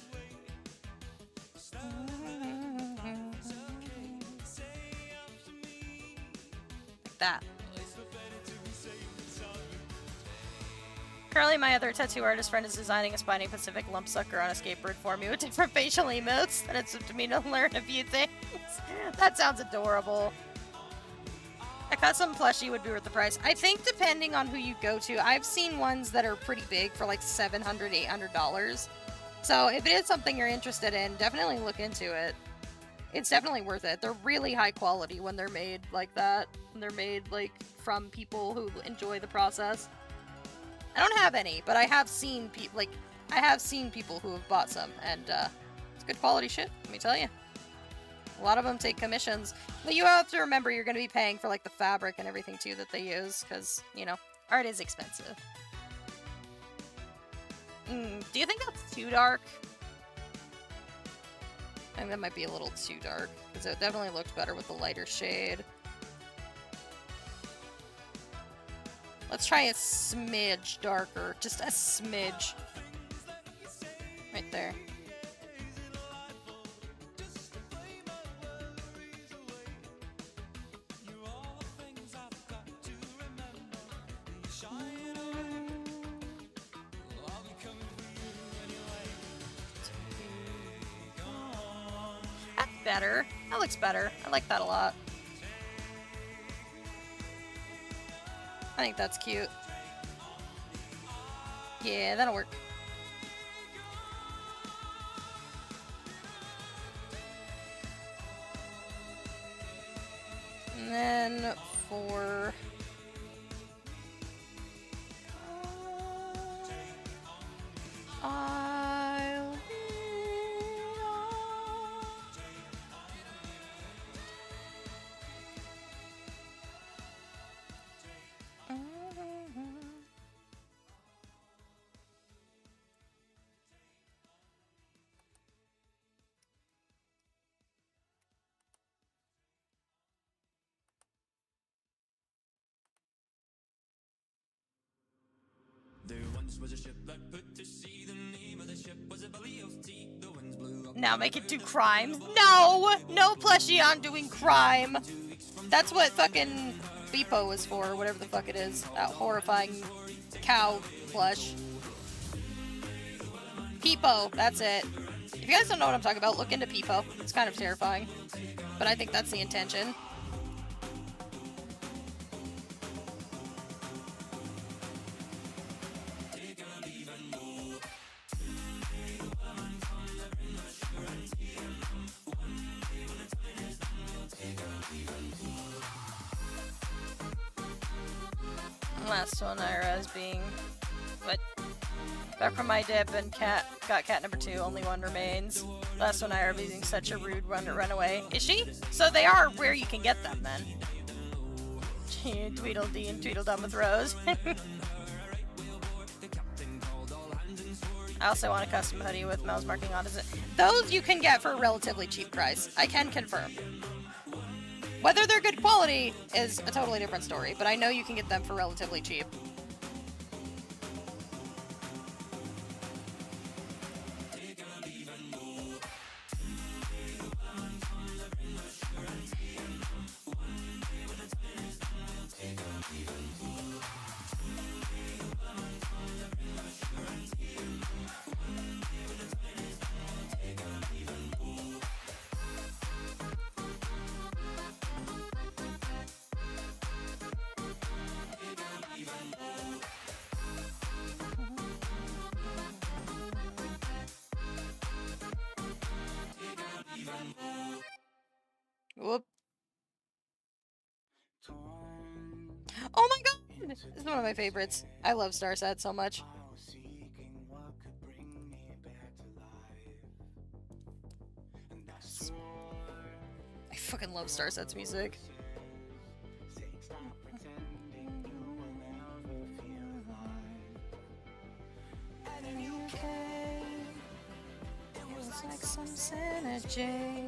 Like that. Currently, my other tattoo artist friend is designing a spiny Pacific lumpsucker on a skateboard for me with different facial emotes, and it's up to me to learn a few things. That sounds adorable. A custom plushie would be worth the price. I think depending on who you go to, I've seen ones that are pretty big for like $700, $800. So if it is something you're interested in, definitely look into it. It's definitely worth it. They're really high quality when they're made like that. When they're made like from people who enjoy the process. I don't have any, but I have seen people like I have seen people who have bought some, and it's good quality shit, let me tell you. A lot of them take commissions, but you have to remember you're going to be paying for like the fabric and everything too that they use, because, you know, art is expensive. Do you think that's too dark? I think that might be a little too dark, because it definitely looked better with the lighter shade. Let's try a smidge darker, just a smidge. Right there. That's better. That looks better. I like that a lot. I think that's cute. Yeah, that'll work. And then for... I'll be Now make it do crimes. No! No plushie on doing crime! That's what fucking Beepo was for, whatever the fuck it is. That horrifying cow plush. Peepo, that's it. If you guys don't know what I'm talking about, look into Peepo. It's kind of terrifying. But I think that's the intention. Last one, Ira, is being... What? Back from my dip and got cat number 2, only one remains. Last one, Ira, being such a rude runaway. Is she? So they are where you can get them, then. Tweedledee and Tweedledum with Rose. I also want a custom hoodie with Mel's marking on. Those you can get for a relatively cheap price. I can confirm. Whether they're good quality is a totally different story, but I know you can get them for relatively cheap. Whoop. Oh my god! This is one of my favorites. I love Starset so much. I fucking love Starset's music. Feels like some synergy.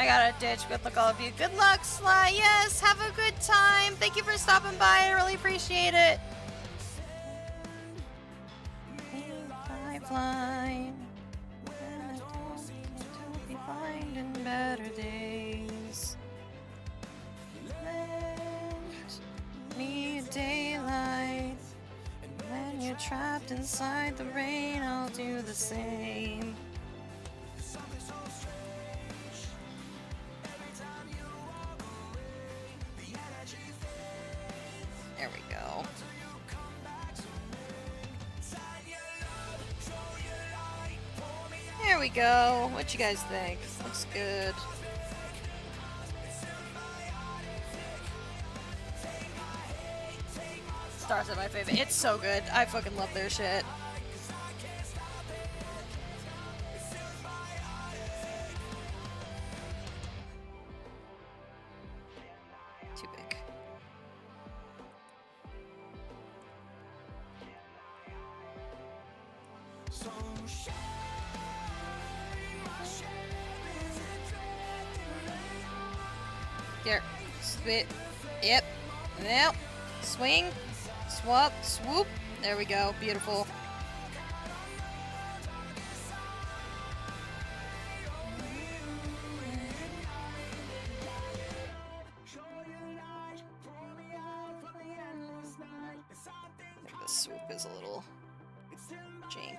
I gotta ditch. Good luck, all of you. Good luck, Sly. Yes, have a good time. Thank you for stopping by. I really appreciate it. Fly, fly. Don't be finding better days. Let me daylight. When you're trapped inside the rain, I'll do the same. There we go. There we go. What you guys think? Looks good. Stars are my favorite. It's so good. I fucking love their shit. Too big. Here. Spit. Yep. Yep. Swing. Swap. Swoop. There we go. Beautiful. I think the swoop is a little jank.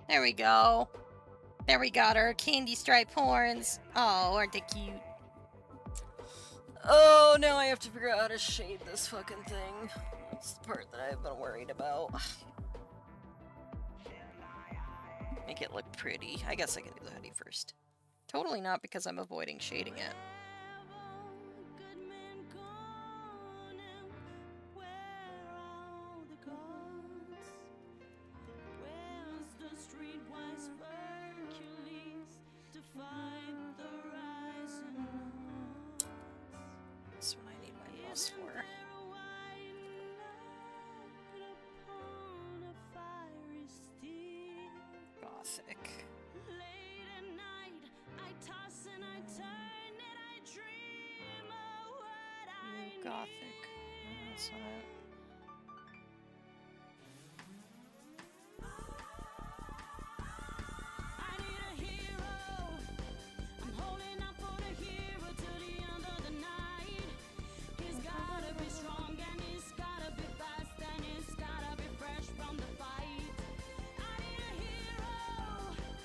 There we go. There we got our candy stripe horns. Oh, aren't they cute? Oh, now I have to figure out how to shade this fucking thing. That's the part that I've been worried about. Make it look pretty. I guess I can do the hoodie first. Totally not, because I'm avoiding shading it. That's what I need my mouse for. Gothic. Gothic. That's not it.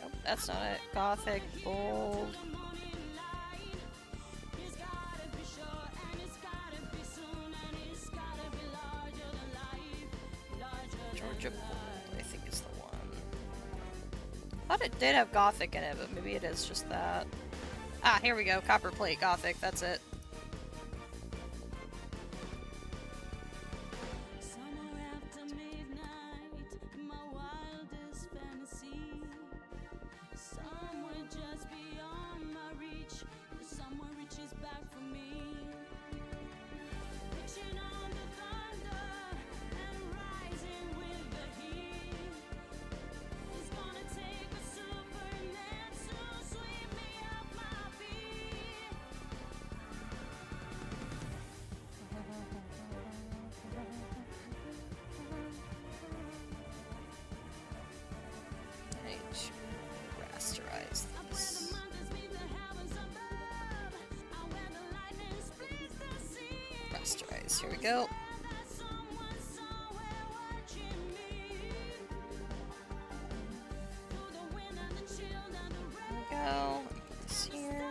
Nope, that's not it. Gothic, bold. Georgia Bold, I think is the one. Thought it did have Gothic in it, but maybe it is just that. Ah, here we go. Copper plate Gothic. That's it. Rasterize this. Rasterize. Here we go. There we go. Put this here.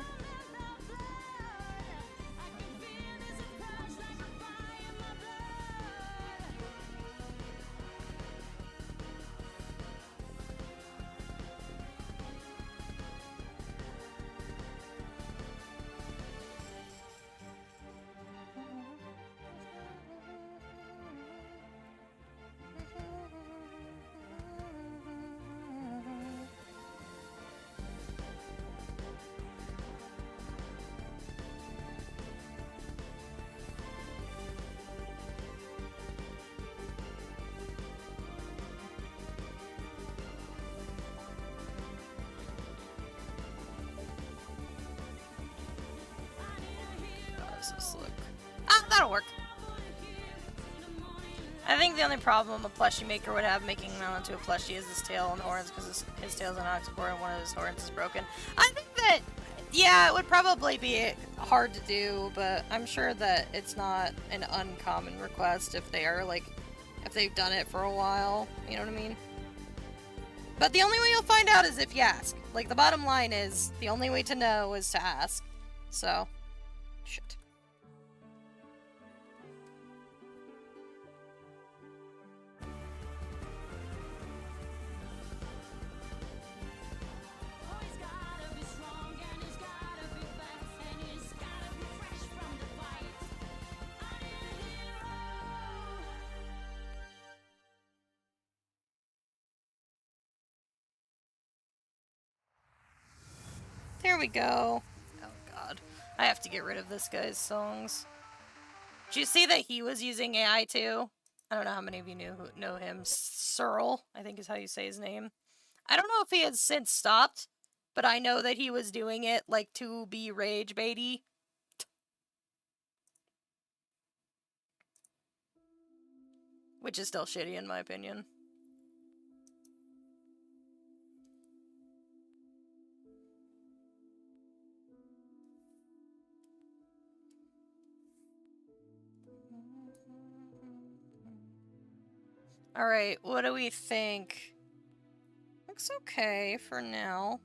How does this look? Ah, that'll work. I think the only problem a plushie maker would have making him into a plushie is his tail and horns, because his tail's an octocore and one of his horns is broken. I think that, yeah, it would probably be hard to do, but I'm sure that it's not an uncommon request if they are, like, if they've done it for a while, you know what I mean? But the only way you'll find out is if you ask. Like, the bottom line is, the only way to know is to ask. So, shit. There we go. Oh god. I have to get rid of this guy's songs. Did you see that he was using AI too? I don't know how many of you know him. Searle, I think is how you say his name. I don't know if he has since stopped, but I know that he was doing it like to be rage baity. Which is still shitty in my opinion. Alright, what do we think? Looks okay for now.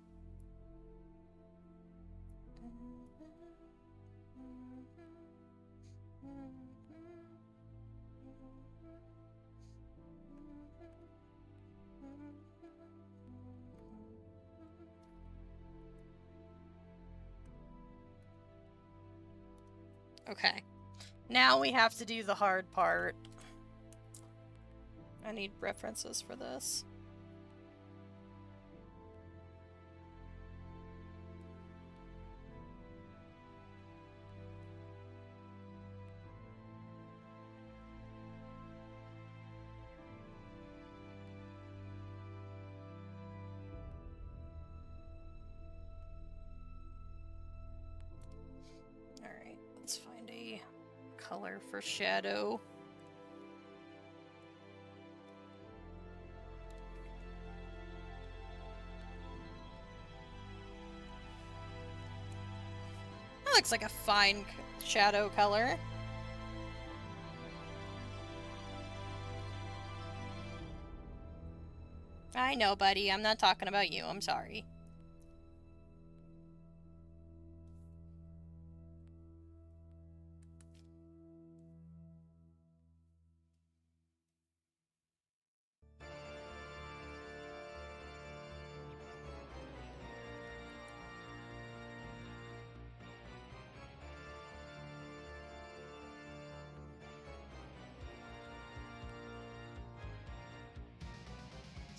Okay. Now we have to do the hard part. I need references for this. Alright, let's find a color for shadow. Looks like a fine shadow color. I know, buddy. I'm not talking about you. I'm sorry.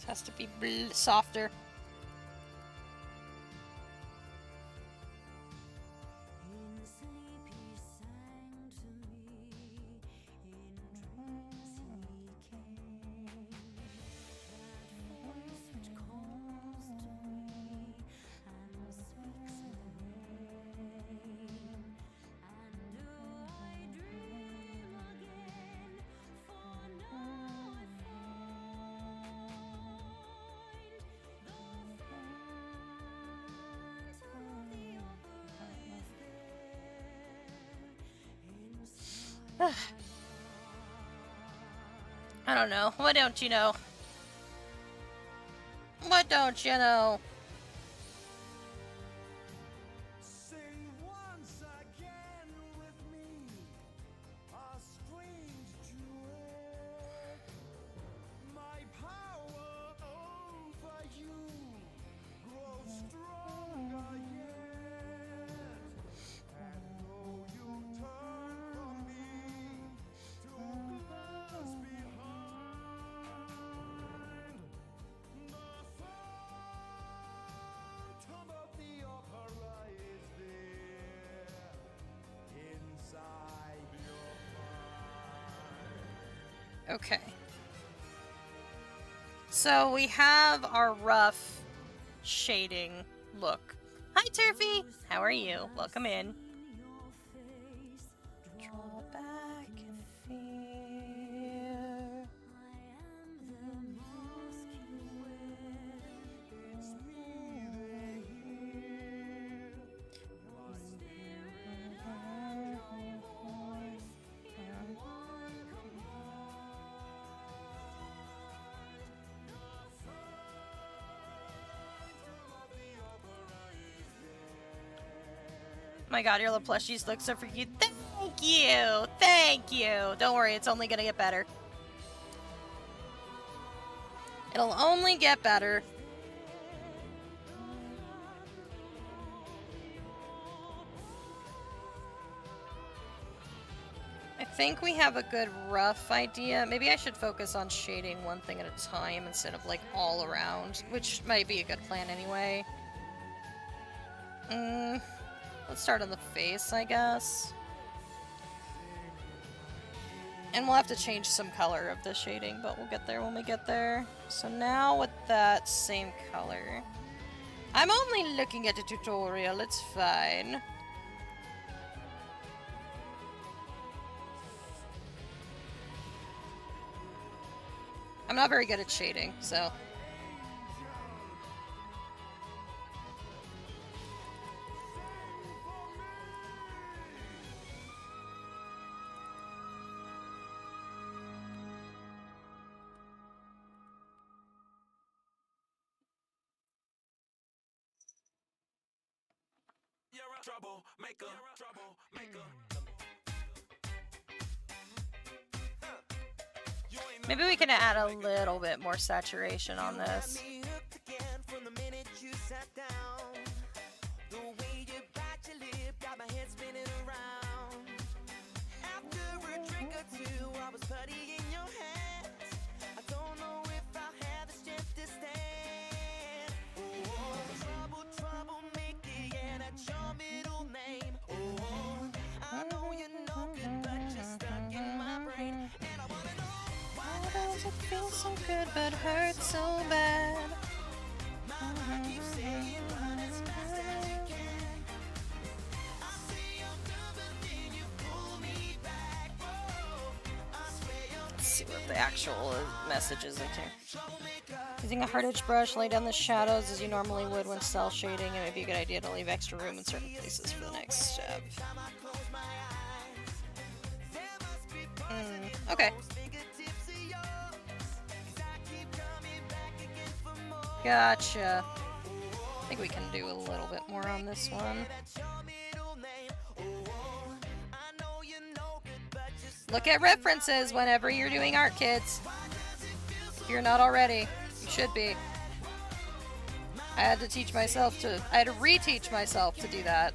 Has to be softer. I don't know. What don't you know? What don't you know? Sing once again with me a strange duet. My power over you grows stronger yet. And though you turn from me to glass behind, the phantom of the opera is there inside your mind. Okay. So we have our rough shading look. Hi, Turfy. How are you? Welcome in. Draw back and fear. My god, your little plushies look so freaky. Thank you! Thank you! Don't worry, it's only gonna get better. It'll only get better. I think we have a good rough idea. Maybe I should focus on shading one thing at a time instead of like all around, which might be a good plan anyway. Let's start on the face, I guess. And we'll have to change some color of the shading, but we'll get there when we get there. So now with that same color. I'm only looking at a tutorial, it's fine. I'm not very good at shading, so... Maybe we can add a little bit more saturation on this. It feels so good but hurts so bad. Let's see what the actual message is in here. Using a hard edge brush, lay down the shadows as you normally would when cell shading. It may be a good idea to leave extra room in certain places for the next step. Okay. Gotcha. I think we can do a little bit more on this one. Look at references whenever you're doing art, kids. If you're not already, you should be. I had to reteach myself to do that.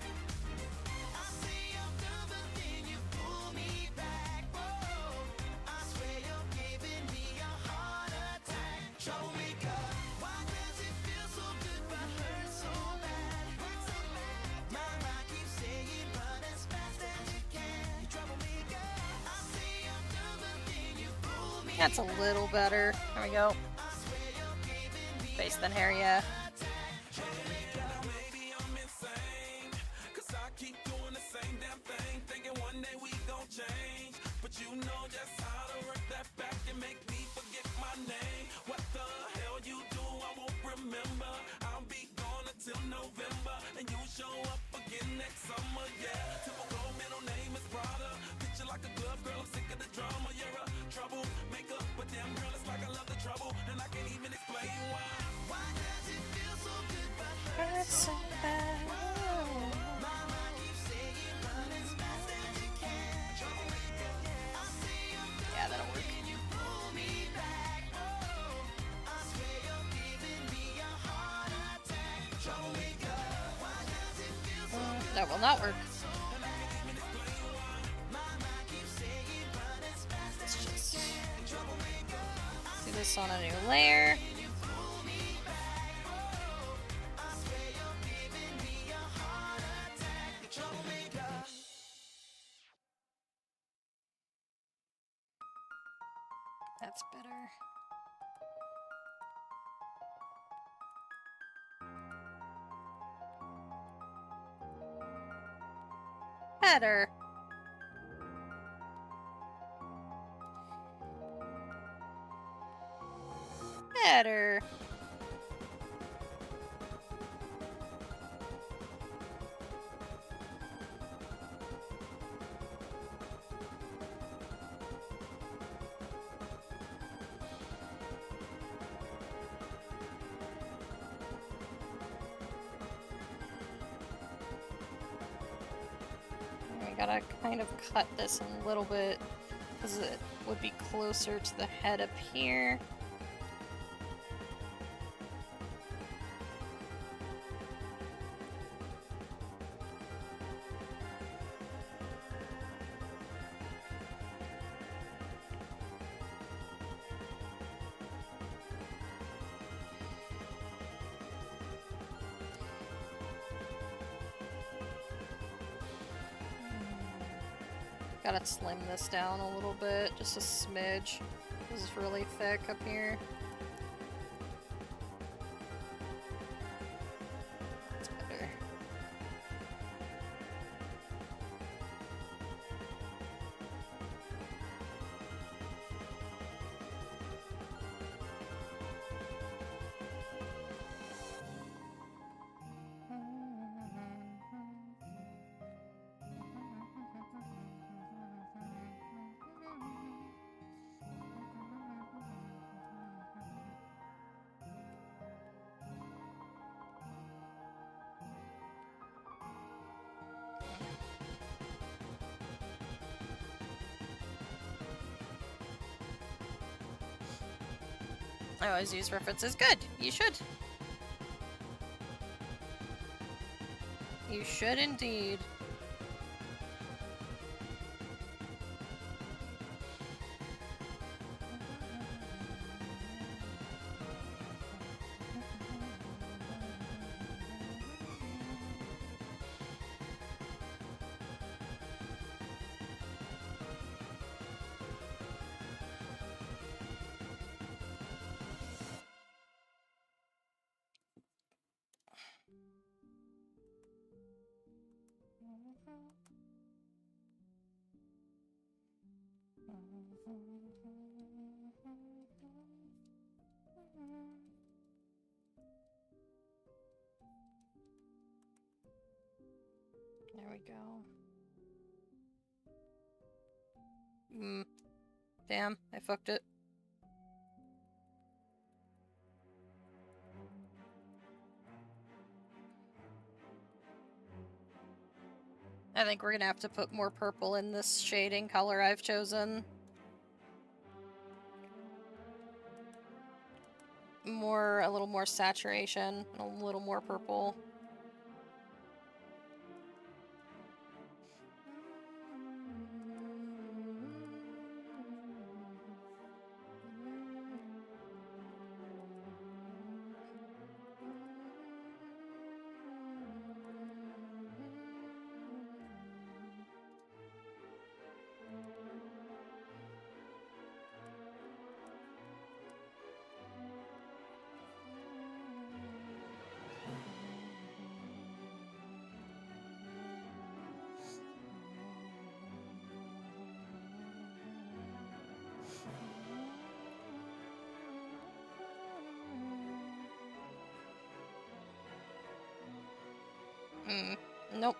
That's a little better. There we go. Face than hair, yeah. Hurts so bad. Yeah, that'll work. That will not work. Let's just do this on a new layer. That's better. Better. Better. I gotta kind of cut this a little bit because it would be closer to the head up here. Gotta slim this down a little bit, just a smidge. This is really thick up here. That's better. I always use references. Good. You should. You should indeed. There we go. Damn, I fucked it. I think we're gonna have to put more purple in this shading color I've chosen. A little more saturation, and a little more purple. Nope.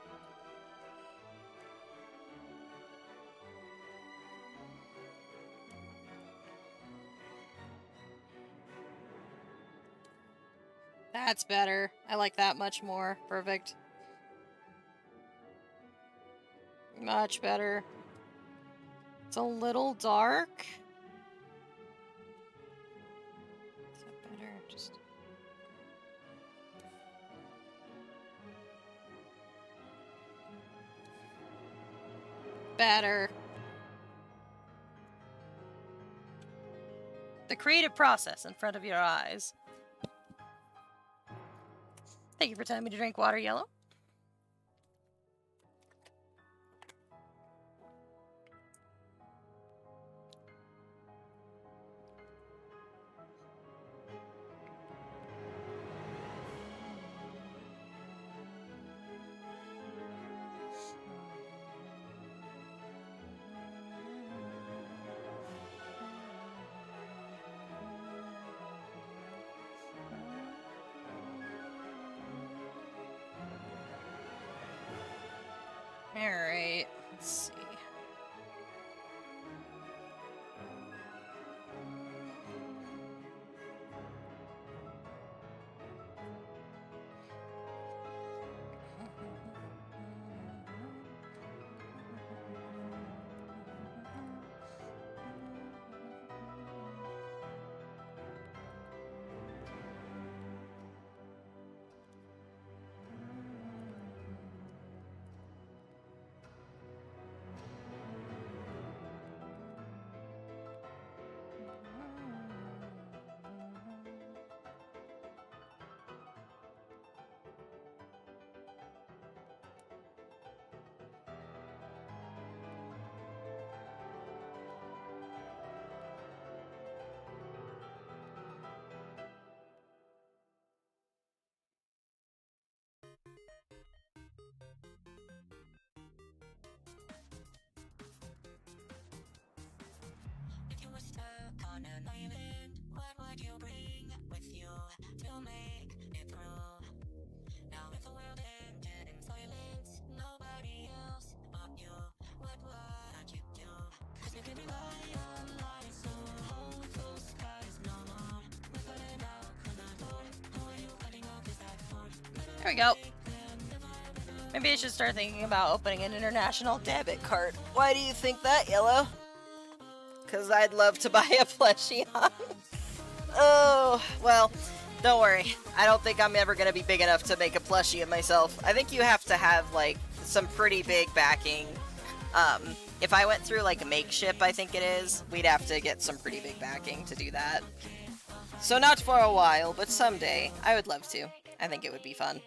That's better. I like that much more. Perfect. Much better. It's a little dark. Is that better? Just... better. The creative process in front of your eyes. Thank you for telling me to drink water, Yellow. Alright, let's see. There we go. Maybe I should start thinking about opening an international debit card. Why do you think that, Yellow? Because I'd love to buy a plushie. Oh, well, don't worry. I don't think I'm ever going to be big enough to make a plushie of myself. I think you have to have, like, some pretty big backing. If I went through, like, a makeship, I think it is, we'd have to get some pretty big backing to do that. So not for a while, but someday. I would love to. I think it would be fun.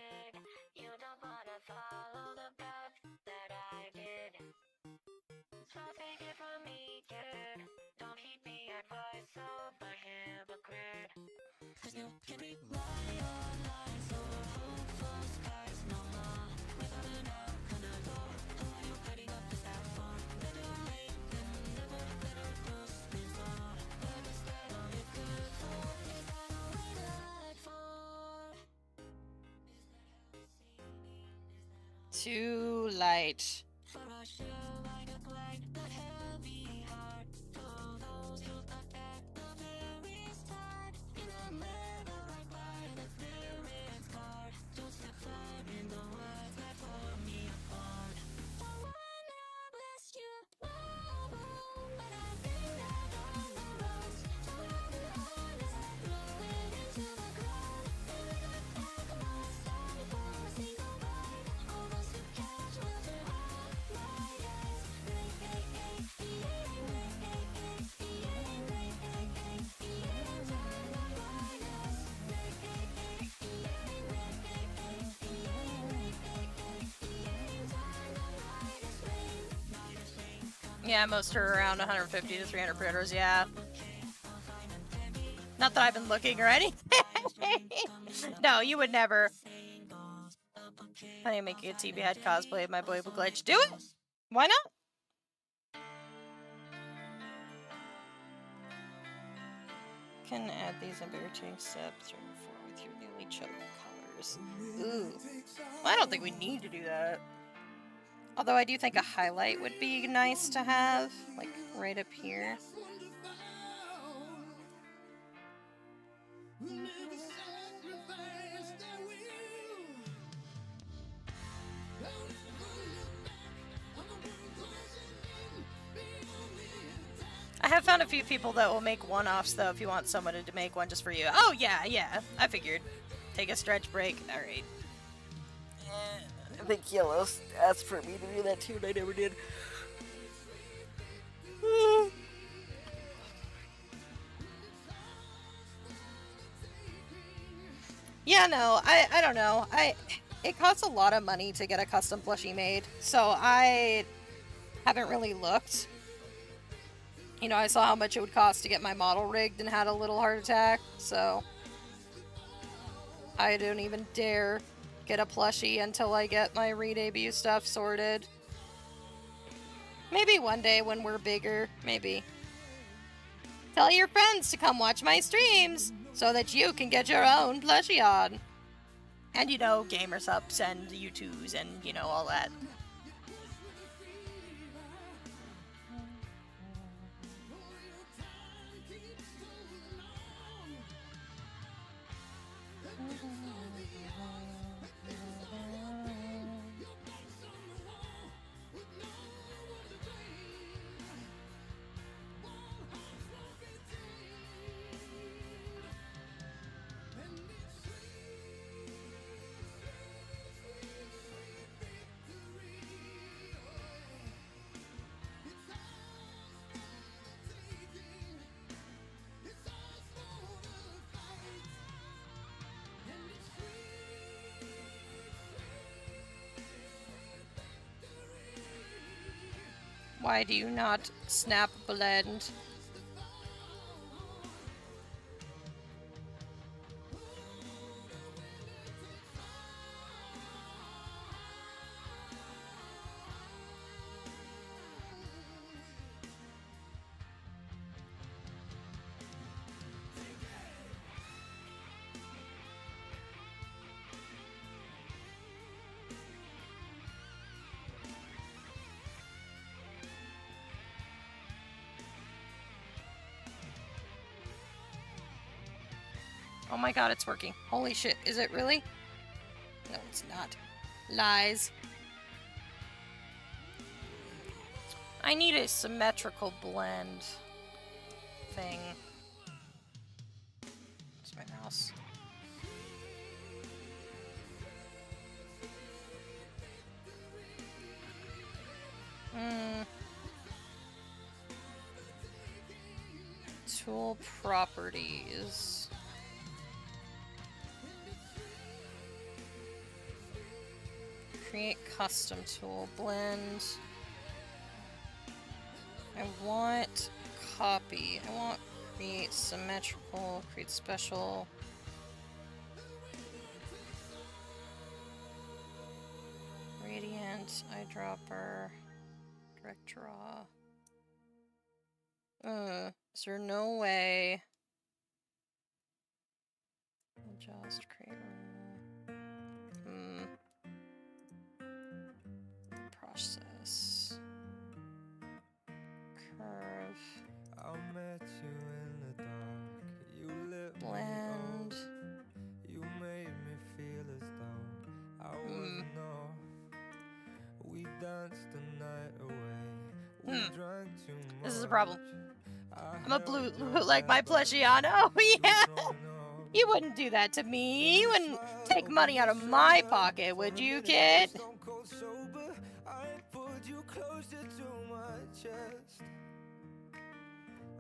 Too light. Yeah, most are around 150 to 300 predators, yeah. Not that I've been looking or anything. No, you would never. I need to make a TV head cosplay of my boy glitch. Do it! Why not? Can add these and better change step 3 or 4 with your newly chosen colors. Ooh. Well, I don't think we need to do that. Although I do think a highlight would be nice to have, like right up here. I have found a few people that will make one-offs though if you want someone to make one just for you. Oh yeah, I figured. Take a stretch break. Alright. I think Yellow asked for me to do that too, and I never did. Yeah, no, I don't know. It costs a lot of money to get a custom plushie made, so I haven't really looked. You know, I saw how much it would cost to get my model rigged and had a little heart attack, so I don't even dare get a plushie until I get my re-debut stuff sorted. Maybe one day when we're bigger, maybe. Tell your friends to come watch my streams so that you can get your own plushie on. And you know, gamer subs and U2s and you know, all that. Why do you not snap blend? Oh my god, it's working. Holy shit, is it really? No, it's not. Lies. I need a symmetrical blend thing. Where's my mouse? Tool properties. Create custom tool blend. I want copy. I want create symmetrical, create special. Radiant, eyedropper, direct draw. Is there no way? Just create. Process. Curve. I met you in the dark. You lit Blend. me up. You made me feel as though I wasn't off. We danced the night away. We drank too much. This is a problem. I'm a blue like my plushie on. Oh yeah. You wouldn't do that to me. You wouldn't take money out of my pocket, would you, kid?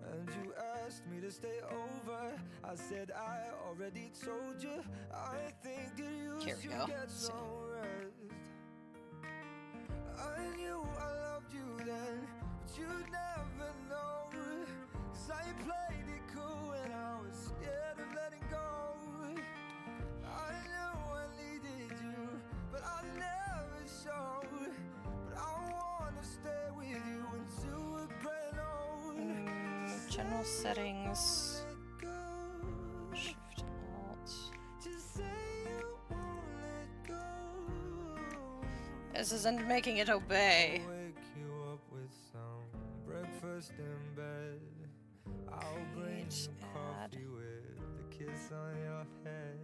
And you asked me to stay over. I said I already told you. I think that you should get some rest. I knew I loved you then, but you never know. 'Cause I played it cool and I was scared of letting go. I knew I needed you, but I never showed. But I wanna stay with you until we're grown old. General settings. Shift Alt. This isn't making it obey. Wake you up with some breakfast in bed. I'll bring you coffee with a kiss on your head.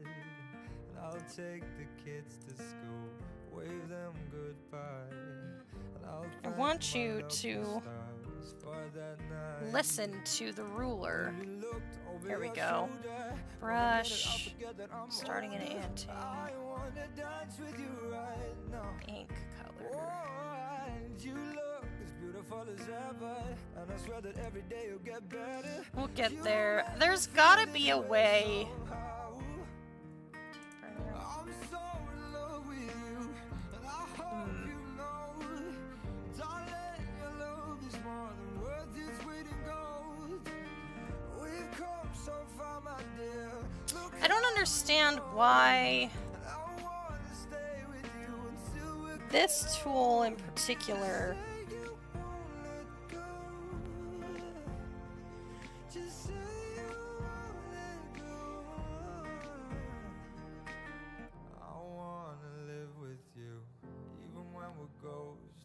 And I'll take the kids to school, wave them goodbye. And I'll I want you to listen to the ruler. Here we go. Brush. Starting in anti. Ink color. We'll get there. There's gotta be a way. I don't understand why this tool in particular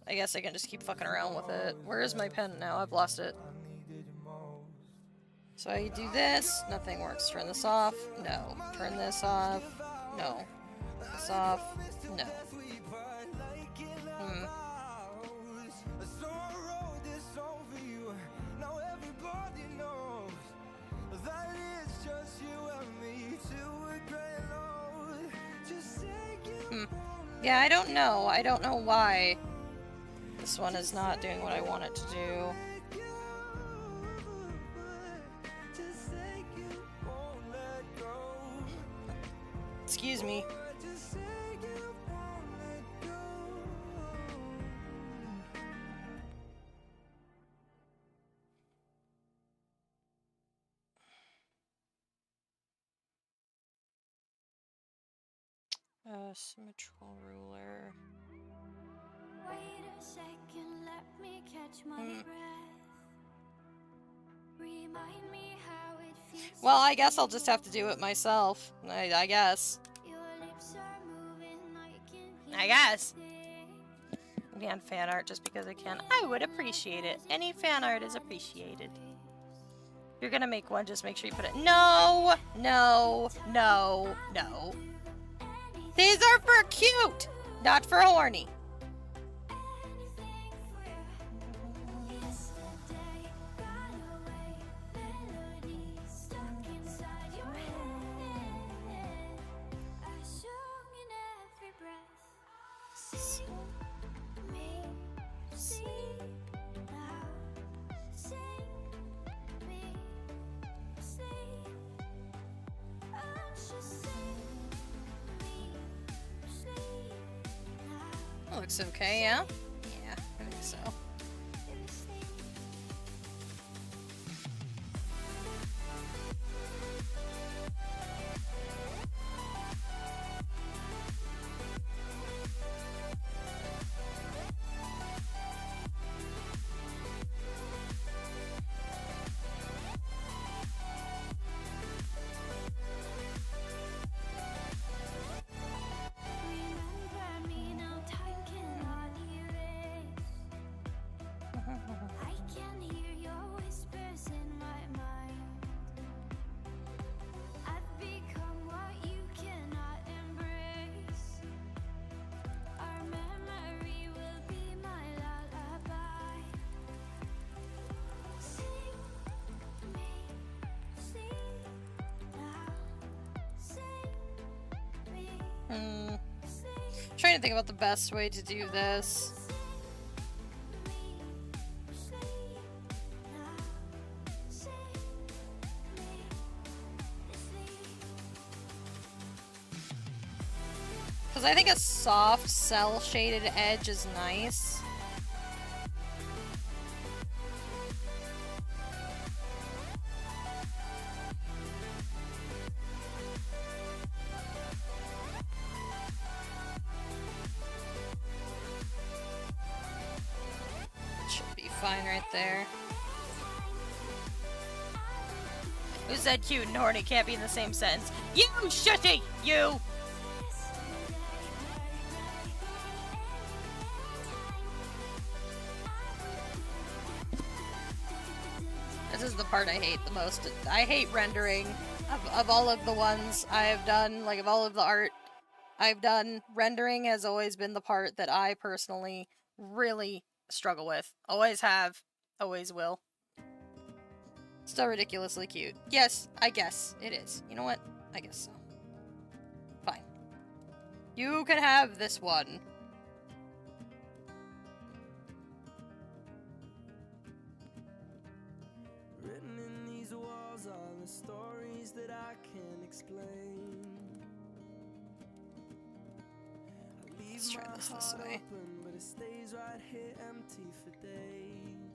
I guess I can just keep fucking around with it. Where is my pen now? I've lost it. So I do this, nothing works. Turn this off, no. Turn this off, no. This off, no. Yeah, I don't know. I don't know why this one is not doing what I want it to do. Excuse me. Symmetrical ruler. Wait a second, let me catch my breath. Remind me how it feels. Well, I guess I'll just have to do it myself. I guess. Your lips are moving, I guess. And fan art just because I can. I would appreciate it. Any fan art is appreciated. You're gonna make one, just make sure you put it. No! No! No! No! These are for cute! Not for horny. Looks okay, yeah? Yeah, I think so. Trying to think about the best way to do this. Because I think a soft cell shaded edge is nice. Fine right there. Who said cute and horny can't be in the same sentence? You shitty! You! This is the part I hate the most. I hate rendering. Of all of the ones I've done, like of all of the art I've done, rendering has always been the part that I personally really struggle with. Always have, always will. Still ridiculously cute. Yes, I guess it is. You know what? I guess so. Fine. You can have this one. Written in these walls are the stories that I can't explain. Let's try this way. Open, but it stays right here empty for days.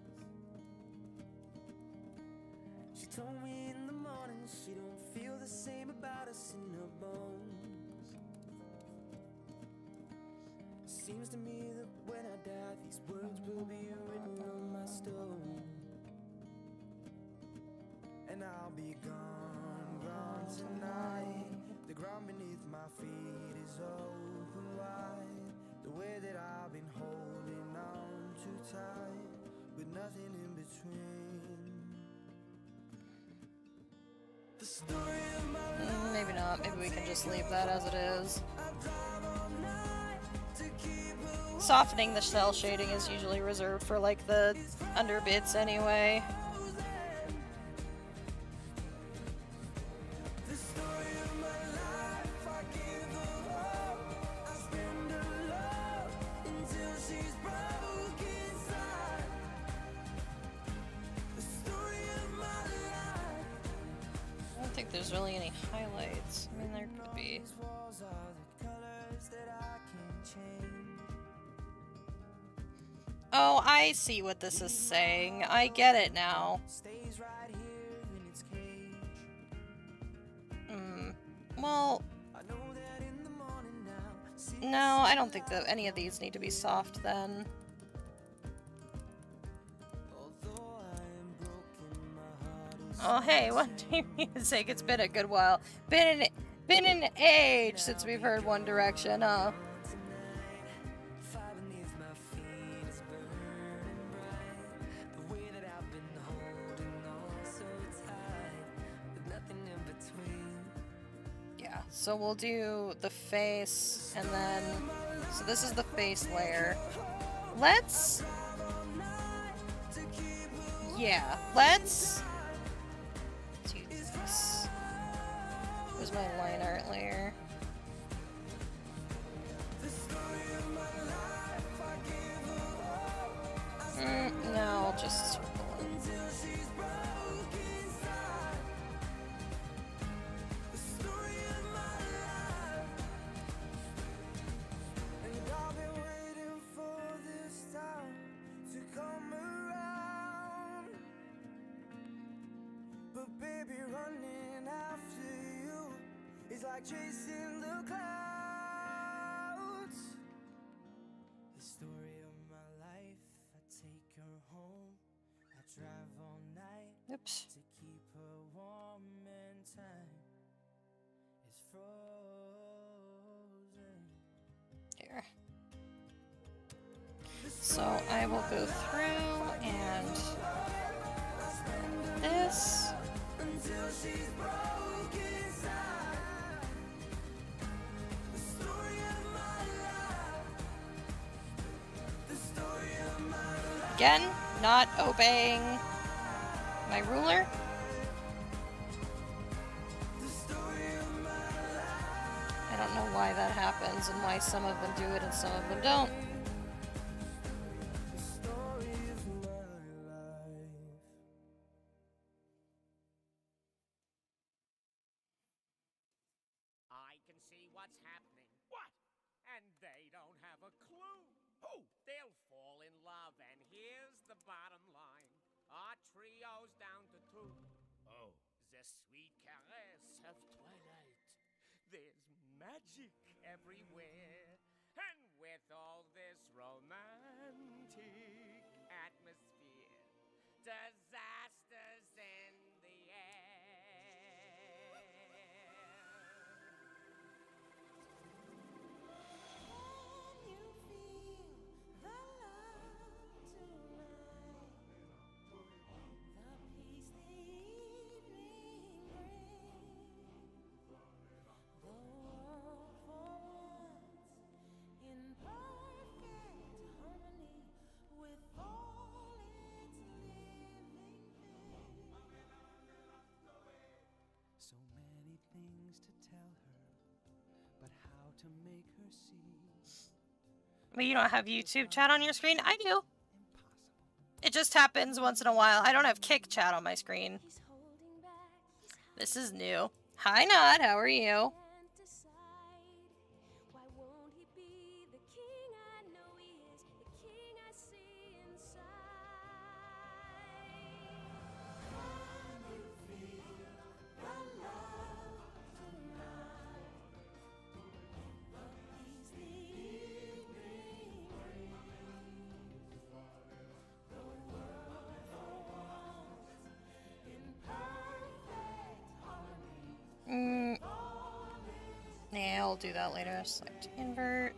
She told me in the morning she don't feel the same about us in her bones. Seems to me that when I die these words will be written on my stone. And I'll be gone, gone tonight. The ground beneath my feet is open wide. The way that I've been holding on too tight, with nothing in between. The story of my life. Maybe not. Maybe we can just leave that as it is. Softening the cell shading is usually reserved for like the under bits anyway. There's really any highlights. I mean, there could be. Oh, I see what this is saying. I get it now. Well, no, I don't think that any of these need to be soft then. Oh hey, One Day Music, it's been a good while. Been an age since we've heard One Direction, huh? So we'll do the face, and then... So this is the face layer. Let's... Yeah, let's... do this. Where's my line art layer? No, I'll just circle it. Like chasing the clouds. The story of my life. I take her home. I drive all night. Oops. To keep her warm and time is frozen. Here. So I will go through and this. Until she's broken inside. Again, not obeying my ruler. I don't know why that happens and why some of them do it and some of them don't. I can see what's happening. What? And they don't have a clue. Who? They'll fall in love, and here's the bottom line. Our trio's down to 2. Oh. The sweet caress of twilight. There's magic everywhere. And with all this romantic atmosphere, disasters in the air. So many things to tell her, but how to make her see. But you don't have YouTube chat on your screen? I do. Impossible. It just happens once in a while. I don't have Kick chat on my screen. This is new. Hi, Nod. How are you? Yeah, I'll do that later. Select invert.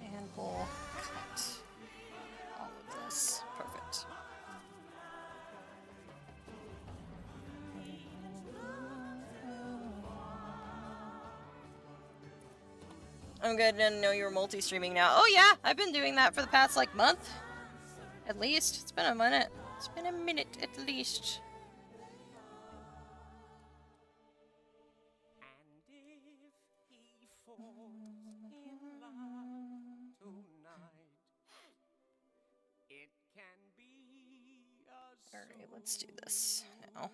And we'll cut all of this. Perfect. I'm good to know you're multi-streaming now. Oh yeah, I've been doing that for the past, like, month. At least. It's been a minute. It's been a minute, at least. And if he falls in love tonight, it can be a Alright, let's do this now.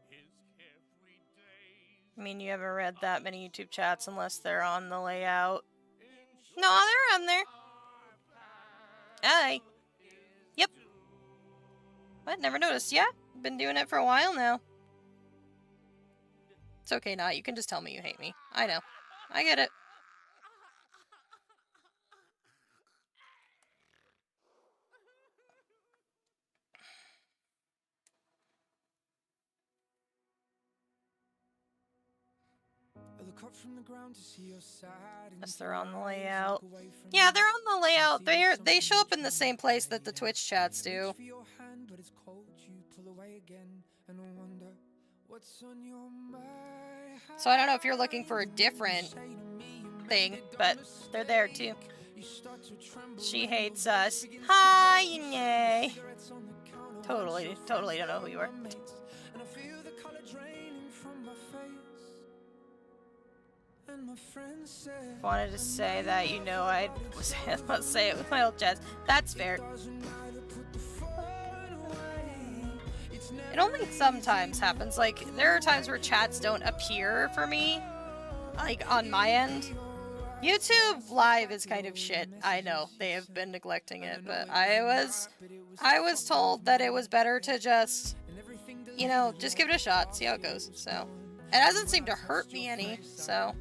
his carefree days I mean, you haven't read that many YouTube chats unless they're on the layout. No, they're on there. Hi. Yep. What? Never noticed. Yeah, been doing it for a while now. It's okay, not. You can just tell me you hate me. I know. I get it. I look up from the ground to see your side. Unless they're on the layout. Yeah, they're on the layout. They show up in the same place that the Twitch chats do. For your hand, but it's cold. You pull away again and wonder So I don't know if you're looking for a different thing, but they're there too. She hates us. Hi, yay. Totally don't know who you are. Wanted to say that, you know, I was about to say it with my old chest. That's fair. It only sometimes happens. Like, there are times where chats don't appear for me, like, on my end. YouTube Live is kind of shit. I know, they have been neglecting it, but I was told that it was better to just, you know, just give it a shot, see how it goes, so. It hasn't seemed to hurt me any, so.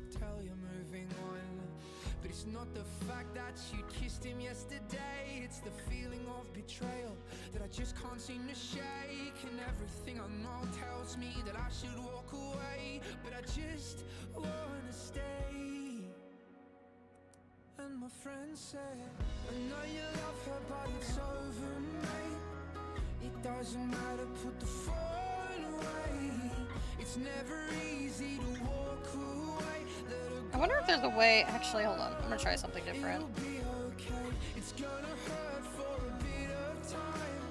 But it's not the fact that you kissed him yesterday, it's the feeling of betrayal that I just can't seem to shake. And everything I know tells me that I should walk away, but I just wanna stay. And my friend said, I know you love her, but it's over, mate. It doesn't matter, put the phone away. It's never easy to walk away. I wonder if there's a way. Actually, hold on. I'm gonna try something different. It's gonna hurt for a bit of time.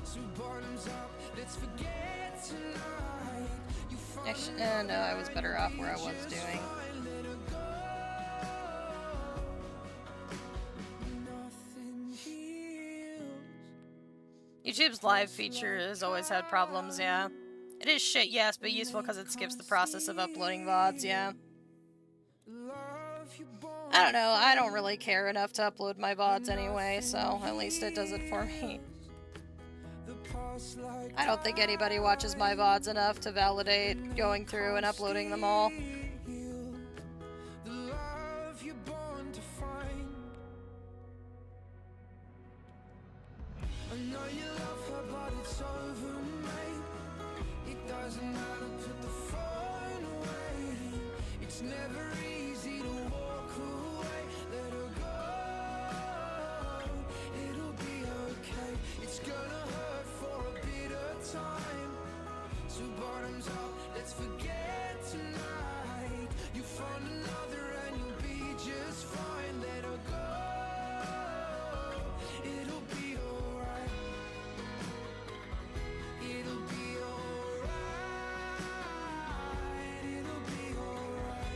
So bottoms up, let's forget tonight. You Actually, no, I was better off where I was doing. YouTube's live feature has always had problems, yeah. It is shit, yes, but useful because it skips the process of uploading VODs, yeah. I don't know, I don't really care enough to upload my VODs anyway, so at least it does it for me. I don't think anybody watches my VODs enough to validate going through and uploading them all. I know you love her, but it's over, mate. It doesn't matter, put the phone away. It's never easy to walk away. Let her go. It'll be okay. It's gonna hurt for a bit of time. So bottoms up, let's forget tonight. You find another and you'll be just fine. Let her go. It'll be alright. It'll be alright. It'll be alright.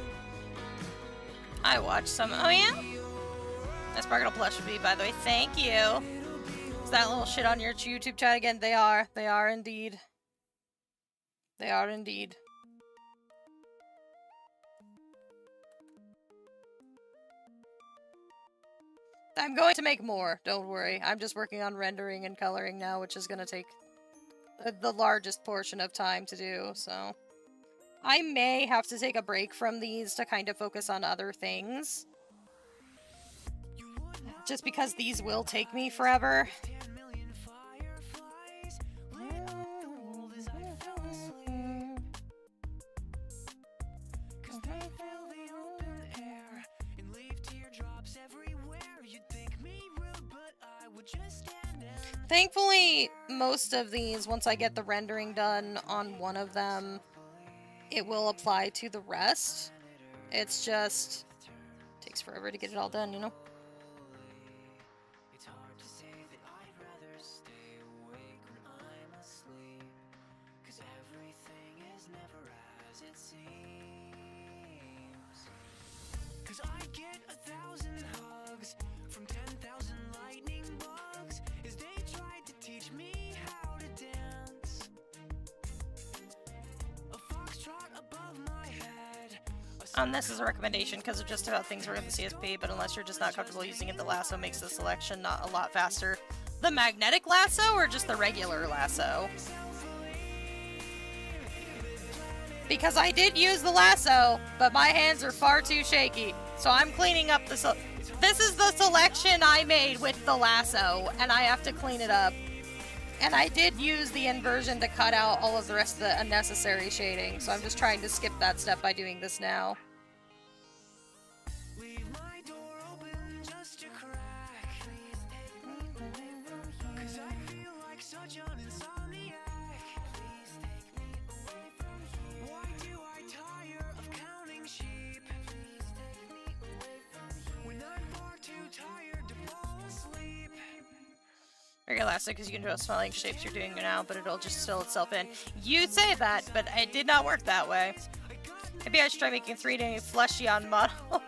I watched some. Oh, yeah? That's Sparkle Plush for me, by the way. Thank you. Is that little shit on your YouTube chat again? They are. They are indeed. They are indeed. I'm going to make more. Don't worry. I'm just working on rendering and coloring now, which is going to take the largest portion of time to do, so. I may have to take a break from these to kind of focus on other things. Just because these will take me forever. Thankfully, most of these, once I get the rendering done on one of them, it will apply to the rest. It's just takes forever to get it all done, you know? It's hard to say that I'd rather stay awake when I'm asleep, 'cause everything is never as it seems. 'Cause I get 1,000 hugs from 10,000 lightning bugs as they tried to teach me how to dance. A foxtrot above my head. This is a recommendation because of just about things we're in the CSP, but unless you're just not comfortable using it, the lasso makes the selection not a lot faster. The magnetic lasso or just the regular lasso? Because I did use the lasso, but my hands are far too shaky. So I'm cleaning up the... This is the selection I made with the lasso, and I have to clean it up. And I did use the inversion to cut out all of the rest of the unnecessary shading, so I'm just trying to skip that step by doing this now. Leave my door open just a crack. Please take me away from here, 'cause I feel like such an insomniac. Please take me away from Very elastic because you can draw smiling shapes you're doing now, but it'll just fill itself in. You say that, but it did not work that way. Maybe I should try making a 3D Flechion model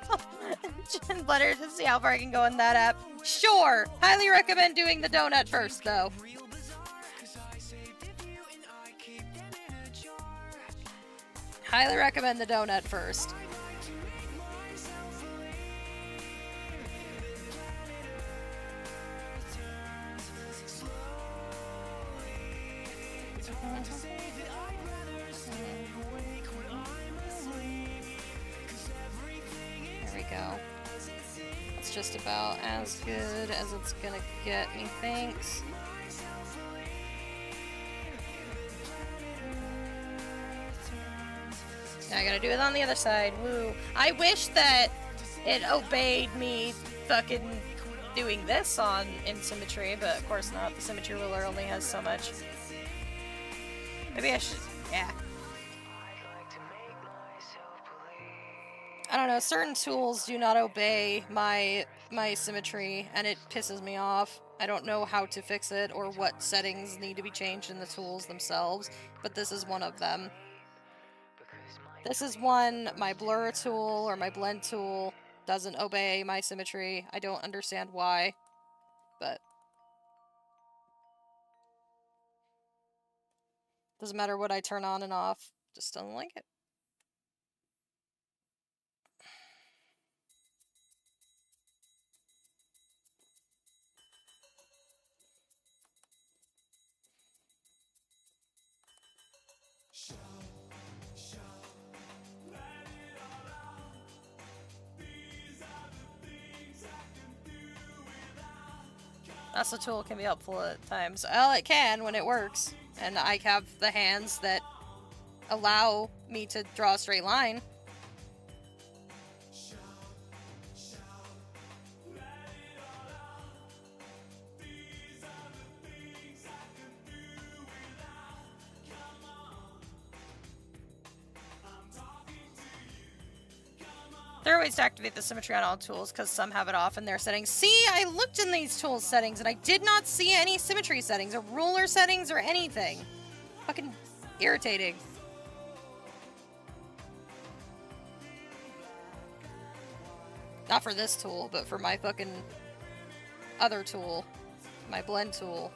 and Blender to see how far I can go in that app. Sure! Highly recommend doing the donut first, though. Highly recommend the donut first. There we go. It's just about as good as it's gonna get, methinks. Now I gotta do it on the other side. Woo. I wish that it obeyed me fucking doing this in symmetry, but of course not. The symmetry ruler only has so much. Maybe I should, yeah. I don't know, certain tools do not obey my symmetry, and it pisses me off. I don't know how to fix it or what settings need to be changed in the tools themselves, but this is one of them. This is one, my blur tool or my blend tool doesn't obey my symmetry. I don't understand why, but doesn't matter what I turn on and off, just doesn't like it. Also, tool can be helpful at times. Well, it can when it works, and I have the hands that allow me to draw a straight line. There are ways to activate the symmetry on all tools, because some have it off in their settings. See, I looked in these tools settings, and I did not see any symmetry settings, or ruler settings, or anything. Fucking irritating. Not for this tool, but for my fucking other tool. My blend tool.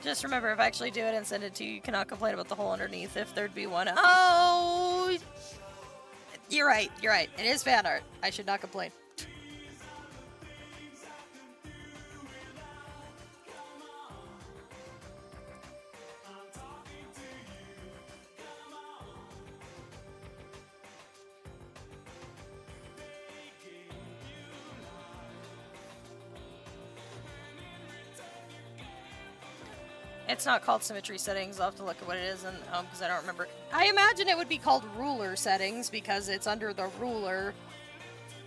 Just remember, if I actually do it and send it to you, you cannot complain about the hole underneath if there'd be one. Oh! You're right, you're right. It is fan art. I should not complain. It's not called symmetry settings. I'll have to look at what it is, and because I don't remember. I imagine it would be called ruler settings because it's under the ruler,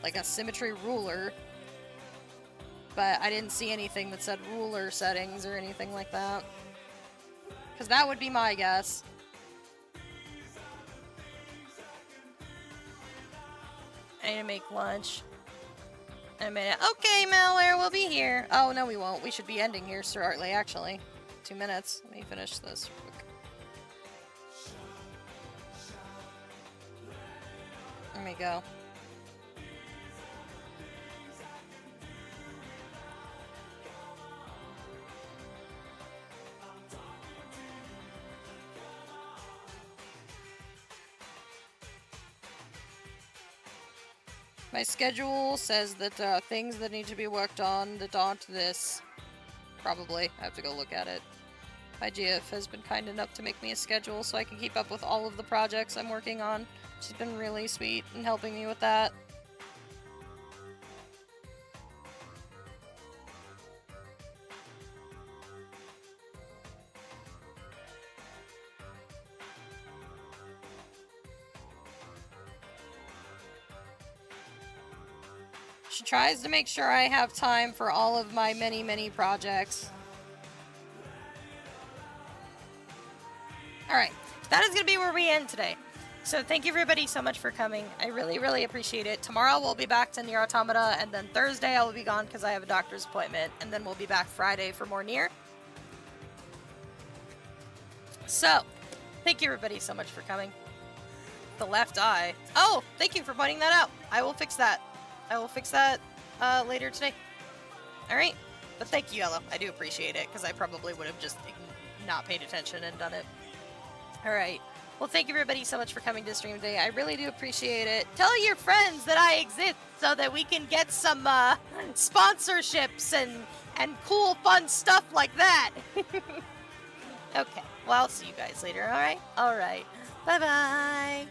like a symmetry ruler. But I didn't see anything that said ruler settings or anything like that. Because that would be my guess. I need to make lunch. In a minute. Okay, malware, we'll be here. Oh, no, we won't. We should be ending here shortly, actually. 2 minutes. Let me finish this real quick. There we go. My schedule says that things that need to be worked on that aren't this. Probably. I have to go look at it. My GF has been kind enough to make me a schedule so I can keep up with all of the projects I'm working on. She's been really sweet in helping me with that. She tries to make sure I have time for all of my many, many projects. Alright, that is going to be where we end today. So thank you everybody so much for coming. I really, really appreciate it. Tomorrow we'll be back to Nier Automata, and then Thursday I will be gone because I have a doctor's appointment, and then we'll be back Friday for more Nier. So, thank you everybody so much for coming. The left eye. Oh, thank you for pointing that out. I will fix that. I will fix that later today. Alright? But thank you, Yellow. I do appreciate it, because I probably would have just not paid attention and done it. Alright. Well, thank you everybody so much for coming to the stream today. I really do appreciate it. Tell your friends that I exist so that we can get some sponsorships and cool, fun stuff like that. Okay. Well, I'll see you guys later, alright? Alright. Bye-bye.